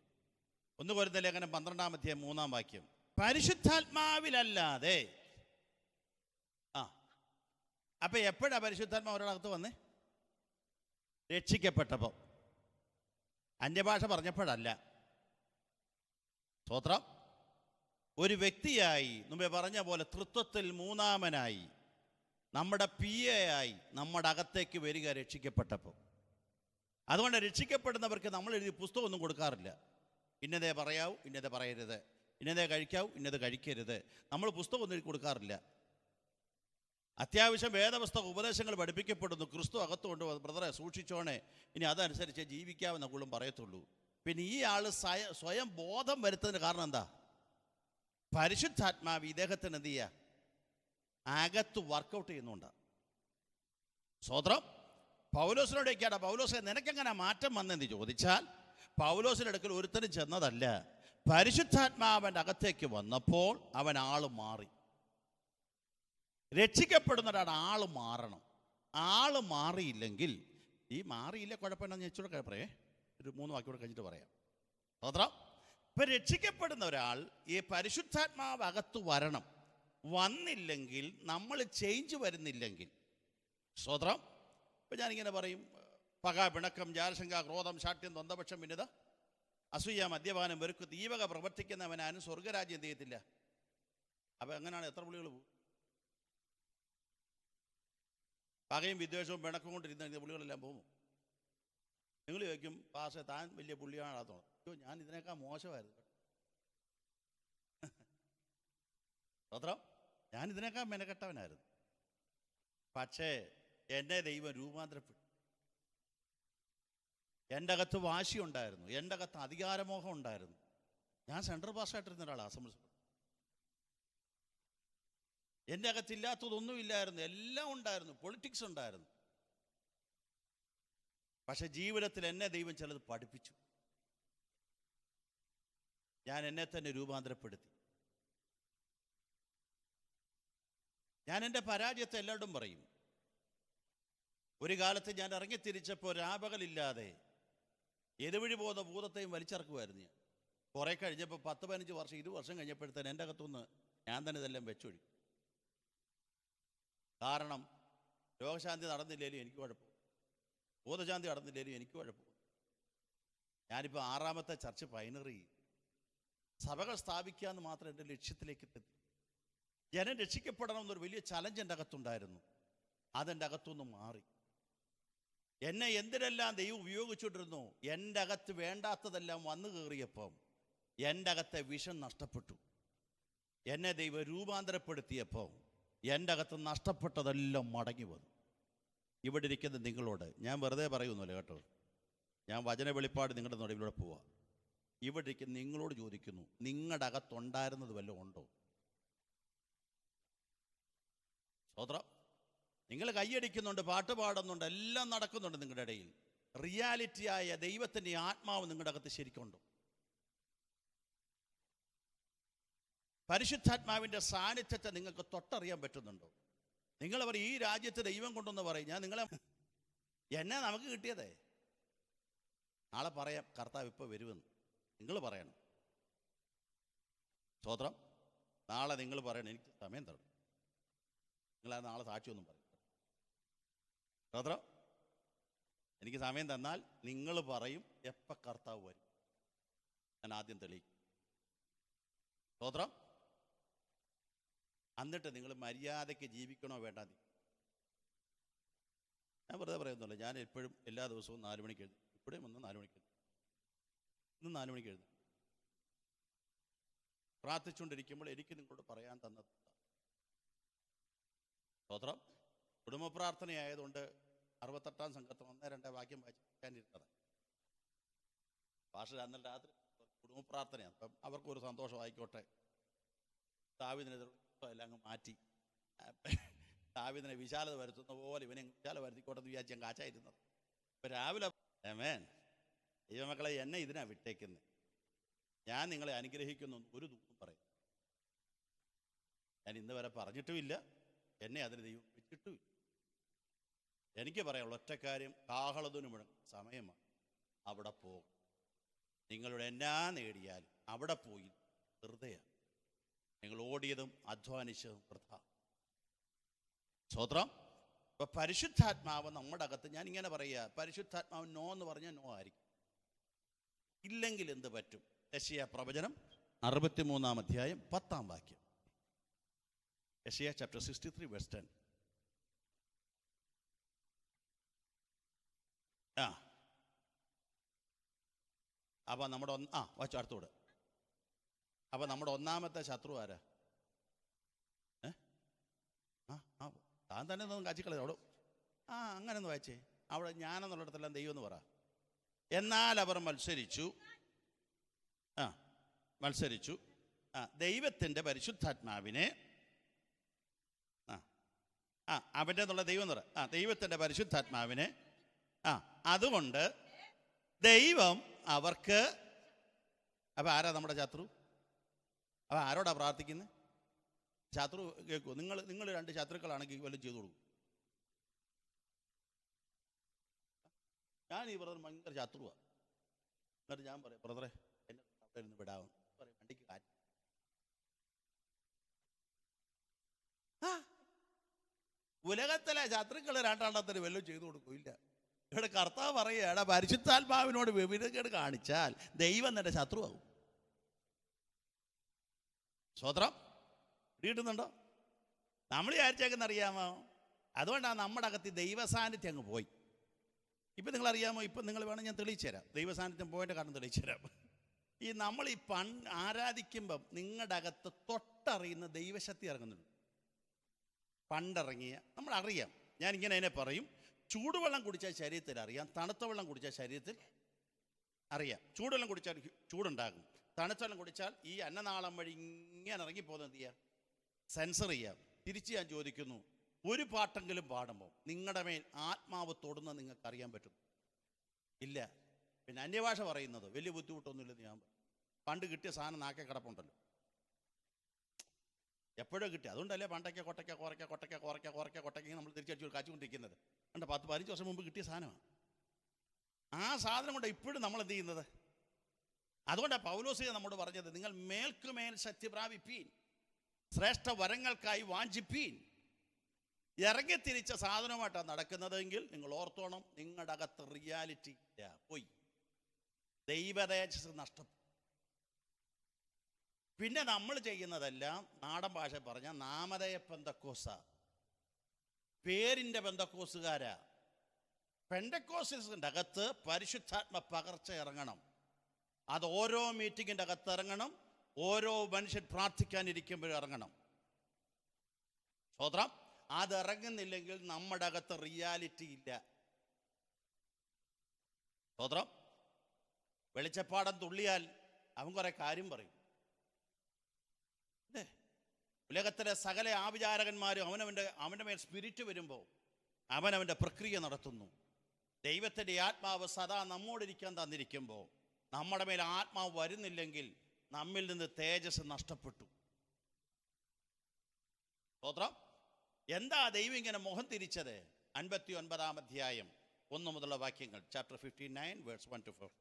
1 കൊരിന്ത്യർ ലേഖനം 12-ാം അധ്യായം 3-ാം വാക്യം, പരിശുദ്ധാത്മാവിലല്ലാതെ. അപ്പൊ എപ്പോഴാ പരിശുദ്ധാത്മാവ് ഒരാളകത്ത് വന്നേ? രക്ഷിക്കപ്പെട്ടപ്പോൾ. അന്യഭാഷ പറഞ്ഞപ്പോഴല്ല. സ്തോത്രം. ഒരു വ്യക്തിയായി, മുമ്പേ പറഞ്ഞ പോലെ തൃത്വത്തിൽ മൂന്നാമനായി, നമ്മുടെ ആയി നമ്മുടെ അകത്തേക്ക് വരിക രക്ഷിക്കപ്പെട്ടപ്പോൾ. അതുകൊണ്ട് രക്ഷിക്കപ്പെടുന്നവർക്ക് നമ്മൾ എഴുതി പുസ്തകമൊന്നും കൊടുക്കാറില്ല. ഇന്നതേ പറയാവൂ, ഇന്നതേ പറയരുത്, ഇന്നതേ കഴിക്കാവൂ, ഇന്നത് കഴിക്കരുത്. നമ്മൾ പുസ്തകമൊന്നും എഴുതി കൊടുക്കാറില്ല. അത്യാവശ്യം വേദപുസ്തക ഉപദേശങ്ങൾ പഠിപ്പിക്കപ്പെടുന്നു. ക്രിസ്തു അകത്തുകൊണ്ട് ബ്രദറെ സൂക്ഷിച്ചോണേ, ഇനി അതനുസരിച്ച് ജീവിക്കാമെന്ന കൂടുതലും പറയത്തുള്ളൂ. പിന്നെ ഈ ആൾ സ്വയം ബോധം വരുത്തുന്നതിന് കാരണം എന്താ? പരിശുദ്ധാത്മാവ് ഇദ്ദേഹത്തിന് എന്ത് ചെയ്യുക? അകത്ത് വർക്കൗട്ട് ചെയ്യുന്നുണ്ട്. സ്വതന്ത്രം. പൗലോസിനോടൊക്കെയാണ്, പൗലോസെ നിനക്കെങ്ങനെ മാറ്റം വന്നെന്ന് ചോദിച്ചാൽ പൗലോസിൻ്റെ അടുക്കൽ ഒരുത്തനും ചെന്നതല്ല. പരിശുദ്ധാത്മാവൻ്റെ അകത്തേക്ക് വന്നപ്പോൾ അവൻ ആൾ മാറി. രക്ഷിക്കപ്പെടുന്ന ഒരാൾ ആൾ മാറണം. ആൾ മാറിയില്ലെങ്കിൽ, ഈ മാറിയില്ല കുഴപ്പമില്ലെന്ന് ഞാൻ ഇച്ചിരി പറയേ, ഒരു 3 വാക്യോടെ കഴിഞ്ഞിട്ട് പറയാം. സ്വതന്ത്രം. ഇപ്പം രക്ഷിക്കപ്പെടുന്ന ഒരാൾ ഈ പരിശുദ്ധാത്മാവ് അകത്ത് വരണം. വന്നില്ലെങ്കിൽ, നമ്മൾ ചേഞ്ച് വരുന്നില്ലെങ്കിൽ, സ്വതന്ത്രം. ഇപ്പം ഞാനിങ്ങനെ പറയും, പക, പിണക്കം, ജാരശങ്ക, ക്രോധം, ശാഠ്യം, ദ്വന്ദ്വപക്ഷം, ഭിന്നത, അസൂയ, മദ്യപാനം, വെറുക്ക്, ദീപക പ്രവർത്തിക്കുന്നവനാരും സ്വർഗരാജ്യം എന്ത് ചെയ്യത്തില്ല. അപ്പം എങ്ങനെയാണ്? എത്ര പുള്ളികൾ പോകും? പകയും വിദ്വേഷവും പിണക്കം കൊണ്ടിരുന്ന പുള്ളികളെല്ലാം പോകും. നിങ്ങൾ ചോദിക്കും, പാസ് താൻ വലിയ പുള്ളിയാണോ? അയ്യോ, ഞാൻ ഇതിനേക്കാൾ മോശമായിരുന്നു. സ്വതന്ത്രം. ഞാൻ ഇതിനേക്കാൾ മെനക്കെട്ടവനായിരുന്നു. പക്ഷേ എന്നെ ദൈവം രൂപാന്തരപ്പെട്ടു. എൻ്റെ അകത്ത് വാശിയുണ്ടായിരുന്നു, എൻ്റെ അകത്ത് അധികാരമോഹം ഉണ്ടായിരുന്നു. ഞാൻ സെൻട്രൽ പാസ്സായിട്ടിരുന്ന ഒരാളാണ്, അസംബ്ലി. എൻ്റെ അകത്തില്ലാത്തതൊന്നുമില്ലായിരുന്നു, എല്ലാം ഉണ്ടായിരുന്നു. പൊളിറ്റിക്സ് ഉണ്ടായിരുന്നു. പക്ഷെ ജീവിതത്തിൽ എന്നെ ദൈവം ചിലത് പഠിപ്പിച്ചു. ഞാൻ എന്നെ തന്നെ രൂപാന്തരപ്പെടുത്തി. ഞാൻ എൻ്റെ പരാജയത്തെ എല്ലാവരോടും പറയും. ഒരു കാലത്ത് ഞാൻ ഇറങ്ങിത്തിരിച്ചപ്പോൾ രാപകലില്ലാതെ എതുവഴി പോകുന്ന ഭൂതത്തെയും വലിച്ചിറക്കുമായിരുന്നു ഞാൻ. കുറേ കഴിഞ്ഞപ്പോൾ 10-15 വർഷം 20 വർഷം കഴിഞ്ഞപ്പോഴത്തേന് എൻ്റെ അകത്തുനിന്ന് ഞാൻ തന്നെ ഇതെല്ലാം വെച്ചൊഴി. കാരണം രോഗശാന്തി നടന്നില്ലേലും എനിക്ക് കുഴപ്പം, ബോധശാന്തി നടന്നില്ലേലും എനിക്ക് കുഴപ്പം. ഞാനിപ്പോൾ 6ാമത്തെ ചർച്ച് പൈനറി സഭകൾ സ്ഥാപിക്കുക എന്ന് മാത്രം എൻ്റെ ലക്ഷ്യത്തിലേക്ക് എത്തി. ജനം രക്ഷിക്കപ്പെടണമെന്നൊരു വലിയ ചലഞ്ച് എൻ്റെ അകത്തുണ്ടായിരുന്നു. അതെൻ്റെ അകത്തുനിന്ന് മാറി. എന്നെ എന്തിനെല്ലാം ദൈവം ഉപയോഗിച്ചിട്ടിരുന്നു, എൻ്റെ അകത്ത് വേണ്ടാത്തതെല്ലാം വന്നു കയറിയപ്പം എൻ്റെ അകത്തെ വിഷം നഷ്ടപ്പെട്ടു. എന്നെ ദൈവം രൂപാന്തരപ്പെടുത്തിയപ്പോൾ എൻ്റെ അകത്ത് നഷ്ടപ്പെട്ടതെല്ലാം മടങ്ങി വന്നു. ഇവിടെ ഇരിക്കുന്ന നിങ്ങളോട് ഞാൻ വെറുതെ പറയുന്നില്ല കേട്ടോ, ഞാൻ വചന വെളിപ്പാട് നിങ്ങളുടെ നടുവിലൂടെ പോവാം. ഇവിടെ ഇരിക്കുന്ന നിങ്ങളോട് ചോദിക്കുന്നു, നിങ്ങളുടെ അകത്തുണ്ടായിരുന്നത് വല്ലതും ഉണ്ടോ? സ്തോത്രം. നിങ്ങൾ കൈയടിക്കുന്നുണ്ട്, പാട്ട് പാടുന്നുണ്ട്, എല്ലാം നടക്കുന്നുണ്ട് നിങ്ങളുടെ ഇടയിൽ. റിയാലിറ്റിയായ ദൈവത്തിൻ്റെ ആത്മാവ് നിങ്ങളുടെ അകത്ത് ശരിക്കുണ്ടോ? പരിശുദ്ധാത്മാവിൻ്റെ സാന്നിധ്യത്തെ നിങ്ങൾക്ക് തൊട്ടറിയാൻ പറ്റുന്നുണ്ടോ? നിങ്ങൾ പറയും ഈ രാജ്യത്ത് ദൈവം കൊണ്ടെന്ന് പറയും. ഞാൻ നിങ്ങളെ എന്നെ നമുക്ക് കിട്ടിയതേ. നാളെ പറയാം കർത്താവ് ഇപ്പോൾ വരുമെന്ന് നിങ്ങൾ പറയണം. സ്തോത്രം. നാളെ നിങ്ങൾ പറയണം എനിക്ക് സമയം തരണം. നിങ്ങൾ നാളെ സാക്ഷിയൊന്നും പറയും. സ്തോത്രം. എനിക്ക് സമയം തന്നാൽ നിങ്ങൾ പറയും എപ്പോൾ കർത്താവ് വരും. ഞാൻ ആദ്യം തെളിയിക്കും. സ്തോത്രം. എന്നിട്ട് നിങ്ങൾ മര്യാദയ്ക്ക് ജീവിക്കണോ വേണ്ട. ഞാൻ വെറുതെ പറയുന്നില്ല. ഞാൻ എപ്പോഴും എല്ലാ ദിവസവും 4 മണിക്ക് എഴുതും. ഇവിടെയും വന്ന് 4 മണിക്ക് എഴുതും. ഇന്ന് 4 മണിക്ക് എഴുതും. പ്രാർത്ഥിച്ചുകൊണ്ടിരിക്കുമ്പോൾ എനിക്ക് നിങ്ങളോട് പറയാൻ തന്നത് സ്തോത്രം. കുടുംബ പ്രാർത്ഥനയായതുകൊണ്ട് 68-ാം സംഘത്തിൽ 1-2 വാക്യം വായിച്ചിരുന്നത്. ഭാഷ അന്നൽ രാത്രി കുടുംബ പ്രാർത്ഥനയാണ്. അപ്പം അവർക്കൊരു സന്തോഷമായിക്കോട്ടെ. ദാവീദിനെതിരെ എല്ലാം അങ്ങ് മാറ്റി ദാവീദിനെ വിശാലത വരുത്തുന്ന പോലെ ഇവനെ വിശാല വരുത്തിക്കോട്ടെ എന്ന് വിചാരിച്ച് ഞാൻ കാച്ചായിരുന്നത്. ഇപ്പം രാവിലെ ആമേൻ ദൈവമക്കളെ എന്നെ ഇതിനാ വിട്ടേക്കുന്നത്. ഞാൻ നിങ്ങളെ അനുഗ്രഹിക്കുന്നു ഒരു ദൂതും പറയും. ഞാൻ ഇന്ന് വരെ പറഞ്ഞിട്ടുമില്ല, എന്നെ അതിന് ദൈവം വെച്ചിട്ടുമില്ല. എനിക്ക് പറയാനുള്ള ഒറ്റക്കാര്യം, കാഹളത്തിന് മുഴങ്ങും സമയമാണ്. അവിടെ പോകും. നിങ്ങളുടെ എന്നാ നേടിയാലും അവിടെ പോയി വെറുതെയാണ്. നിങ്ങൾ ഓടിയതും അധ്വാനിച്ചതും വൃഥ. സ്തോത്രം. ഇപ്പൊ പരിശുദ്ധാത്മാവ് നമ്മുടെ അകത്ത്, ഞാൻ ഇങ്ങനെ പറയുക, പരിശുദ്ധാത്മാവ് നോ എന്ന് പറഞ്ഞാൽ നോ ആയിരിക്കും. ഇല്ലെങ്കിൽ എന്ത് പറ്റും? യെശയ്യാ പ്രവചനം 63-ാം അധ്യായം 10-ാം വാക്യം. യെശയ്യാ ചാപ്റ്റർ 63 വേഴ്സ് 10. അപ്പൊ നമ്മുടെ വായിച്ചു അടുത്തോട്. അപ്പൊ നമ്മുടെ ഒന്നാമത്തെ ശത്രു ആരാ? താൻ തന്നെ ഒന്നും കാച്ചിക്കളയ അവിടെ. അങ്ങനെ ഒന്ന് വായിച്ചേ. അവിടെ ഞാനെന്നുള്ളിടത്തെല്ലാം ദൈവം എന്ന് പറ. എന്നാൽ അവർ മത്സരിച്ചു. ദൈവത്തിൻ്റെ പരിശുദ്ധാത്മാവിനെ അവൻ്റെ എന്നുള്ള ദൈവം എന്ന് പറ. ദൈവത്തിൻ്റെ പരിശുദ്ധാത്മാവിനെ അതുകൊണ്ട് ദൈവം അവർക്ക്. അപ്പം ആരാ നമ്മുടെ ശത്രു? അപ്പം ആരോടാ പ്രാർത്ഥിക്കുന്നത്? ശത്രു കേൾക്കൂ. നിങ്ങൾ 2 ശത്രുക്കളാണെങ്കിൽ വല്ലതും ചെയ്തു കൊടുക്കും. ഞാൻ ഈ ബ്രദർ ഭയങ്കര ശത്രുവാണ്. എന്നിട്ട് ഞാൻ പറയാം, ബ്രദറെ എന്നെ അവിടെ ഇരുന്ന് വിടാവും പറയും, വണ്ടിക്ക് കാറ്റ്. ഉലകത്തിലെ ശത്രുക്കൾ 2 വല്ലതും ചെയ്തു കൊടുക്കില്ല. ഇവിടെ കർത്താവ് പറയുകയാണ്, പരിശുദ്ധാത്മാവിനോട് വിവരക്കേട് കാണിച്ചാൽ ദൈവം നിന്റെ ശത്രുവാകും. സ്വത്രം കിട്ടുന്നുണ്ടോ? നമ്മൾ വിചാരിച്ചേക്കെന്ന് അറിയാമോ? അതുകൊണ്ടാണ് നമ്മുടെ അകത്ത് ദൈവസാന്നിധ്യം അങ്ങ് പോയി. ഇപ്പം നിങ്ങളറിയാമോ? ഇപ്പം നിങ്ങൾ വേണം ഞാൻ തെളിയിച്ചു തരാം. ദൈവസാന്നിധ്യം പോയിട്ട് കാരണം തെളിയിച്ചു തരാം. നമ്മൾ ഈ ആരാധിക്കുമ്പം നിങ്ങളുടെ അകത്ത് തൊട്ടറിയുന്ന ദൈവശക്തി ഇറങ്ങുന്നുണ്ട്. പണ്ടിറങ്ങിയ നമ്മളറിയാം. ഞാനിങ്ങനെ അതിനെ പറയും, ചൂടുവെള്ളം കുടിച്ചാൽ ശരീരത്തിൽ അറിയാം, തണുത്ത വെള്ളം കുടിച്ചാൽ ശരീരത്തിൽ അറിയാം. ചൂടുവെള്ളം കുടിച്ചാൽ ചൂടുണ്ടാകും, തണുത്ത വെള്ളം കുടിച്ചാൽ ഈ അന്നനാളം വഴി ഇങ്ങനെ ഇറങ്ങിപ്പോകുന്നത് എന്ത് ചെയ്യാം? സെൻസർ ചെയ്യാം. തിരിച്ച് ഞാൻ ചോദിക്കുന്നു, ഒരു പാട്ടെങ്കിലും പാടുമ്പോൾ നിങ്ങളുടെ മേൽ ആത്മാവ് തൊടുന്നത് നിങ്ങൾക്ക് അറിയാൻ പറ്റും? ഇല്ല. പിന്നെ അന്യഭാഷ പറയുന്നത് വലിയ ബുദ്ധിമുട്ടൊന്നുമില്ലെന്ന് ഞാൻ പറയും. പണ്ട് കിട്ടിയ സാധനം നാക്കെ കിടപ്പുണ്ടല്ലോ, എപ്പോഴോ കിട്ടി. അതുകൊണ്ടല്ലേ പണ്ടൊക്കെ കൊട്ടയ്ക്ക നമ്മൾ തിരിച്ചടിച്ച് കാച്ചുകൊണ്ടിരിക്കുന്നത്. കണ്ട 10-15 വർഷം മുമ്പ് കിട്ടിയ സാധനമാണ്. ആ സാധനം കൊണ്ട് ഇപ്പോഴും നമ്മൾ എന്ത് ചെയ്യുന്നത്? അതുകൊണ്ടാണ് പൗലോസ് നമ്മോട് പറഞ്ഞത്, നിങ്ങൾ മേൽക്കുമേൽ ശക്തി പ്രാപിപ്പീൻ, ശ്രേഷ്ഠ വരങ്ങൾക്കായി വാഞ്ചിപ്പീൻ. ഇറങ്ങിത്തിരിച്ച സാധനമായിട്ടാണ് നടക്കുന്നതെങ്കിൽ നിങ്ങൾ ഓർത്തോണം, നിങ്ങളുടെ അകത്ത് റിയാലിറ്റി ഇല്ല, പോയി, ദൈവതേജസ് നഷ്ടപ്പെട്ടു. പിന്നെ നമ്മൾ ചെയ്യുന്നതെല്ലാം നാടൻ ഭാഷ പറഞ്ഞ നാമധേയ പെന്തക്കോസ, പേരിൻ്റെ പെന്തക്കോസുകാരാ. പെന്തക്കോസിന്റെ അകത്ത് പരിശുദ്ധാത്മ പകർച്ച ഇറങ്ങണം. അത് ഓരോ മീറ്റിങ്ങിൻ്റെ അകത്ത് ഇറങ്ങണം, ഓരോ മനുഷ്യൻ പ്രാർത്ഥിക്കാനിരിക്കുമ്പോഴും ഇറങ്ങണം. സ്തോത്രം. അത് ഇറങ്ങുന്നില്ലെങ്കിൽ നമ്മുടെ അകത്ത് റിയാലിറ്റി ഇല്ല. സ്തോത്രം. വെളിച്ചപ്പാടം തുള്ളിയാൽ അവൻ കുറെ കാര്യം പറയും. ഉലകത്തിലെ സകല ആവിചാരകന്മാരും അവൻ്റെ മേൽ സ്പിരിറ്റ് വരുമ്പോൾ അവനവൻ്റെ പ്രക്രിയ നടത്തുന്നു. ദൈവത്തിൻ്റെ ആത്മാവ് സദാ നമ്മോടിരിക്കാൻ തന്നിരിക്കുമ്പോൾ നമ്മുടെ മേൽ ആത്മാവ് വരുന്നില്ലെങ്കിൽ നമ്മിൽ നിന്ന് തേജസ് നഷ്ടപ്പെട്ടു. സ്തോത്രം. എന്താ ദൈവം ഇങ്ങനെ മുഖം തിരിച്ചത്? 59-ാം അധ്യായം 1 മുതലുള്ള വാക്യങ്ങൾ, ചാപ്റ്റർ 59 വേഴ്സ് 1 to 4.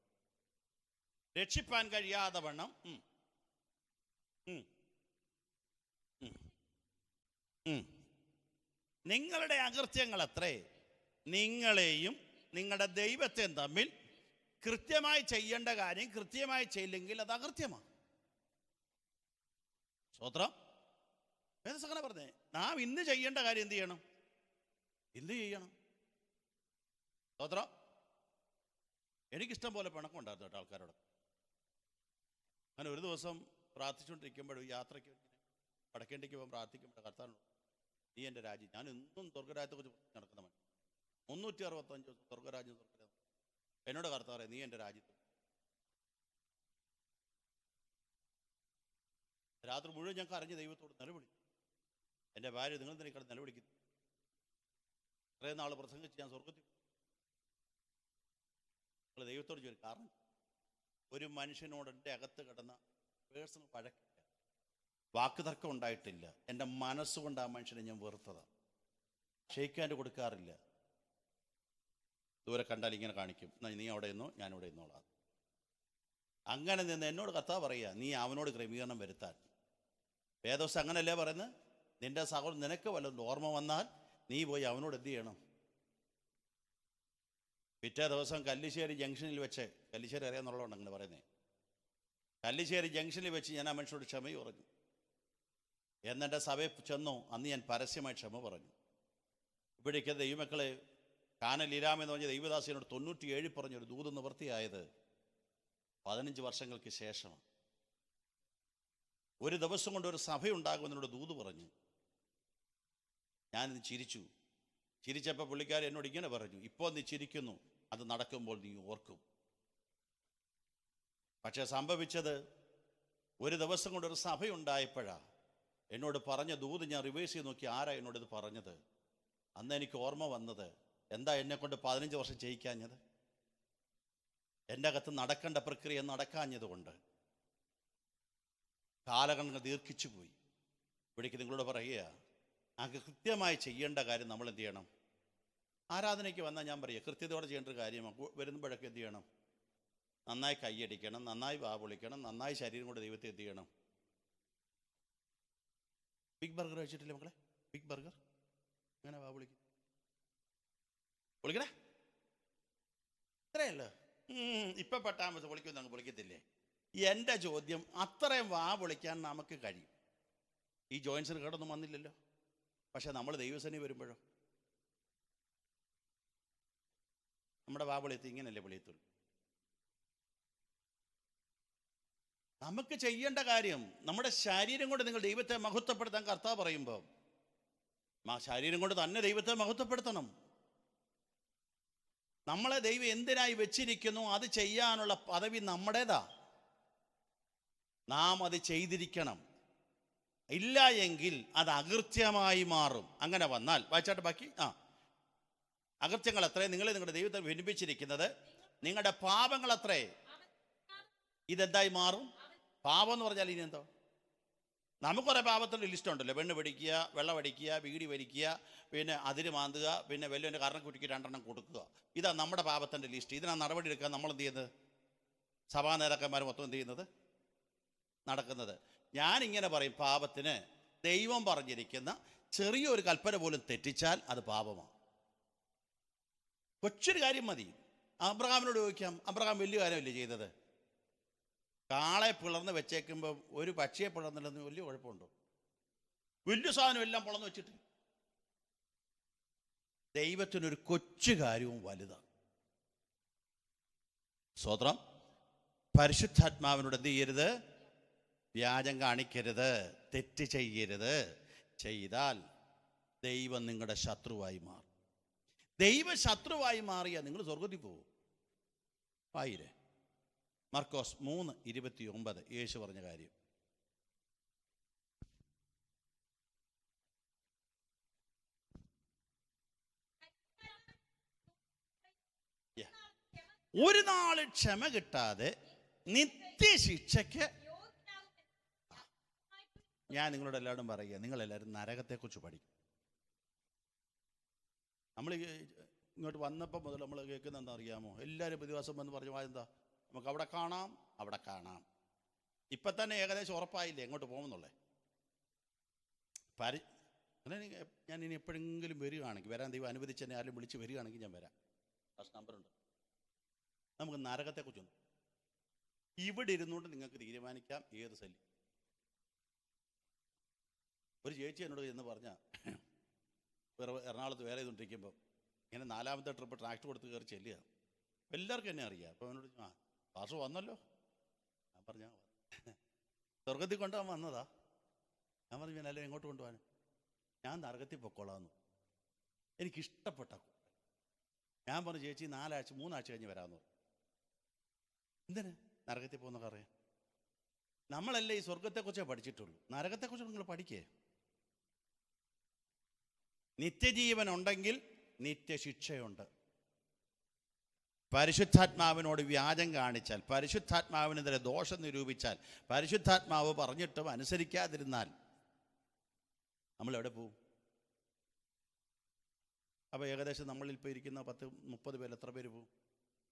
രക്ഷിപ്പാൻ കഴിയാതെ വണ്ണം നിങ്ങളുടെ അകൃത്യങ്ങൾ അത്രേ നിങ്ങളെയും നിങ്ങളുടെ ദൈവത്തെയും തമ്മിൽ കൃത്യമായി ചെയ്യേണ്ട കാര്യം കൃത്യമായി ചെയ്യില്ലെങ്കിൽ അത് അകൃത്യമാണ്. സ്തോത്രം. വേദസങ്ങനെ പറഞ്ഞേ, നാം ഇന്ന് ചെയ്യേണ്ട കാര്യം എന്ത് ചെയ്യണം? ഇന്ന് ചെയ്യണം. സ്തോത്രം. എനിക്കിഷ്ടം പോലെ പിണക്കമുണ്ടായിരുന്നു കേട്ടോ ആൾക്കാരോട്. അങ്ങനെ ഒരു ദിവസം പ്രാർത്ഥിച്ചുകൊണ്ടിരിക്കുമ്പോഴും യാത്രയ്ക്ക് വടക്കേണ്ടിക്ക് പോകാൻ പ്രാർത്ഥിക്കുമ്പോൾ കർത്താവിനോട്, നീ എൻ്റെ രാജ്യം, ഞാൻ എന്നും സ്വർഗ്ഗരാജ്യത്തെക്കുറിച്ച് നടക്കുന്നവൻ, 365 ദിവസം സ്വർഗ്ഗരാജ്യം. എന്നോട് കർത്താവേ, നീ എൻ്റെ രാജ്യത്ത്. രാത്രി മുഴുവൻ ഞാൻ കരഞ്ഞ് ദൈവത്തോട് നിലവിളിച്ചു. എൻ്റെ ഭാര്യ, നിങ്ങൾ തന്നെ നിലവിളിക്കുന്നു, ഇത്രയും നാൾ പ്രസംഗിച്ച് ഞാൻ സ്വർഗത്തിൽ. നിങ്ങൾ ദൈവത്തോട് ചോദിക്കും. കാരണം ഒരു മനുഷ്യനോട് എൻ്റെ അകത്ത് കിടന്ന പേഴ്സണൽ പഴക്കില്ല, വാക്കുതർക്കം ഉണ്ടായിട്ടില്ല. എൻ്റെ മനസ്സുകൊണ്ട് ആ മനുഷ്യനെ ഞാൻ വെറുത്തതാണ്. ഷെയ്ക്കാൻ്റെ കൊടുക്കാറില്ല. ദൂരെ കണ്ടാൽ ഇങ്ങനെ കാണിക്കും, നീ അവിടെ നിന്നോ, ഞാനിവിടെ നിന്നോളാം. അങ്ങനെ നിന്ന് എന്നോട് കർത്താവ് പറയുക, നീ അവനോട് ക്രമീകരണം വരുത്താൻ. വേദോസ് അങ്ങനല്ലേ പറയുന്നത്? നിന്റെ സഹോദരൻ നിനക്ക് വല്ലതും ഓർമ്മ വന്നാൽ നീ പോയി അവനോട് എന്ത് ചെയ്യണം? പിറ്റേ ദിവസം കല്ലിശ്ശേരി ജംഗ്ഷനിൽ വെച്ച്, കല്ലിശ്ശേരി അറിയാമെന്നുള്ളതുകൊണ്ട് അങ്ങനെ പറയുന്നത്, കല്ലിശ്ശേരി ജംഗ്ഷനിൽ വെച്ച് ഞാൻ ആ മനുഷ്യനോട് ക്ഷമ പറഞ്ഞു. എന്നെൻ്റെ സഭയിൽ ചെന്നു. അന്ന് ഞാൻ പരസ്യമായി ക്ഷമ പറഞ്ഞു. ഇവിടേക്ക് ദൈവമക്കളെ, കാനൽ ലീലാം എന്ന് പറഞ്ഞ ദൈവദാസിനോട് 97 പറഞ്ഞൊരു ദൂത് നിവൃത്തിയായത് 15 വർഷങ്ങൾക്ക് ശേഷമാണ്. ഒരു ദിവസം കൊണ്ട് ഒരു സഭയുണ്ടാകുമെന്നോട് ദൂത് പറഞ്ഞു. ഞാനിത് ചിരിച്ചു. ചിരിച്ചപ്പോൾ പുള്ളിക്കാരൻ എന്നോട് ഇങ്ങനെ പറഞ്ഞു, ഇപ്പോൾ നീ ചിരിക്കുന്നു, അത് നടക്കുമ്പോൾ നീ ഓർക്കും. പക്ഷെ സംഭവിച്ചത്, ഒരു ദിവസം കൊണ്ട് ഒരു സഭയുണ്ടായപ്പോഴാണ് എന്നോട് പറഞ്ഞ ദൂത് ഞാൻ റിവേഴ്സ് ചെയ്ത് നോക്കി, ആരാ എന്നോട് ഇത് പറഞ്ഞത്? അന്ന് എനിക്ക് ഓർമ്മ വന്നത്, എന്താ എന്നെക്കൊണ്ട് 15 വർഷം ചെയ്യിക്കാഞ്ഞത്? എൻ്റെ അകത്ത് നടക്കേണ്ട പ്രക്രിയ നടക്കാഞ്ഞതുകൊണ്ട് കാലങ്ങൾ ദീർഘിച്ചു പോയി. ഇവിടേക്ക് നിങ്ങളോട് പറയുക, ആ കൃത്യമായി ചെയ്യേണ്ട കാര്യം നമ്മൾ എന്ത് ചെയ്യണം? ആരാധനയ്ക്ക് വന്നാൽ ഞാൻ പറയുക, കൃത്യതയോടെ ചെയ്യേണ്ട ഒരു കാര്യമാണ്. വരുമ്പോഴൊക്കെ എന്ത് ചെയ്യണം? നന്നായി കൈയടിക്കണം, നന്നായി വാ പൊളിക്കണം, നന്നായി ശരീരം കൊണ്ട് ദൈവത്തെ എന്ത് ചെയ്യണം? ബിഗ് ബർഗർ കഴിച്ചിട്ടില്ലേ മക്കളെ? ബിഗ് ബർഗർ അങ്ങനെ വാ പൊളിക്കും, പൊളിക്കണേ, ഇത്രയല്ലോ. ഇപ്പം പട്ടാമത് പൊളിക്കുമെന്ന് അങ്ങ് പൊളിക്കത്തില്ലേ? എൻ്റെ ചോദ്യം, അത്രയും വാ പൊളിക്കാൻ നമുക്ക് കഴിയും. ഈ ജോയിൻസിന് കേടൊന്നും വന്നില്ലല്ലോ. പക്ഷെ നമ്മൾ ദൈവസേനയിൽ വരുമ്പോഴോ നമ്മുടെ വാ പൊളിയത്ത് ഇങ്ങനല്ലേ പൊളിയത്തുള്ളൂ. നമുക്ക് ചെയ്യേണ്ട കാര്യം, നമ്മുടെ ശരീരം കൊണ്ട് നിങ്ങൾ ദൈവത്തെ മഹത്വപ്പെടുത്താൻ കർത്താവ് പറയുമ്പോൾ ശരീരം കൊണ്ട് തന്നെ ദൈവത്തെ മഹത്വപ്പെടുത്തണം. നമ്മളെ ദൈവം എന്തിനായി വെച്ചിരിക്കുന്നു അത് ചെയ്യാനുള്ള പദവി നമ്മുടേതാ. നാം അത് ചെയ്തിരിക്കണം. ഇല്ല എങ്കിൽ അത് അകൃത്യമായി മാറും. അങ്ങനെ വന്നാൽ വായിച്ചാട്ട് ബാക്കി. അകൃത്യങ്ങൾ അത്രേ നിങ്ങളെ നിങ്ങളുടെ ദൈവത്തെ ഭിന്നിപ്പിച്ചിരിക്കുന്നത്, നിങ്ങളുടെ പാപങ്ങൾ അത്രേ. ഇതെന്തായി മാറും? പാപം എന്ന് പറഞ്ഞാൽ ഇനി എന്തോ? നമുക്കുറേ പാപത്തിൻ്റെ ലിസ്റ്റ് ഉണ്ടല്ലോ. പെണ്ണ് പിടിക്കുക, വെള്ളം അടിക്കുക, വീടി വലിക്കുക, പിന്നെ അതിര് മാന്തുക, പിന്നെ വലിയവൻ്റെ കാരണം കുട്ടിക്ക് 2 എണ്ണം കൊടുക്കുക. ഇതാ നമ്മുടെ പാപത്തിൻ്റെ ലിസ്റ്റ്. ഇതിനാ നടപടി എടുക്കാൻ നമ്മൾ എന്ത് ചെയ്യുന്നത്? സഭാ നേതാക്കന്മാർ മൊത്തം എന്ത് ചെയ്യുന്നത്? നടക്കുന്നത്. ഞാനിങ്ങനെ പറയും, പാപത്തിന് ദൈവം പറഞ്ഞിരിക്കുന്ന ചെറിയൊരു കൽപ്പന പോലും തെറ്റിച്ചാൽ അത് പാപമാണ്. കൊച്ചൊരു കാര്യം മതി. അബ്രഹാമിനോട് ചോദിക്കാം, അബ്രഹാം വലിയ കാര്യമല്ലേ ചെയ്തത്? കാളെ പിളർന്ന് വെച്ചേക്കുമ്പോൾ ഒരു പക്ഷിയെ പിളർന്നില്ലെന്ന് വലിയ കുഴപ്പമുണ്ടോ? വലിയ സാധനം എല്ലാം പിളർന്ന് വെച്ചിട്ട്. ദൈവത്തിനൊരു കൊച്ചു കാര്യവും വലുതാണ്. സ്വതന്ത്രം. പരിശുദ്ധാത്മാവിനോട് എന്ത് ചെയ്യരുത്? വ്യാജം കാണിക്കരുത്, തെറ്റ് ചെയ്യരുത്. ചെയ്താൽ ദൈവം നിങ്ങളുടെ ശത്രുവായി മാറും. ദൈവ ശത്രുവായി മാറിയാൽ നിങ്ങൾ സ്വർഗത്തിൽ പോകും. ആയില്ലേ? മർക്കോസ് 3:29 യേശു പറഞ്ഞ കാര്യം. ഒരു നാൾ ക്ഷമ കിട്ടാതെ നിത്യശിക്ഷയ്ക്ക്. ഞാൻ നിങ്ങളോട് എല്ലാവരും പറയുക, നിങ്ങളെല്ലാവരും നരകത്തെക്കുറിച്ച് പഠിക്കും. നമ്മൾ ഇങ്ങോട്ട് വന്നപ്പോൾ മുതൽ നമ്മൾ കേൾക്കുന്നത് എന്താ അറിയാമോ? എല്ലാവരും പ്രതിവാസം വന്ന് പറഞ്ഞു എന്താ, നമുക്ക് അവിടെ കാണാം, അവിടെ കാണാം. ഇപ്പം തന്നെ ഏകദേശം ഉറപ്പായില്ലേ എങ്ങോട്ട് പോകുമെന്നുള്ളത്. ഞാൻ ഇനി എപ്പോഴെങ്കിലും വരികയാണെങ്കിൽ, വരാൻ ദൈവം അനുവദിച്ച് എന്നെ ആരും വിളിച്ച് വരികയാണെങ്കിൽ ഞാൻ വരാം. ഫസ്റ്റ് നമ്പറുണ്ട്. നമുക്ക് നരകത്തെക്കുറിച്ചൊന്നും ഇവിടെ ഇരുന്നുകൊണ്ട് നിങ്ങൾക്ക് തീരുമാനിക്കാം ഏത് ശല്യം. ഒരു ചേച്ചി എന്നോട് എന്ന് പറഞ്ഞാൽ, എറണാകുളത്ത് വേറെ ചെയ്തുകൊണ്ടിരിക്കുമ്പോൾ ഇങ്ങനെ 4ാമത്തെ ട്രിപ്പ് ട്രാക്ടർ കൊടുത്ത് കയറി ചെല്ലുക. എല്ലാവർക്കും എന്നെ അറിയാം. അപ്പോൾ എന്നോട് പാസ് വന്നല്ലോ. ഞാൻ പറഞ്ഞാൽ സ്വർഗത്തിൽ കൊണ്ടുപോകാൻ വന്നതാ. ഞാൻ പറഞ്ഞു, ഞാൻ എല്ലാവരും എങ്ങോട്ട് കൊണ്ടുപോകാൻ? ഞാൻ നരകത്തിൽ പൊക്കോളാമെന്നു. എനിക്കിഷ്ടപ്പെട്ട. ഞാൻ പറഞ്ഞു, ചേച്ചി 3 ആഴ്ച കഴിഞ്ഞ് വരാമെന്ന് പറഞ്ഞു. എന്തിന് നരകത്തിൽ പോകുന്നൊക്കെ അറിയാം? നമ്മളല്ലേ ഈ സ്വർഗത്തെക്കുറിച്ചേ പഠിച്ചിട്ടുള്ളൂ. നരകത്തെക്കുറിച്ച് നിങ്ങൾ പഠിക്കേ. നിത്യജീവൻ ഉണ്ടെങ്കിൽ നിത്യശിക്ഷയുണ്ട്. പരിശുദ്ധാത്മാവിനോട് വ്യാജം കാണിച്ചാൽ, പരിശുദ്ധാത്മാവിനെതിരെ ദോഷം നിരൂപിച്ചാൽ, പരിശുദ്ധാത്മാവ് പറഞ്ഞിട്ടും അനുസരിക്കാതിരുന്നാൽ നമ്മൾ എവിടെ പോവും? അപ്പോൾ ഏകദേശം നമ്മളിൽ ഇപ്പോൾ ഇരിക്കുന്ന 10-30 പേര് എത്ര പേര് പോവും?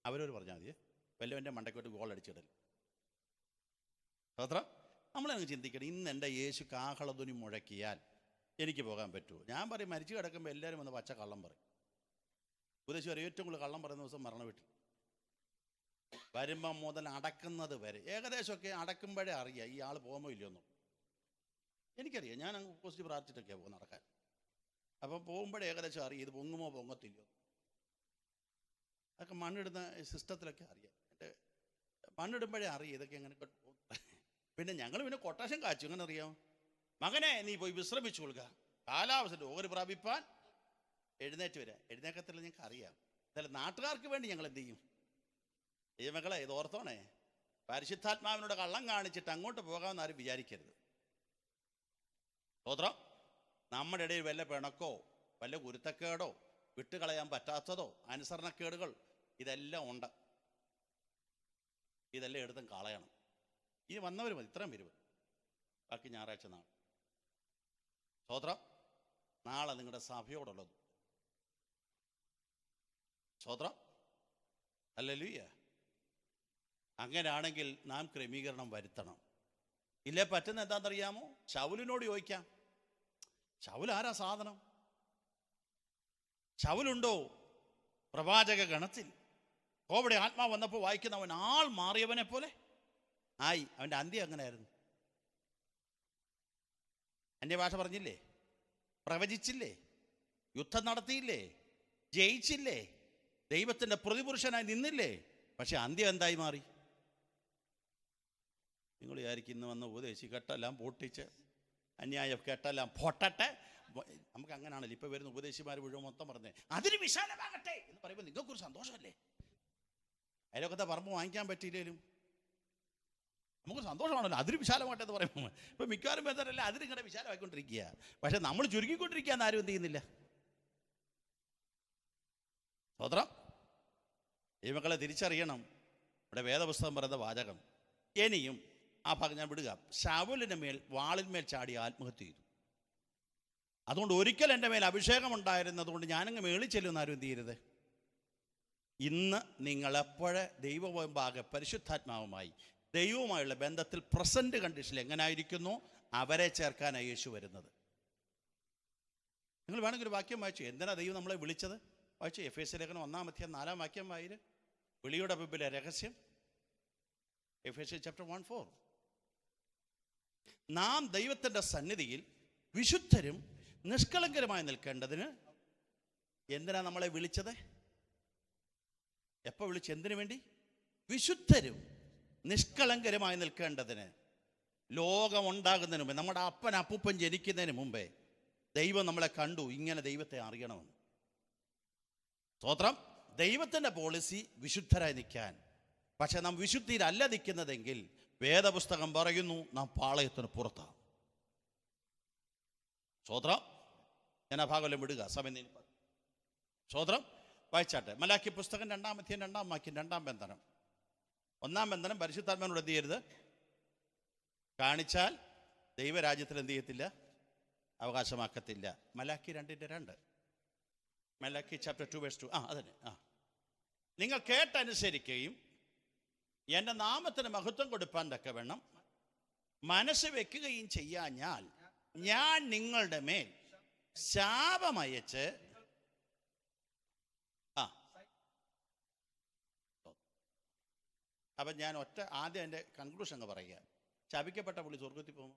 അവരോട് പറഞ്ഞാൽ മതിയേ. വല്ലവൻ്റെ മണ്ടയ്ക്കോട്ട് ഗോൾ അടിച്ചിടൽ. അത്ര നമ്മളങ്ങ് ചിന്തിക്കണം. ഇന്ന് എൻ്റെ യേശു കാഹളധ്വനി മുഴക്കിയാൽ എനിക്ക് പോകാൻ പറ്റുമോ? ഞാൻ പറയും, മരിച്ചു കിടക്കുമ്പോൾ എല്ലാവരും വന്ന് പച്ച കള്ളം പറയും. ഉപദേശം ഏറ്റവും കൂടുതൽ കള്ളം പറയുന്ന ദിവസം മരണ വീട്ടിൽ വരുമ്പം മുതൽ അടക്കുന്നത് വരെ ഏകദേശമൊക്കെ അടക്കുമ്പോഴേ അറിയാം ഈ ആൾ പോകുമോ ഇല്ലയോന്നും. എനിക്കറിയാം, ഞാൻ അങ്ങ് പോസിറ്റീവ് പ്രാർത്ഥിച്ചിട്ടൊക്കെയാണ് പോകുന്നത് നടക്കാൻ. അപ്പം പോകുമ്പോഴേ ഏകദേശം അറിയാം ഇത് പൊങ്ങുമോ പൊങ്ങത്തില്ലയോ. അതൊക്കെ മണ്ണിടുന്ന സിസ്റ്റത്തിലൊക്കെ അറിയാം. എൻ്റെ മണ്ണിടുമ്പോഴേ അറിയാം ഇതൊക്കെ എങ്ങനെ പോകും. പിന്നെ ഞങ്ങൾ പിന്നെ കൊട്ടേഷൻ കാച്ചു. എങ്ങനെ അറിയാം? മകനെ നീ പോയി വിശ്രമിച്ചു കൊള്ളുക, കാലാവസ്ഥ ഓര് പ്രാപിപ്പാൻ എഴുന്നേറ്റ് വരിക. എഴുന്നേക്കത്തില്ല ഞങ്ങൾക്ക് അറിയാം. എന്നാലും നാട്ടുകാർക്ക് വേണ്ടി ഞങ്ങൾ എന്ത് ചെയ്യും? ദൈവമക്കളെ ഇത് ഓർത്തോണേ, പരിശുദ്ധാത്മാവിനോട് കള്ളം കാണിച്ചിട്ട് അങ്ങോട്ട് പോകാമെന്ന് ആരും വിചാരിക്കരുത്. സ്തോത്രം. നമ്മുടെ ഇടയിൽ വല്ല പിണക്കോ വല്ല കുരുത്തക്കേടോ വിട്ടുകളയാൻ പറ്റാത്തതോ അനുസരണക്കേടുകൾ ഇതെല്ലാം ഉണ്ട്. ഇതെല്ലാം എടുത്തും കളയണം. ഇനി വന്നവർ മതി, ഇത്രയും പേര് മതി. ബാക്കി ഞായറാഴ്ച നാളെ. സ്തോത്രം. നാളെ നിങ്ങളുടെ സഭയോടുള്ളത്. സ്തോത്രം. ഹല്ലേലൂയ. അങ്ങനെയാണെങ്കിൽ നാം ക്രമീകരണം വരുത്തണം. ഇല്ലേ പറ്റുന്ന എന്താണെന്നറിയാമോ? ശൗലിനോട് ചോദിക്കാം. ശൗൽ ആരാ സാധനം? ശൗലുണ്ടോ പ്രവാചക ഗണത്തിൽ? കോവിടെ ആത്മാവ് വന്നപ്പോൾ വായിക്കുന്നവൻ ആൾ മാറിയവനെ പോലെ ആയി. അവൻ്റെ അന്ത്യം അങ്ങനെയായിരുന്നു. അന്യഭാഷ പറഞ്ഞില്ലേ, പ്രവചിച്ചില്ലേ, യുദ്ധം നടത്തിയില്ലേ, ജയിച്ചില്ലേ, ദൈവത്തിൻ്റെ പ്രതിപുരുഷനായി നിന്നില്ലേ. പക്ഷെ അന്ത്യം എന്തായി മാറി? നിങ്ങൾ വിചാരിക്കും ഇന്ന് വന്ന ഉപദേശി കെട്ടെല്ലാം പൊട്ടിച്ച് അന്യായം കെട്ടെല്ലാം പൊട്ടട്ടെ. നമുക്ക് അങ്ങനെയാണല്ലോ ഇപ്പം വരുന്ന ഉപദേശിമാർ മുഴുവൻ മൊത്തം പറഞ്ഞേ അതിന് വിശാലമാകട്ടെ എന്ന് പറയുമ്പോൾ നിങ്ങൾക്കൊരു സന്തോഷമല്ലേ? അയലൊക്കത്തെ പറമ്പ് വാങ്ങിക്കാൻ പറ്റിയില്ലേലും നമുക്ക് സന്തോഷമാണല്ലോ. അതിന് വിശാലമാകട്ടെ എന്ന് പറയുമ്പോൾ ഇപ്പം മിക്കവാറും പേരല്ല അതിനിങ്ങനെ വിശാലമായിക്കൊണ്ടിരിക്കുക. പക്ഷെ നമ്മൾ ചുരുക്കിക്കൊണ്ടിരിക്കുക എന്ന് ആരും എന്ത് ചെയ്യുന്നില്ല. സ്തോത്രം. ഈ മക്കളെ തിരിച്ചറിയണം. ഇവിടെ വേദപുസ്തകം പറയുന്ന വാചകം ഇനിയും ആ ഭാഗം ഞാൻ വിടുക. ശൗലിൻ്റെ മേൽ വാളിന്മേൽ ചാടി ആത്മഹത്യ ചെയ്തു. അതുകൊണ്ട് ഒരിക്കൽ എൻ്റെ മേൽ അഭിഷേകം ഉണ്ടായിരുന്നതുകൊണ്ട് ഞാനങ്ങ് മേളിൽ ചെല്ലുന്ന ആരും എന്ത് ചെയ്യരുത്. ഇന്ന് നിങ്ങളെപ്പോഴെ ദൈവമുമ്പാകെ പരിശുദ്ധാത്മാവുമായി ദൈവവുമായുള്ള ബന്ധത്തിൽ പ്രസന്റ് കണ്ടീഷനിൽ എങ്ങനായിരിക്കുന്നു അവരെ ചേർക്കാനാണ് യേശു വരുന്നത്. നിങ്ങൾ വേണമെങ്കിൽ ഒരു വാക്യം വായിച്ചു. എന്തിനാ ദൈവം നമ്മളെ വിളിച്ചത്? വായിച്ചു. എഫേസ്യ ലേഖനം 1-4 വാക്യം വായിര്. വിളിയുടെ പിമ്പിലെ രഹസ്യം. എഫേസ്യ ചാപ്റ്റർ 1:4. നാം ദൈവത്തിൻ്റെ സന്നിധിയിൽ വിശുദ്ധരും നിഷ്കളങ്കരുമായി നിൽക്കേണ്ടതിന് എന്തിനാ നമ്മളെ വിളിച്ചത്? എപ്പോൾ വിളിച്ചു? എന്തിനു വേണ്ടി? വിശുദ്ധരും നിഷ്കളങ്കരുമായി നിൽക്കേണ്ടതിന്. ലോകം ഉണ്ടാകുന്നതിന് മുമ്പേ, നമ്മുടെ അപ്പൻ അപ്പൂപ്പൻ ജനിക്കുന്നതിന് മുമ്പേ ദൈവം നമ്മളെ കണ്ടു ഇങ്ങനെ ദൈവത്തെ അറിയണമെന്ന്. സ്തോത്രം. ദൈവത്തിൻ്റെ പോളിസി വിശുദ്ധരായി നിൽക്കാൻ. പക്ഷെ നാം വിശുദ്ധിയിലല്ല നിൽക്കുന്നതെങ്കിൽ വേദപുസ്തകം പറയുന്നു നാം പാളയത്തിന് പുറത്താണ്. സ്തോത്രം. ഞാൻ ആ ഭാഗം വിടുക, സമയം. സ്തോത്രം. വായിച്ചാട്ടെ. മലാക്കി പുസ്തകം 2-ാം വാക്യം 2-ാം ബന്ധനം. 1-ാം ബന്ധനം പരിശുദ്ധാത്മാവിനോട് എന്ത് ചെയ്യരുത്? കാണിച്ചാൽ ദൈവരാജ്യത്തിൽ എന്ത് ചെയ്യത്തില്ല? അവകാശമാക്കത്തില്ല. മലാക്കി 2:2. മലാക്കി ചാപ്റ്റർ 2:2. അതന്നെ. നിങ്ങൾ കേട്ടനുസരിക്കുകയും എൻ്റെ നാമത്തിന് മഹത്വം കൊടുപ്പാൻ തക്കവണ്ണം മനസ്സ് വെക്കുകയും ചെയ്യാഞ്ഞാൽ ഞാൻ നിങ്ങളുടെ മേൽ ശാപമയച്ച്. അപ്പം ഞാൻ ആദ്യം എൻ്റെ കൺക്ലൂഷൻ അങ്ങ് പറയുക. ശപിക്കപ്പെട്ട പുള്ളി സ്വർഗത്തിൽ പോകുമോ?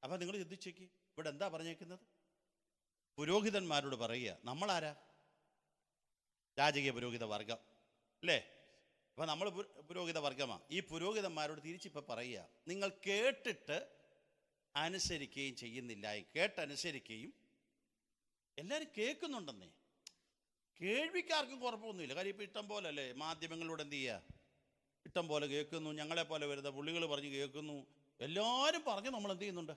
അപ്പം നിങ്ങൾ ചിന്തിച്ചേക്ക്, ഇവിടെ എന്താ പറഞ്ഞേക്കുന്നത്? പുരോഹിതന്മാരോട് പറയുക. നമ്മളാരാ? രാജകീയ പുരോഹിത വർഗം അല്ലേ? അപ്പം നമ്മൾ പുരോഹിത വർഗമാണ്. ഈ പുരോഹിതന്മാരോട് തിരിച്ചിപ്പോൾ പറയുക, നിങ്ങൾ കേട്ടിട്ട് അനുസരിക്കുകയും ചെയ്യുന്നില്ല. കേട്ടനുസരിക്കുകയും എല്ലാവരും കേൾക്കുന്നുണ്ടെന്നേ. കേൾവിക്കാർക്കും കുഴപ്പമൊന്നുമില്ല. കാര്യം ഇപ്പം ഇഷ്ടം പോലെ അല്ലേ മാധ്യമങ്ങളിലൂടെ എന്ത് ചെയ്യുക? ഇഷ്ടം പോലെ കേൾക്കുന്നു. ഞങ്ങളെപ്പോലെ വരുന്ന പുള്ളികൾ പറഞ്ഞ് കേൾക്കുന്നു. എല്ലാവരും പറഞ്ഞ് നമ്മൾ എന്ത് ചെയ്യുന്നുണ്ട്?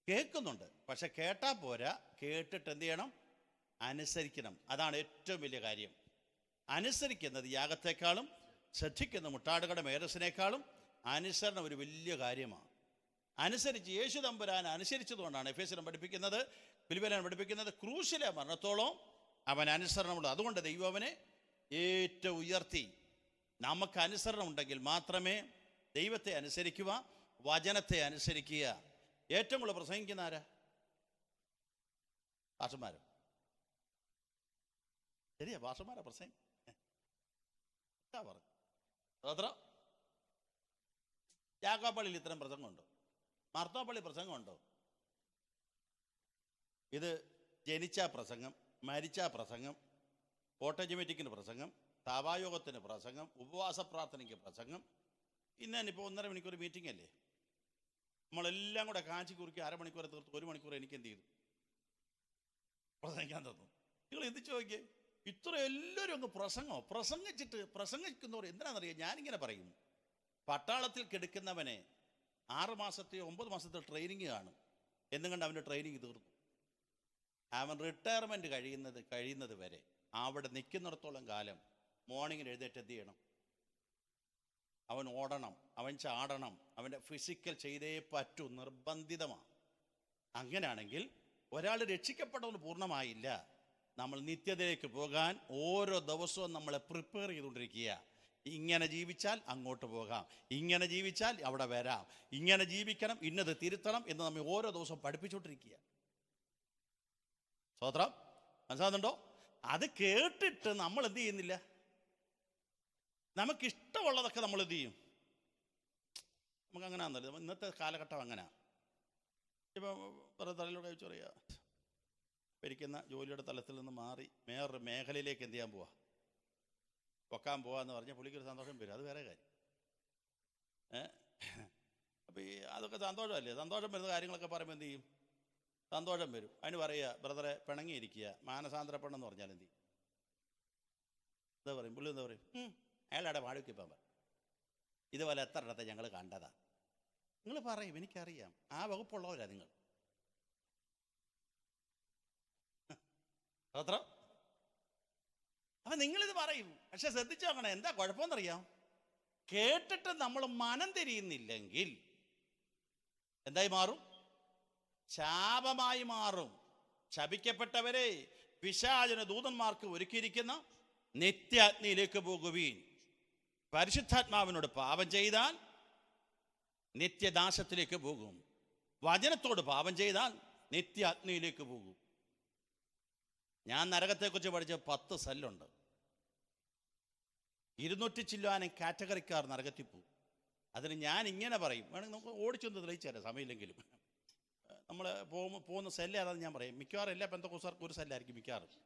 കേൾക്കുന്നുണ്ട്. പക്ഷെ കേട്ടാൽ പോരാ, കേട്ടിട്ട് എന്ത് ചെയ്യണം? അനുസരിക്കണം. അതാണ് ഏറ്റവും വലിയ കാര്യം. അനുസരിക്കുന്നത് യാഗത്തെക്കാളും ശ്രദ്ധിക്കുന്ന മുട്ടാടുകളുടെ മേധസ്സിനേക്കാളും അനുസരണം ഒരു വലിയ കാര്യമാണ്. അനുസരിച്ച് യേശു തമ്പുരാൻ അനുസരിച്ചതുകൊണ്ടാണ് എഫേസ്യൻ പഠിപ്പിക്കുന്നത്, ഫിലിപ്പിയൻ പഠിപ്പിക്കുന്നത്, ക്രൂശിലെ മരണത്തോളം അവൻ അനുസരണമുള്ളൂ. അതുകൊണ്ട് ദൈവം അവനെ ഏറ്റവും ഉയർത്തി. നമുക്ക് അനുസരണം ഉണ്ടെങ്കിൽ മാത്രമേ ദൈവത്തെ അനുസരിക്കുക, വചനത്തെ അനുസരിക്കുക. ഏറ്റവും കൂടുതൽ പ്രസംഗിക്കുന്ന ആരാ? പാസ്റ്റർമാരോ? ശരിയാ, പാസ്റ്റർമാരാ പ്രസംഗം. എന്താ പറഞ്ഞു? സ്തോത്രം. യാക്കോപ്പള്ളിയിൽ ഇത്തരം പ്രസംഗമുണ്ടോ? മാർത്തോപ്പള്ളി പ്രസംഗമുണ്ടോ? ഇത് ജനിച്ച പ്രസംഗം, മരിച്ച പ്രസംഗം, ഓട്ടോജമാറ്റിക്കിന് പ്രസംഗം, താവായോഗത്തിന് പ്രസംഗം, ഉപവാസ പ്രാർത്ഥനയ്ക്ക് പ്രസംഗം. ഇന്ന് തന്നെ ഇപ്പോൾ 1.5 മണിക്കൂർ മീറ്റിംഗ് അല്ലേ? നമ്മളെല്ലാം കൂടെ കാച്ചി കുറുക്കി 1/2 മണിക്കൂർ തീർത്ത് 1 മണിക്കൂർ എനിക്ക് എന്ത് ചെയ്തു? പ്രസംഗിക്കാൻ തന്നു. നിങ്ങൾ എന്ത് ചോദിക്കേ? ഇത്ര എല്ലാവരും അങ്ങ് പ്രസംഗിച്ചിട്ട് പ്രസംഗിക്കുന്നവർ എന്തിനാണെന്നറിയാം? ഞാനിങ്ങനെ പറയും, പട്ടാളത്തിൽ കിടക്കുന്നവനെ 6 മാസത്തെയോ 9 മാസത്തെയോ ട്രെയിനിങ് കാണും. എന്നും കണ്ട് അവൻ്റെ ട്രെയിനിങ് തീർന്നു. അവൻ റിട്ടയർമെൻറ്റ് കഴിയുന്നത് വരെ അവിടെ നിൽക്കുന്നിടത്തോളം കാലം മോർണിംഗിൽ എഴുന്നേറ്റ് എന്ത് ചെയ്യണം? അവൻ ഓടണം, അവൻ ചാടണം, അവൻ്റെ ഫിസിക്കൽ ചെയ്തേ പറ്റൂ, നിർബന്ധിതമാണ്. അങ്ങനെയാണെങ്കിൽ ഒരാൾ രക്ഷിക്കപ്പെട്ടവന് പൂർണ്ണമായില്ല. നമ്മൾ നിത്യതയിലേക്ക് പോകാൻ ഓരോ ദിവസവും നമ്മളെ പ്രിപ്പയർ ചെയ്തുകൊണ്ടിരിക്കുക. ഇങ്ങനെ ജീവിച്ചാൽ അങ്ങോട്ട് പോകാം, ഇങ്ങനെ ജീവിച്ചാൽ അവിടെ വരാം, ഇങ്ങനെ ജീവിക്കണം, ഇന്നത് തിരുത്തണം എന്ന് നമ്മെ ഓരോ ദിവസവും പഠിപ്പിച്ചുകൊണ്ടിരിക്കുക. സ്തോത്രം. മനസ്സിലാകുന്നുണ്ടോ? അത് കേട്ടിട്ട് നമ്മൾ എന്ത് ചെയ്യുന്നില്ല? നമുക്കിഷ്ടമുള്ളതൊക്കെ നമ്മൾ എന്ത് ചെയ്യും? നമുക്ക് അങ്ങനെ ആണെന്നല്ലേ ഇന്നത്തെ കാലഘട്ടം. അങ്ങനെ ഇപ്പം വേറെ തലയിലൂടെ വെച്ച് പറയുക, ഭരിക്കുന്ന ജോലിയുടെ തലത്തിൽ നിന്ന് മാറി വേറൊരു മേഖലയിലേക്ക് എന്ത് ചെയ്യാൻ പോവാ? പൊക്കാൻ പോവാന്ന് പറഞ്ഞാൽ പുള്ളിക്കൊരു സന്തോഷം വരും. അത് വേറെ കാര്യം. അപ്പം ഈ അതൊക്കെ സന്തോഷമല്ലേ? സന്തോഷം വരുന്ന കാര്യങ്ങളൊക്കെ പറയുമ്പോൾ എന്ത് ചെയ്യും? സന്തോഷം വരും. അതിന് പറയുക, ബ്രദറെ പിണങ്ങിയിരിക്കുക, മാനസാന്തരപ്പെടണമെന്ന് പറഞ്ഞാൽ എന്ത് ചെയ്യും? എന്താ പറയും? പുള്ളി എന്താ പറയും? അയാളവിടെ വാഴക്കിപ്പം പറയും. ഇതുപോലെ എത്ര ഇടത്തെ ഞങ്ങൾ കണ്ടതാ. നിങ്ങൾ പറയും, എനിക്കറിയാം, ആ വകുപ്പുള്ളവരാ നിങ്ങൾ. അത്ര അപ്പം നിങ്ങളിത് പറയും. പക്ഷെ ശ്രദ്ധിച്ചു നോക്കണം, എന്താ കുഴപ്പമെന്നറിയാം? കേട്ടിട്ട് നമ്മൾ മനം തിരിയുന്നില്ലെങ്കിൽ എന്തായി മാറും? ശാപമായി മാറും. ശപിക്കപ്പെട്ടവരെ, പിശാചിന് ദൂതന്മാർക്ക് ഒരുക്കിയിരിക്കുന്ന നിത്യാഗ്നിയിലേക്ക് പോകുവീൻ. പരിശുദ്ധാത്മാവിനോട് പാപം ചെയ്താൽ നിത്യനാശത്തിലേക്ക് പോകും. വചനത്തോട് പാപം ചെയ്താൽ നിത്യാഗ്നിയിലേക്ക് പോകും. ഞാൻ നരകത്തെക്കുറിച്ച് പഠിച്ച 10 സെല്ലുണ്ട്. 200 ചില്ലാനും കാറ്റഗറിക്കാർ നരകത്തിൽ പോകും. അതിന് ഞാൻ ഇങ്ങനെ പറയും, വേണമെങ്കിൽ നമുക്ക് ഓടിച്ചൊന്ന് തെളിയിച്ചു തരാം സമയമില്ലെങ്കിലും. നമ്മൾ പോകുന്ന സെല്ല് ഏതാണെന്ന് ഞാൻ പറയും. മിക്കവാറും എല്ലാ പെന്തക്കോസ്തുകാർക്കും ഒരു സെല്ലായിരിക്കും മിക്കവാറും.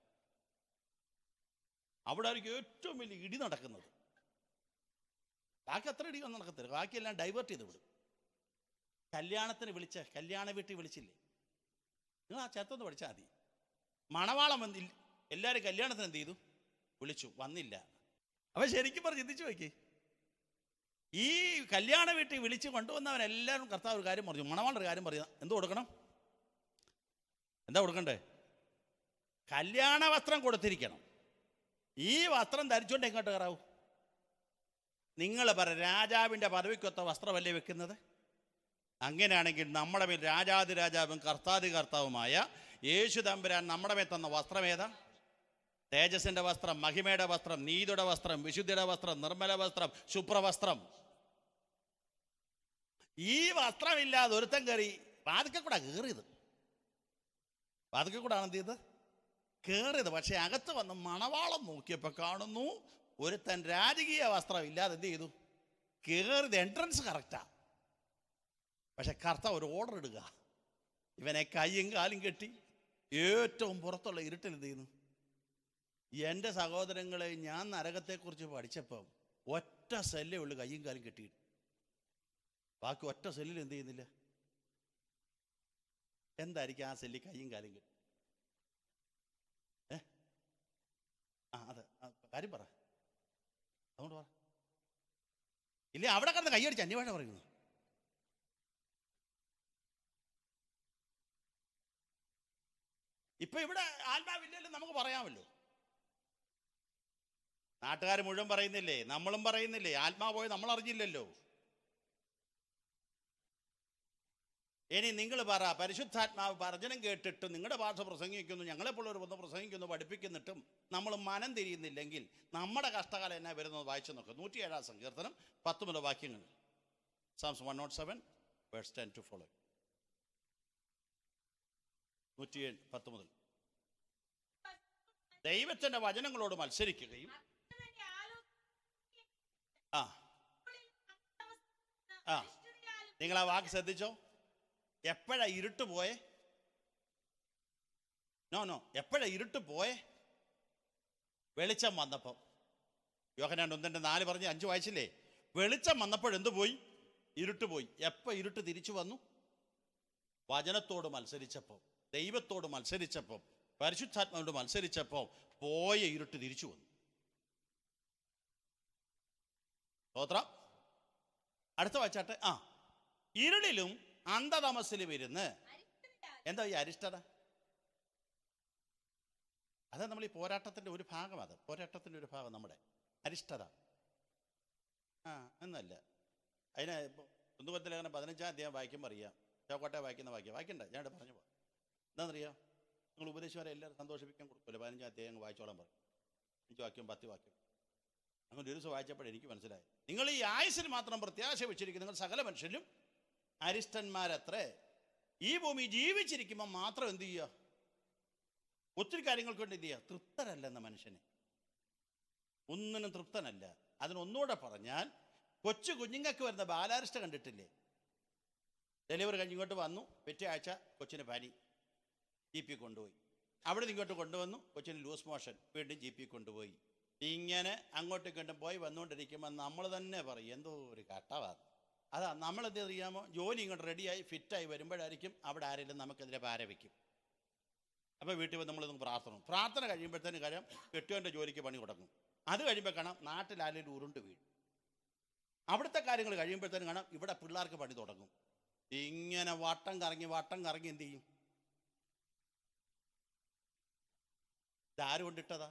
അവിടെ ആയിരിക്കും ഏറ്റവും വലിയ ഇടി നടക്കുന്നത്. ബാക്കി അത്ര ഇടി ഒന്നും നടക്കത്തില്ല, ബാക്കിയെല്ലാം ഡൈവേർട്ട് ചെയ്ത് വിടും. കല്യാണത്തിന് കല്യാണ വീട്ടിൽ വിളിച്ചില്ലേ, നിങ്ങൾ ആ ചേർത്തൊന്ന് പഠിച്ചാൽ മതി. മണവാളം വന്നില്ല, എല്ലാവരും കല്യാണത്തിന് എന്ത് ചെയ്തു? വിളിച്ചു, വന്നില്ല. അപ്പം ശരിക്കും പറഞ്ഞ് ചിന്തിച്ചു നോക്കി, ഈ കല്യാണ വീട്ടിൽ വിളിച്ച് കൊണ്ടുവന്നവനെല്ലാവരും കർത്താവ് ഒരു കാര്യം പറഞ്ഞു, മണവാളൊരു കാര്യം പറഞ്ഞു. എന്ത് കൊടുക്കണം? എന്താ കൊടുക്കണ്ടേ? കല്യാണ വസ്ത്രം കൊടുത്തിരിക്കണം. ഈ വസ്ത്രം ധരിച്ചുകൊണ്ട് എങ്ങോട്ട് കയറാവൂ? നിങ്ങൾ പറ, രാജാവിൻ്റെ പദവിക്കൊത്ത വസ്ത്രമല്ലേ വെക്കുന്നത്? അങ്ങനെയാണെങ്കിൽ നമ്മുടെ മേൽ രാജാതിരാജാവും കർത്താതി കർത്താവുമായ യേശു തമ്പുരാൻ നമ്മുടെ മേൽ തന്ന വസ്ത്രം ഏതാ? തേജസ്സിൻ്റെ വസ്ത്രം, മഹിമയുടെ വസ്ത്രം, നീതിയുടെ വസ്ത്രം, വിശുദ്ധിയുടെ വസ്ത്രം, നിർമ്മല വസ്ത്രം, ശുഭ്രവസ്ത്രം. ഈ വസ്ത്രമില്ലാതെ ഒരുത്തൻ കയറി വാതിക്കൽ കൂടെ കയറിയത്, വാതിക്കൽ കൂടെ ആണ് എന്ത് ചെയ്ത് കയറിയത്. പക്ഷെ അകത്ത് വന്ന് മണവാളം നോക്കിയപ്പോൾ കാണുന്നു ഒരുത്തൻ രാജകീയ വസ്ത്രം ഇല്ലാതെ എന്ത് ചെയ്തു? കയറിയത്. എൻട്രൻസ് കറക്റ്റാ, പക്ഷെ കർത്താവ് ഒരു ഓർഡർ ഇടുക, ഇവനെ കയ്യും കാലും കെട്ടി ഏറ്റവും പുറത്തുള്ള ഇരുട്ടിൽ എന്ത് ചെയ്യുന്നു? എൻ്റെ സഹോദരങ്ങളെ, ഞാൻ നരകത്തെക്കുറിച്ച് പഠിച്ചപ്പം ഒറ്റ സെല്ലേ ഉള്ളു കയ്യും കാലും കെട്ടിയിട്ട്, ബാക്കി ഒറ്റ സെല്ലിൽ എന്ത് ചെയ്യുന്നില്ല. എന്തായിരിക്കും ആ സെല്ലിൽ കയ്യും കാലും കെട്ടി? അതെ, കാര്യം പറ, അതുകൊണ്ട് പറ. ഇല്ലേ അവിടെ കിടന്ന് കൈയടിച്ച് അന്യഭാഷ പറയുന്നു. ഇപ്പൊ ഇവിടെ ആത്മാവില്ലല്ലോ, നമുക്ക് പറയാമല്ലോ. നാട്ടുകാർ മുഴുവൻ പറയുന്നില്ലേ, നമ്മളും പറയുന്നില്ലേ, ആത്മാവ് പോയി നമ്മൾ അറിഞ്ഞില്ലല്ലോ. ഇനി നിങ്ങൾ പറ, പരിശുദ്ധാത്മാവ് വചനം കേട്ടിട്ട് നിങ്ങളുടെ ഭാഷ പ്രസംഗിക്കുന്നു, ഞങ്ങളെപ്പോഴൊരു വന്ന് പ്രസംഗിക്കുന്നു, പഠിപ്പിക്കുന്നിട്ടും നമ്മൾ മനം തിരിയുന്നില്ലെങ്കിൽ നമ്മുടെ കഷ്ടകാലം എന്നാ വരുന്നത്? വായിച്ചു നോക്കുക. 107 സങ്കീർത്തനം 10 മുതൽ വാക്യങ്ങൾ. Psalms 107 verse 10 to follow. 107 10 മുതൽ. ദൈവത്തിന്റെ വചനങ്ങളോട് മത്സരിക്കുകയും നിങ്ങൾ ആ വാക്ക് ശ്രദ്ധിച്ചോ? എപ്പോഴാ ഇരുട്ട് പോയേ? എപ്പോഴാ ഇരുട്ട് പോയേ? വെളിച്ചം വന്നപ്പോൾ. യോഹന്നാൻ 1:4 പറഞ്ഞ് 5 വായിച്ചില്ലേ? വെളിച്ചം വന്നപ്പോഴെന്ത് പോയി? ഇരുട്ട് പോയി. എപ്പോൾ ഇരുട്ട് തിരിച്ചു വന്നു? വചനത്തോട് മത്സരിച്ചപ്പോൾ, ദൈവത്തോട് മത്സരിച്ചപ്പോൾ, പരിശുദ്ധാത്മാവിനോട് മത്സരിച്ചപ്പോൾ പോയ ഇരുട്ട് തിരിച്ചു വന്നു. സ്തോത്രം. അടുത്ത വായിച്ചാട്ടെ. ഇരുളിലും അന്ധതമസിലും ഇരുന്ന്. എന്താ ഈ അരിഷ്ടത? അതാ നമ്മൾ ഈ പോരാട്ടത്തിൻ്റെ ഒരു ഭാഗം. അത് പോരാട്ടത്തിൻ്റെ ഒരു ഭാഗം നമ്മുടെ അരിഷ്ടത. എന്നല്ല, അതിനെ കുന്തുപത്തിലേഖനം 15-ാം അധ്യായം വായിക്കുമ്പോൾ അറിയാം. ചോക്കോട്ടെ വായിക്കുന്ന വായിക്കണ്ട, ഞാൻ പറഞ്ഞു പോകാം. എന്താണെന്നറിയാം? നിങ്ങൾ ഉപദേശിവരെ എല്ലാവരും സന്തോഷിപ്പിക്കാൻ കൊടുക്കില്ല. 15-ാം അധ്യായം വായിച്ചോളാൻ പറയും. 5 വാക്യം 10 വാക്യം. അങ്ങനെ ഒരു ദിവസം വായിച്ചപ്പോൾ എനിക്ക് മനസ്സിലായി, നിങ്ങൾ ഈ ആയുസ്സിൽ മാത്രം പ്രത്യാശ വെച്ചിരിക്കും. നിങ്ങൾ സകല മനുഷ്യരിലും അരിഷ്ടന്മാരത്രേ. ഈ ഭൂമി ജീവിച്ചിരിക്കുമ്പോൾ മാത്രം എന്ത് ചെയ്യുക? ഒത്തിരി കാര്യങ്ങൾക്ക് വേണ്ടി എന്ത് ചെയ്യുക? തൃപ്തരല്ലെന്ന മനുഷ്യനെ, ഒന്നിനും തൃപ്തനല്ല. അതിനൊന്നുകൂടെ പറഞ്ഞാൽ, കൊച്ചു കുഞ്ഞുങ്ങൾക്ക് വരുന്ന ബാലാരിഷ്ട കണ്ടിട്ടില്ലേ? ഡെലിവറി കഴിഞ്ഞ് ഇങ്ങോട്ട് വന്നു, പിറ്റേ ആഴ്ച കൊച്ചിന് പനി, GP കൊണ്ടുപോയി. അവിടെ നിന്ന് ഇങ്ങോട്ട് കൊണ്ടുവന്നു, കൊച്ചിന് ലൂസ് മോഷൻ, വീണ്ടും GP കൊണ്ടുപോയി. ഇങ്ങനെ അങ്ങോട്ടും ഇങ്ങോട്ടും പോയി വന്നുകൊണ്ടിരിക്കുമ്പോൾ നമ്മൾ തന്നെ പറയും, എന്തോ ഒരു കട്ടവാണ്. അതാ നമ്മളെന്ത് അറിയാമോ? ജോലി ഇങ്ങോട്ട് റെഡിയായി ഫിറ്റായി വരുമ്പോഴായിരിക്കും അവിടെ ആരെങ്കിലും നമുക്കെതിരെ പാര വയ്ക്കും. അപ്പോൾ വീട്ടിൽ വന്ന് നമ്മളിതൊന്ന് പ്രാർത്ഥന കഴിയുമ്പോഴത്തേനും കാര്യം കെട്ടിയവൻ്റെ ജോലിക്ക് പണി തുടങ്ങും. അത് കഴിയുമ്പോൾ കാണാം നാട്ടിൽ ആരെങ്കിലും ഉരുണ്ട് വീഴും. അവിടുത്തെ കാര്യങ്ങൾ കഴിയുമ്പോഴത്തേനും കാണാം ഇവിടെ പിള്ളേർക്ക് പണി തുടങ്ങും. ഇങ്ങനെ വട്ടം കറങ്ങി എന്ത് ചെയ്യും? ഇതാര് കൊണ്ടിട്ടതാ?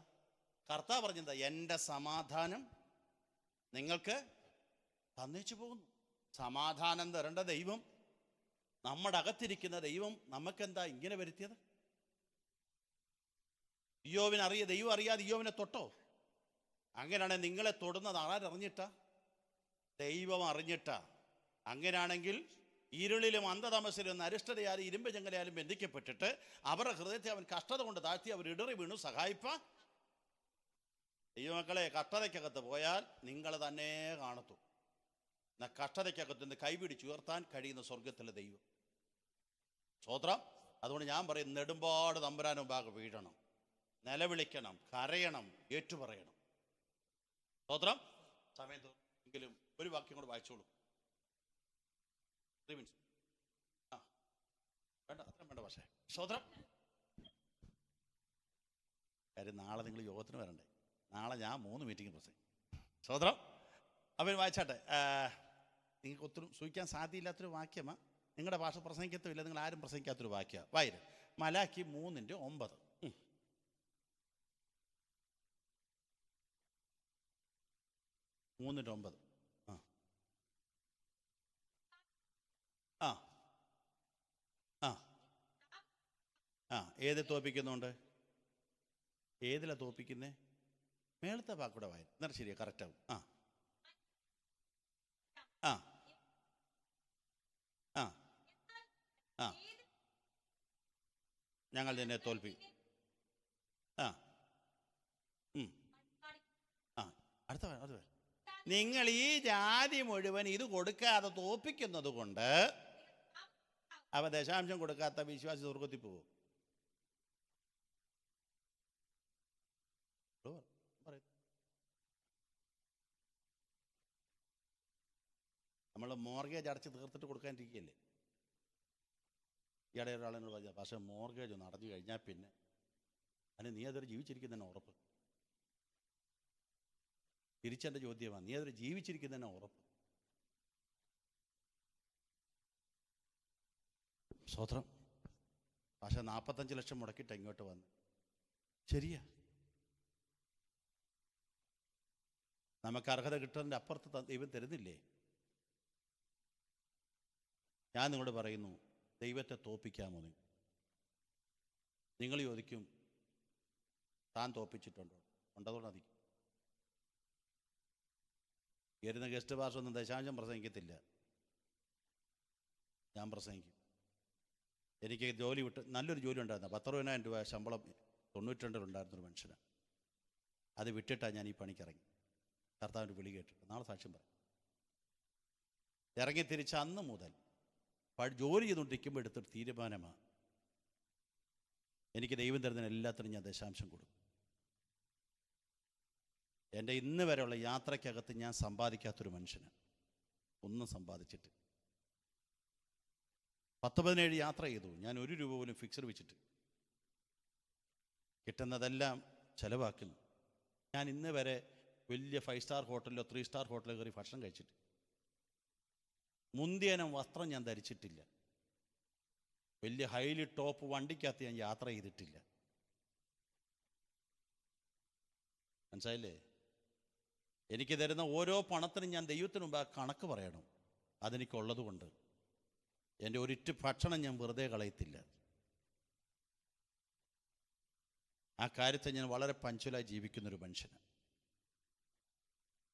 കർത്താവ് പറഞ്ഞതാ, എൻ്റെ സമാധാനം നിങ്ങൾക്ക് തന്നേച്ചു പോകുന്നു. സമാധാനം തരേണ്ട ദൈവം, നമ്മുടെ അകത്തിരിക്കുന്ന ദൈവം നമുക്കെന്താ ഇങ്ങനെ വരുത്തിയത്? ദൈവം അറിയാതെ ഇയ്യോവിനെ തൊട്ടോ? അങ്ങനെയാണെങ്കിൽ നിങ്ങളെ തൊടുന്നത് ആരറിഞ്ഞിട്ടാ? ദൈവം അറിഞ്ഞിട്ടാ. അങ്ങനെയാണെങ്കിൽ ഇരുളിലും അന്ധതമസിലും അരിഷ്ടതയാലും ഇരുമ്പ് ചെങ്കലയാലും ബന്ധിക്കപ്പെട്ടിട്ട് അവരുടെ ഹൃദയത്തെ അവൻ കഷ്ടത കൊണ്ട് താഴ്ത്തി അവർ ഇടറി വീണു സഹായിപ്പാൻ. ദൈവമക്കളെ, കഷ്ടതയ്ക്കകത്ത് പോയാൽ നിങ്ങൾ തന്നെ കാണത്തു. എന്നാൽ കഷ്ടതയ്ക്കകത്ത് നിന്ന് കൈപിടിച്ചുയർത്താൻ കഴിയുന്ന സ്വർഗത്തിലെ ദൈവം. സ്തോത്രം. അതുകൊണ്ട് ഞാൻ പറയും, നെടുമ്പാട് തമ്പുരാൻ മുമ്പാകെ വീഴണം, നിലവിളിക്കണം, കരയണം, ഏറ്റുപറയണം. സ്തോത്രം. സമയത്ത് എങ്കിലും ഒരു വാക്യം കൂടെ വായിച്ചോളൂ. 3 minutes. വേണ്ട, അത്രയും വേണ്ട. പക്ഷേ സ്തോത്രം. കാര്യം നാളെ നിങ്ങൾ യോഗത്തിന് വരണ്ടേ? നാളെ ഞാൻ 3 മീറ്റിംഗ് പ്രസംഗിക്കും. സ്തോത്രം. അവർ വായിച്ചാട്ടെ. നിങ്ങൾക്ക് ഒത്തിരി സൂഹിക്കാൻ സാധ്യമില്ലാത്തൊരു വാക്യമാണ്. നിങ്ങളുടെ ഭാഷ പ്രസംഗിക്കത്തുമില്ല, നിങ്ങൾ ആരും പ്രസംഗിക്കാത്തൊരു വാക്യമാണ്. വായിര് മലാക്കി 3:9. 3:9. ആ ആ ആ ഏത് തോപ്പിക്കുന്നുണ്ട്? ഏതിലാ തോപ്പിക്കുന്നേ? മേളത്തെ വാക്കൂടെ വായന എന്നാൽ ശരിയാ, കറക്റ്റാവും. ആ ആ ആ ആ ഞങ്ങൾ നിന്നെ തോൽപ്പിക്കും. ആ ആ അടുത്ത നിങ്ങൾ ഈ ജാതി മുഴുവൻ ഇത് കൊടുക്കാതെ തോപ്പിക്കുന്നത് കൊണ്ട് അവ ദശാംശം കൊടുക്കാത്ത വിശ്വാസി സ്വർഗത്തിൽ പോകും. നമ്മൾ മോർഗേജ് അടച്ച് തീർത്തിട്ട് കൊടുക്കാനിരിക്കുകയല്ലേ. ഇയാടെ ഒരാളെന്നോട് പറഞ്ഞാൽ, പക്ഷേ മോർഗേജ് ഒന്ന് അടഞ്ഞു കഴിഞ്ഞാൽ പിന്നെ അതിന് നീ അതൊരു ജീവിച്ചിരിക്കുന്നതന്നെ ഉറപ്പ്. തിരിച്ചെൻ്റെ ചോദ്യമാണ്, നീ അതൊരു ജീവിച്ചിരിക്കുന്നതന്നെ ഉറപ്പ്. സ്തോത്രം. പക്ഷേ 45 ലക്ഷം മുടക്കിയിട്ട് ഇങ്ങോട്ട് വന്നു. ശരിയാ, നമുക്ക് അർഹത കിട്ടുന്നതിൻ്റെ അപ്പുറത്ത് ദൈവം തരുന്നില്ലേ? ഞാൻ നിങ്ങളോട് പറയുന്നു, ദൈവത്തെ തോൽപ്പിക്കാമോ? നിങ്ങൾ ചോദിക്കും, താൻ തോൽപ്പിച്ചിട്ടുണ്ടോ? ഉണ്ടതുകൊണ്ട് അധികം വരുന്ന ഗസ്റ്റ് പാർഷൊന്നും ദശാംശം പ്രസംഗിക്കത്തില്ല, ഞാൻ പ്രസംഗിക്കും. എനിക്ക് ജോലി വിട്ട് നല്ലൊരു ജോലി ഉണ്ടായിരുന്നു, 10,000 രൂപ ശമ്പളം 92 ഉണ്ടായിരുന്നൊരു മനുഷ്യനാണ്. അത് വിട്ടിട്ടാണ് ഞാൻ ഈ പണിക്കിറങ്ങി. കർത്താവിൻ്റെ വിളി കേട്ടിട്ട് നാളെ സാക്ഷ്യം പറയും. ഇറങ്ങി തിരിച്ച അന്ന് മുതൽ ജോലി ചെയ്തുകൊണ്ടിരിക്കുമ്പോൾ എടുത്തൊരു തീരുമാനമാണ്, എനിക്ക് ദൈവം തരുന്നതിന് എല്ലാത്തിനും ഞാൻ ദശാംശം കൊടുക്കും. എൻ്റെ ഇന്ന് വരെയുള്ള യാത്രയ്ക്കകത്ത് ഞാൻ സമ്പാദിക്കാത്തൊരു മനുഷ്യന് ഒന്നും സമ്പാദിച്ചിട്ട് 17 യാത്ര ചെയ്തു. ഞാൻ 1 രൂപ പോലും ഫിക്സഡ് വെച്ചിട്ട് കിട്ടുന്നതെല്ലാം ചിലവാക്കുന്നു. ഞാൻ ഇന്ന് വരെ വലിയ 5 സ്റ്റാർ ഹോട്ടലിലോ 3 സ്റ്റാർ ഹോട്ടലിലോ കയറി ഭക്ഷണം കഴിച്ചിട്ട്, മുന്തിയനം വസ്ത്രം ഞാൻ ധരിച്ചിട്ടില്ല, വലിയ ഹൈലി ടോപ്പ് വണ്ടിക്കകത്ത് ഞാൻ യാത്ര ചെയ്തിട്ടില്ല. മനസ്സിലായില്ലേ? എനിക്ക് തരുന്ന ഓരോ പണത്തിനും ഞാൻ ദൈവത്തിന് മുമ്പ് കണക്ക് പറയണം. അതെനിക്കുള്ളത് കൊണ്ട് എൻ്റെ ഒരിറ്റ് ഭക്ഷണം ഞാൻ വെറുതെ കളയത്തില്ല. ആ കാര്യത്തെ ഞാൻ വളരെ പഞ്ചലായി ജീവിക്കുന്നൊരു മനുഷ്യനാണ്.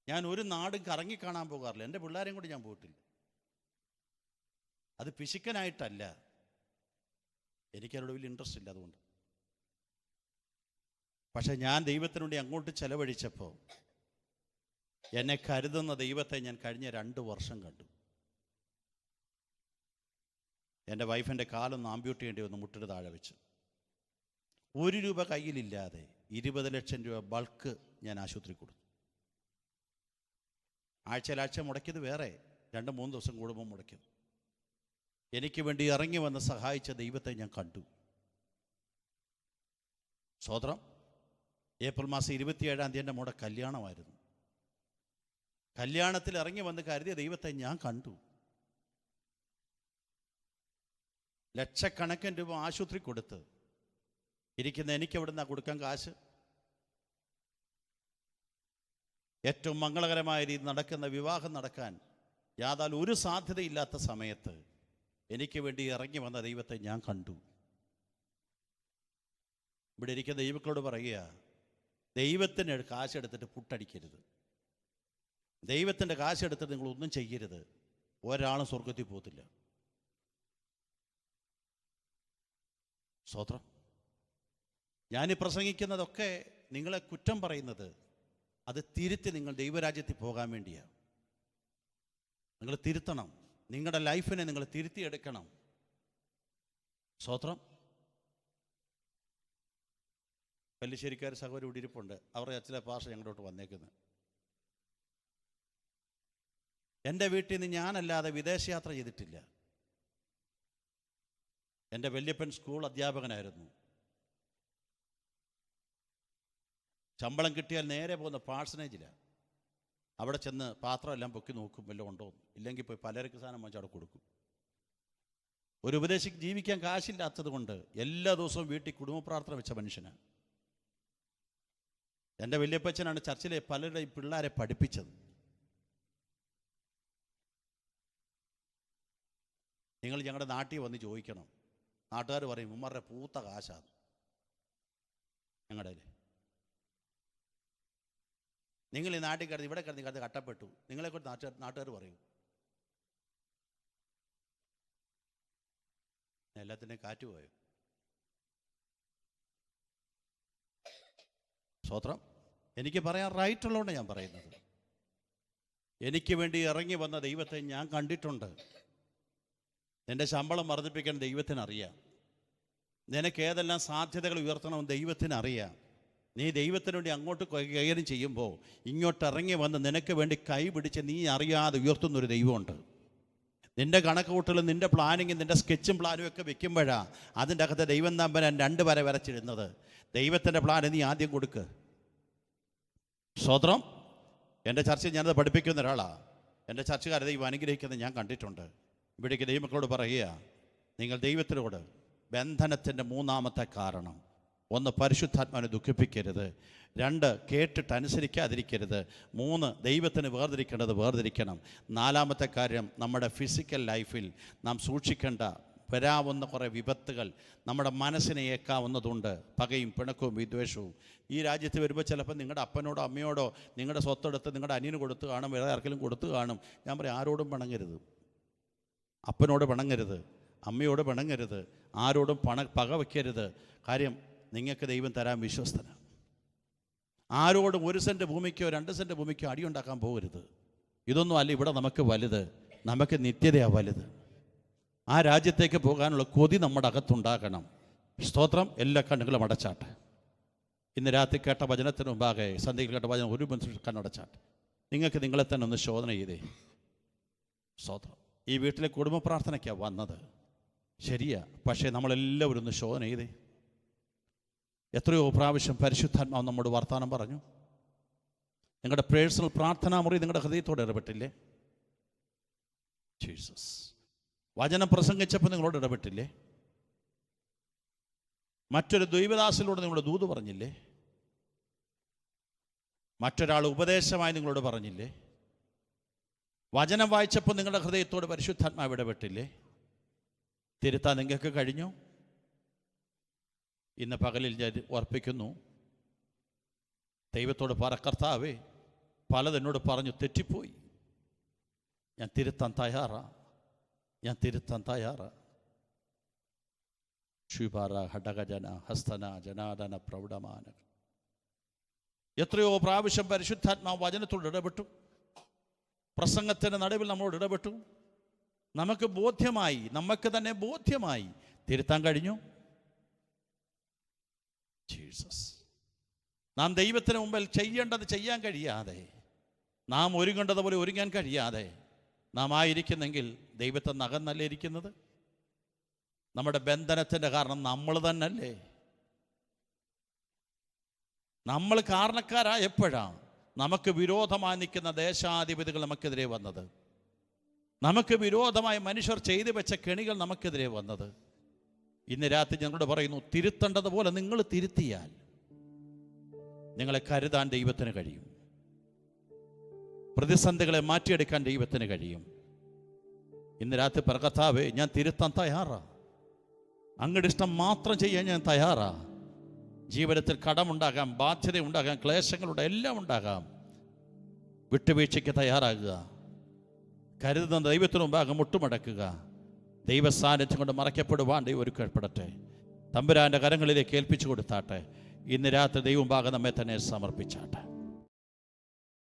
ഞാൻ ഒരു നാടും കറങ്ങിക്കാണാൻ പോകാറില്ല. എൻ്റെ പിള്ളേരെയും കൂടി ഞാൻ പോയിട്ടില്ല. അത് പിശുക്കനായിട്ടല്ല, എനിക്കതിനോട് വലിയ ഇൻട്രസ്റ്റ് ഇല്ല. അതുകൊണ്ട് പക്ഷെ ഞാൻ ദൈവത്തിനു വേണ്ടി അങ്ങോട്ട് ചെലവഴിച്ചപ്പോൾ എന്നെ കരുതുന്ന ദൈവത്തെ ഞാൻ കഴിഞ്ഞ 2 വർഷം കണ്ടു. എൻ്റെ വൈഫിൻ്റെ കാലൊന്ന് ആംബ്യൂട്ട് ചെയ്യേണ്ടി വന്നു, മുട്ടിന് താഴെ വെച്ച്. 1 രൂപ കയ്യിലില്ലാതെ 20 ലക്ഷം രൂപ ബൾക്ക് ഞാൻ ആശുപത്രി കൊടുത്തു. ആഴ്ച മുടക്കിയത് വേറെ, 2-3 ദിവസം കൂടുമ്പോൾ മുടക്കിയത്. എനിക്ക് വേണ്ടി ഇറങ്ങി വന്ന് സഹായിച്ച ദൈവത്തെ ഞാൻ കണ്ടു. സ്തോത്രം. ഏപ്രിൽ മാസം 27-ാം തീയതി എൻ്റെ മോടെ കല്യാണമായിരുന്നു. കല്യാണത്തിൽ ഇറങ്ങി വന്ന് കരുതിയ ദൈവത്തെ ഞാൻ കണ്ടു. ലക്ഷക്കണക്കിന് രൂപ ആശുപത്രി കൊടുത്ത് ഇരിക്കുന്ന എനിക്ക് എവിടെ നിന്നാണ് കൊടുക്കാൻ കാശ്? ഏറ്റവും മംഗളകരമായ രീതി നടക്കുന്ന വിവാഹം നടക്കാൻ യാതൊരു ഒരു സാധ്യതയില്ലാത്ത സമയത്ത് എനിക്ക് വേണ്ടി ഇറങ്ങി വന്ന ദൈവത്തെ ഞാൻ കണ്ടു. ഇവിടെ ഇരിക്കുന്ന ദൈവക്കളോട് പറയുക, ദൈവത്തിൻ്റെ കാശെടുത്തിട്ട് പുട്ടടിക്കരുത്. ദൈവത്തിൻ്റെ കാശെടുത്തിട്ട് നിങ്ങളൊന്നും ചെയ്യരുത്. ഒരാളും സ്വർഗത്തിൽ പോകത്തില്ല. സ്തോത്രം. ഞാനീ പ്രസംഗിക്കുന്നതൊക്കെ നിങ്ങളെ കുറ്റം പറയുന്നത്, അത് തിരുത്തി നിങ്ങൾ ദൈവരാജ്യത്തിൽ പോകാൻ വേണ്ടിയാണ്. നിങ്ങൾ തിരുത്തണം. നിങ്ങളുടെ ലൈഫിനെ നിങ്ങൾ തിരുത്തിയെടുക്കണം. സ്തോത്രം. പല്ലിശ്ശേരിക്കാർ സഹോദരൻ ഇവിടെ ഇരിപ്പുണ്ട്. അവരുടെ അച്ഛനെ ഭാഷ ഞങ്ങളോട്ട് വന്നേക്കുന്നത്. എൻ്റെ വീട്ടിൽ നിന്ന് ഞാനല്ലാതെ വിദേശയാത്ര ചെയ്തിട്ടില്ല. എൻ്റെ വല്യപ്പൻ സ്കൂൾ അധ്യാപകനായിരുന്നു. ശമ്പളം കിട്ടിയാൽ നേരെ പോകുന്ന പാഴ്സനേജിലാണ്. അവിടെ ചെന്ന് പാത്രമെല്ലാം പൊക്കി നോക്കും വല്ലതും ഉണ്ടോ. ഇല്ലെങ്കിൽ പോയി പലചരക്ക് സാധനം വാങ്ങിച്ച് അവിടെ കൊടുക്കും. ഒരു ഉപദേശിക്ക് ജീവിക്കാൻ കാശില്ലാത്തത് കൊണ്ട് എല്ലാ ദിവസവും വീട്ടിൽ കുടുംബ പ്രാർത്ഥന വെച്ച മനുഷ്യനാണ്. എൻ്റെ വല്യപ്പച്ചനാണ് ചർച്ചിലെ പലരുടെയും പിള്ളേരെ പഠിപ്പിച്ചത്. നിങ്ങൾ ഞങ്ങളുടെ നാട്ടിൽ വന്ന് ചോദിക്കണം. നാട്ടുകാർ പറയും ഉമ്മറുടെ പൂത്ത കാശാണ് ഞങ്ങളുടെ. നിങ്ങൾ ഈ നാട്ടിൽ കിടന്ന് ഇവിടെ കിടന്ന് കട്ടപ്പെട്ടു. നിങ്ങളെക്കൊണ്ട് നാട്ടുകാർ പറയും. എല്ലാത്തിൻ്റെയും കാറ്റ് പോയോ? സ്തോത്രം. എനിക്ക് പറയാൻ റൈറ്റ് ഉള്ളതുകൊണ്ട് ഞാൻ പറയുന്നത്. എനിക്ക് വേണ്ടി ഇറങ്ങി വന്ന ദൈവത്തെ ഞാൻ കണ്ടിട്ടുണ്ട്. നിൻ്റെ ശമ്പളം വർദ്ധിപ്പിക്കാൻ ദൈവത്തിനറിയാം. നിനക്ക് ഏതെല്ലാം സാധ്യതകൾ ഉയർത്തണമെന്ന് ദൈവത്തിനറിയാം. നീ ദൈവത്തിന് വേണ്ടി അങ്ങോട്ട് കൈകാര്യം ചെയ്യുമ്പോൾ ഇങ്ങോട്ട് ഇറങ്ങി വന്ന് നിനക്ക് വേണ്ടി കൈ പിടിച്ച് നീ അറിയാതെ ഉയർത്തുന്നൊരു ദൈവമുണ്ട്. നിൻ്റെ കണക്കുകൂട്ടലും നിൻ്റെ പ്ലാനിങ്ങും നിൻ്റെ സ്കെച്ചും പ്ലാനും ഒക്കെ വെക്കുമ്പോഴാണ് അതിൻ്റെ അകത്ത് ദൈവം തമ്പുരാൻ 2 വര വരച്ചിടുന്നത്. ദൈവത്തിൻ്റെ പ്ലാൻ നീ ആദ്യം കൊടുക്ക്. സ്തോത്രം. എൻ്റെ ചർച്ചയിൽ ഞാനത് പഠിപ്പിക്കുന്ന ഒരാളാണ്. എൻ്റെ ചർച്ചക്കാരെ ദൈവം അനുഗ്രഹിക്കുന്നത് ഞാൻ കണ്ടിട്ടുണ്ട്. ഇവിടേക്ക് ദൈവമക്കളോട് പറയുക, നിങ്ങൾ ദൈവത്തിനോട് ബന്ധനത്തിൻ്റെ 3ാമത്തെ കാരണം, 1 പരിശുദ്ധാത്മാവിനെ ദുഃഖിപ്പിക്കരുത്. 2 കേട്ടിട്ട് അനുസരിക്കാതിരിക്കരുത്. 3 ദൈവത്തിന് വേർതിരിക്കേണ്ടത് വേർതിരിക്കണം. 4ാമത്തെ കാര്യം, നമ്മുടെ ഫിസിക്കൽ ലൈഫിൽ നാം സൂക്ഷിക്കേണ്ട വരാവുന്ന കുറേ വിപത്തുകൾ നമ്മുടെ മനസ്സിനെ ഏക്കാവുന്നതുണ്ട്. പകയും പിണക്കവും വിദ്വേഷവും. ഈ രാജ്യത്ത് വരുമ്പോൾ ചിലപ്പോൾ നിങ്ങളുടെ അപ്പനോടോ അമ്മയോടോ നിങ്ങളുടെ സ്വത്തെടുത്ത് നിങ്ങളുടെ അനിയന് കൊടുത്ത് കാണും, വേറെ ആർക്കെങ്കിലും കൊടുത്ത് കാണും. ഞാൻ പറയും, ആരോടും പിണങ്ങരുത്. അപ്പനോട് പിണങ്ങരുത്, അമ്മയോട് പിണങ്ങരുത്, ആരോടും പക വയ്ക്കരുത്. കാര്യം നിങ്ങൾക്ക് ദൈവം തരാൻ വിശ്വസ്തനാണ്. ആരോടും 1 സെൻറ്റ് ഭൂമിക്കോ 2 സെൻറ്റ് ഭൂമിക്കോ അടിയുണ്ടാക്കാൻ പോകരുത്. ഇതൊന്നും അല്ല ഇവിടെ നമുക്ക് വലുത്. നമുക്ക് നിത്യതയാണ് വലുത്. ആ രാജ്യത്തേക്ക് പോകാനുള്ള കൊതി നമ്മുടെ അകത്തുണ്ടാകണം. സ്തോത്രം. എല്ലാ കണ്ണുകളും അടച്ചാട്ടെ. ഇന്ന് രാത്രി കേട്ട വചനത്തിന് മുമ്പാകെ സന്ധ്യയിൽ കേട്ട വചനം ഒരു മനുഷ്യൻ കണ്ണടച്ചാട്ടെ. നിങ്ങൾക്ക് നിങ്ങളെ തന്നെ ഒന്ന് ശോധന ചെയ്തേ. സ്തോത്രം. ഈ വീട്ടിലെ കുടുംബ പ്രാർത്ഥനയ്ക്കാണ് വന്നത്, ശരിയാ. പക്ഷേ നമ്മളെല്ലാവരും ഒന്ന് ശോധന ചെയ്തേ. എത്രയോ പ്രാവശ്യം പരിശുദ്ധാത്മാവ് നമ്മോട് വർത്തമാനം പറഞ്ഞു. നിങ്ങളുടെ പേഴ്സണൽ പ്രാർത്ഥനാ മുറി നിങ്ങളുടെ ഹൃദയത്തോട് ഇടപെട്ടില്ലേ? ജീസസ്. വചനം പ്രസംഗിച്ചപ്പോൾ നിങ്ങളോട് ഇടപെട്ടില്ലേ? മറ്റൊരു ദൈവദാസനോട് നിങ്ങളോട് ദൂത് പറഞ്ഞില്ലേ? മറ്റൊരാൾ ഉപദേശമായി നിങ്ങളോട് പറഞ്ഞില്ലേ? വചനം വായിച്ചപ്പോൾ നിങ്ങളുടെ ഹൃദയത്തോട് പരിശുദ്ധാത്മാവ് ഇടപെട്ടില്ലേ? തിരുത്താൻ നിങ്ങൾക്ക് കഴിഞ്ഞു? ഇന്ന് പകലിൽ ഞാൻ ഓർപ്പിക്കുന്നു, ദൈവത്തോട് പറ, കർത്താവേ, പലതെന്നോട് പറഞ്ഞു തെറ്റിപ്പോയി, ഞാൻ തിരുത്താൻ തയ്യാറാ, ഞാൻ തിരുത്താൻ തയ്യാറാ. ക്ഷുപാര ഹടകജന ഹസ്തന ജനാദന പ്രൗഢമാന. എത്രയോ പ്രാവശ്യം പരിശുദ്ധാത്മാവ് വചനത്തോട് ഇടപെട്ടു. പ്രസംഗത്തിൻ്റെ നടുവിൽ നമ്മളോട് ഇടപെട്ടു. നമുക്ക് ബോധ്യമായി, നമുക്ക് തന്നെ ബോധ്യമായി, തിരുത്താൻ കഴിഞ്ഞു? ജീസസ്. നാം ദൈവത്തിന് മുമ്പിൽ ചെയ്യേണ്ടത് ചെയ്യാൻ കഴിയാതെ, നാം ഒരുങ്ങേണ്ടതുപോലെ ഒരുങ്ങാൻ കഴിയാതെ നാം ആയിരിക്കുന്നെങ്കിൽ ദൈവത്തെ നകന്നല്ലേ ഇരിക്കുന്നത്? നമ്മുടെ ബന്ധനത്തിൻ്റെ കാരണം നമ്മൾ തന്നെയല്ലേ? നമ്മൾ കാരണക്കാരായപ്പോഴാണ് നമുക്ക് വിരോധമായി നിൽക്കുന്ന ദേശാധിപതികൾ നമുക്കെതിരെ വന്നത്. നമുക്ക് വിരോധമായി മനുഷ്യർ ചെയ്തു വെച്ച കെണികൾ നമുക്കെതിരെ വന്നത്. ഇന്ന് രാത്രി ഞങ്ങളോട് പറയുന്നു, തിരുത്തേണ്ടതുപോലെ നിങ്ങൾ തിരുത്തിയാൽ നിങ്ങളെ കരുതാൻ ദൈവത്തിന് കഴിയും. പ്രതിസന്ധികളെ മാറ്റിയെടുക്കാൻ ദൈവത്തിന് കഴിയും. ഇന്ന് രാത്രി പറ, കർത്താവേ, ഞാൻ തിരുത്താൻ തയ്യാറാ, അങ്ങയുടെ ഇഷ്ടം മാത്രം ചെയ്യാൻ ഞാൻ തയ്യാറാ. ജീവിതത്തിൽ കടമുണ്ടാകാം, ബാധ്യതയുണ്ടാകാം, ക്ലേശങ്ങളുടെ എല്ലാം ഉണ്ടാകാം. വിട്ടുവീഴ്ചയ്ക്ക് തയ്യാറാകുക. കരുതുന്ന ദൈവത്തിനു മുമ്പാകെ മുട്ടുമടക്കുക. ദൈവസാന്നിധ്യം കൊണ്ട് മറയ്ക്കപ്പെടുവാൻ ദൈവം ഒരുക്കപ്പെടട്ടെ. തമ്പുരാൻ്റെ കരങ്ങളിലേക്ക് ഏൽപ്പിച്ചു കൊടുത്താട്ടെ. ഇന്ന് രാത്രി ദൈവം മുമ്പാകെ നമ്മെ തന്നെ സമർപ്പിച്ചാട്ടെ.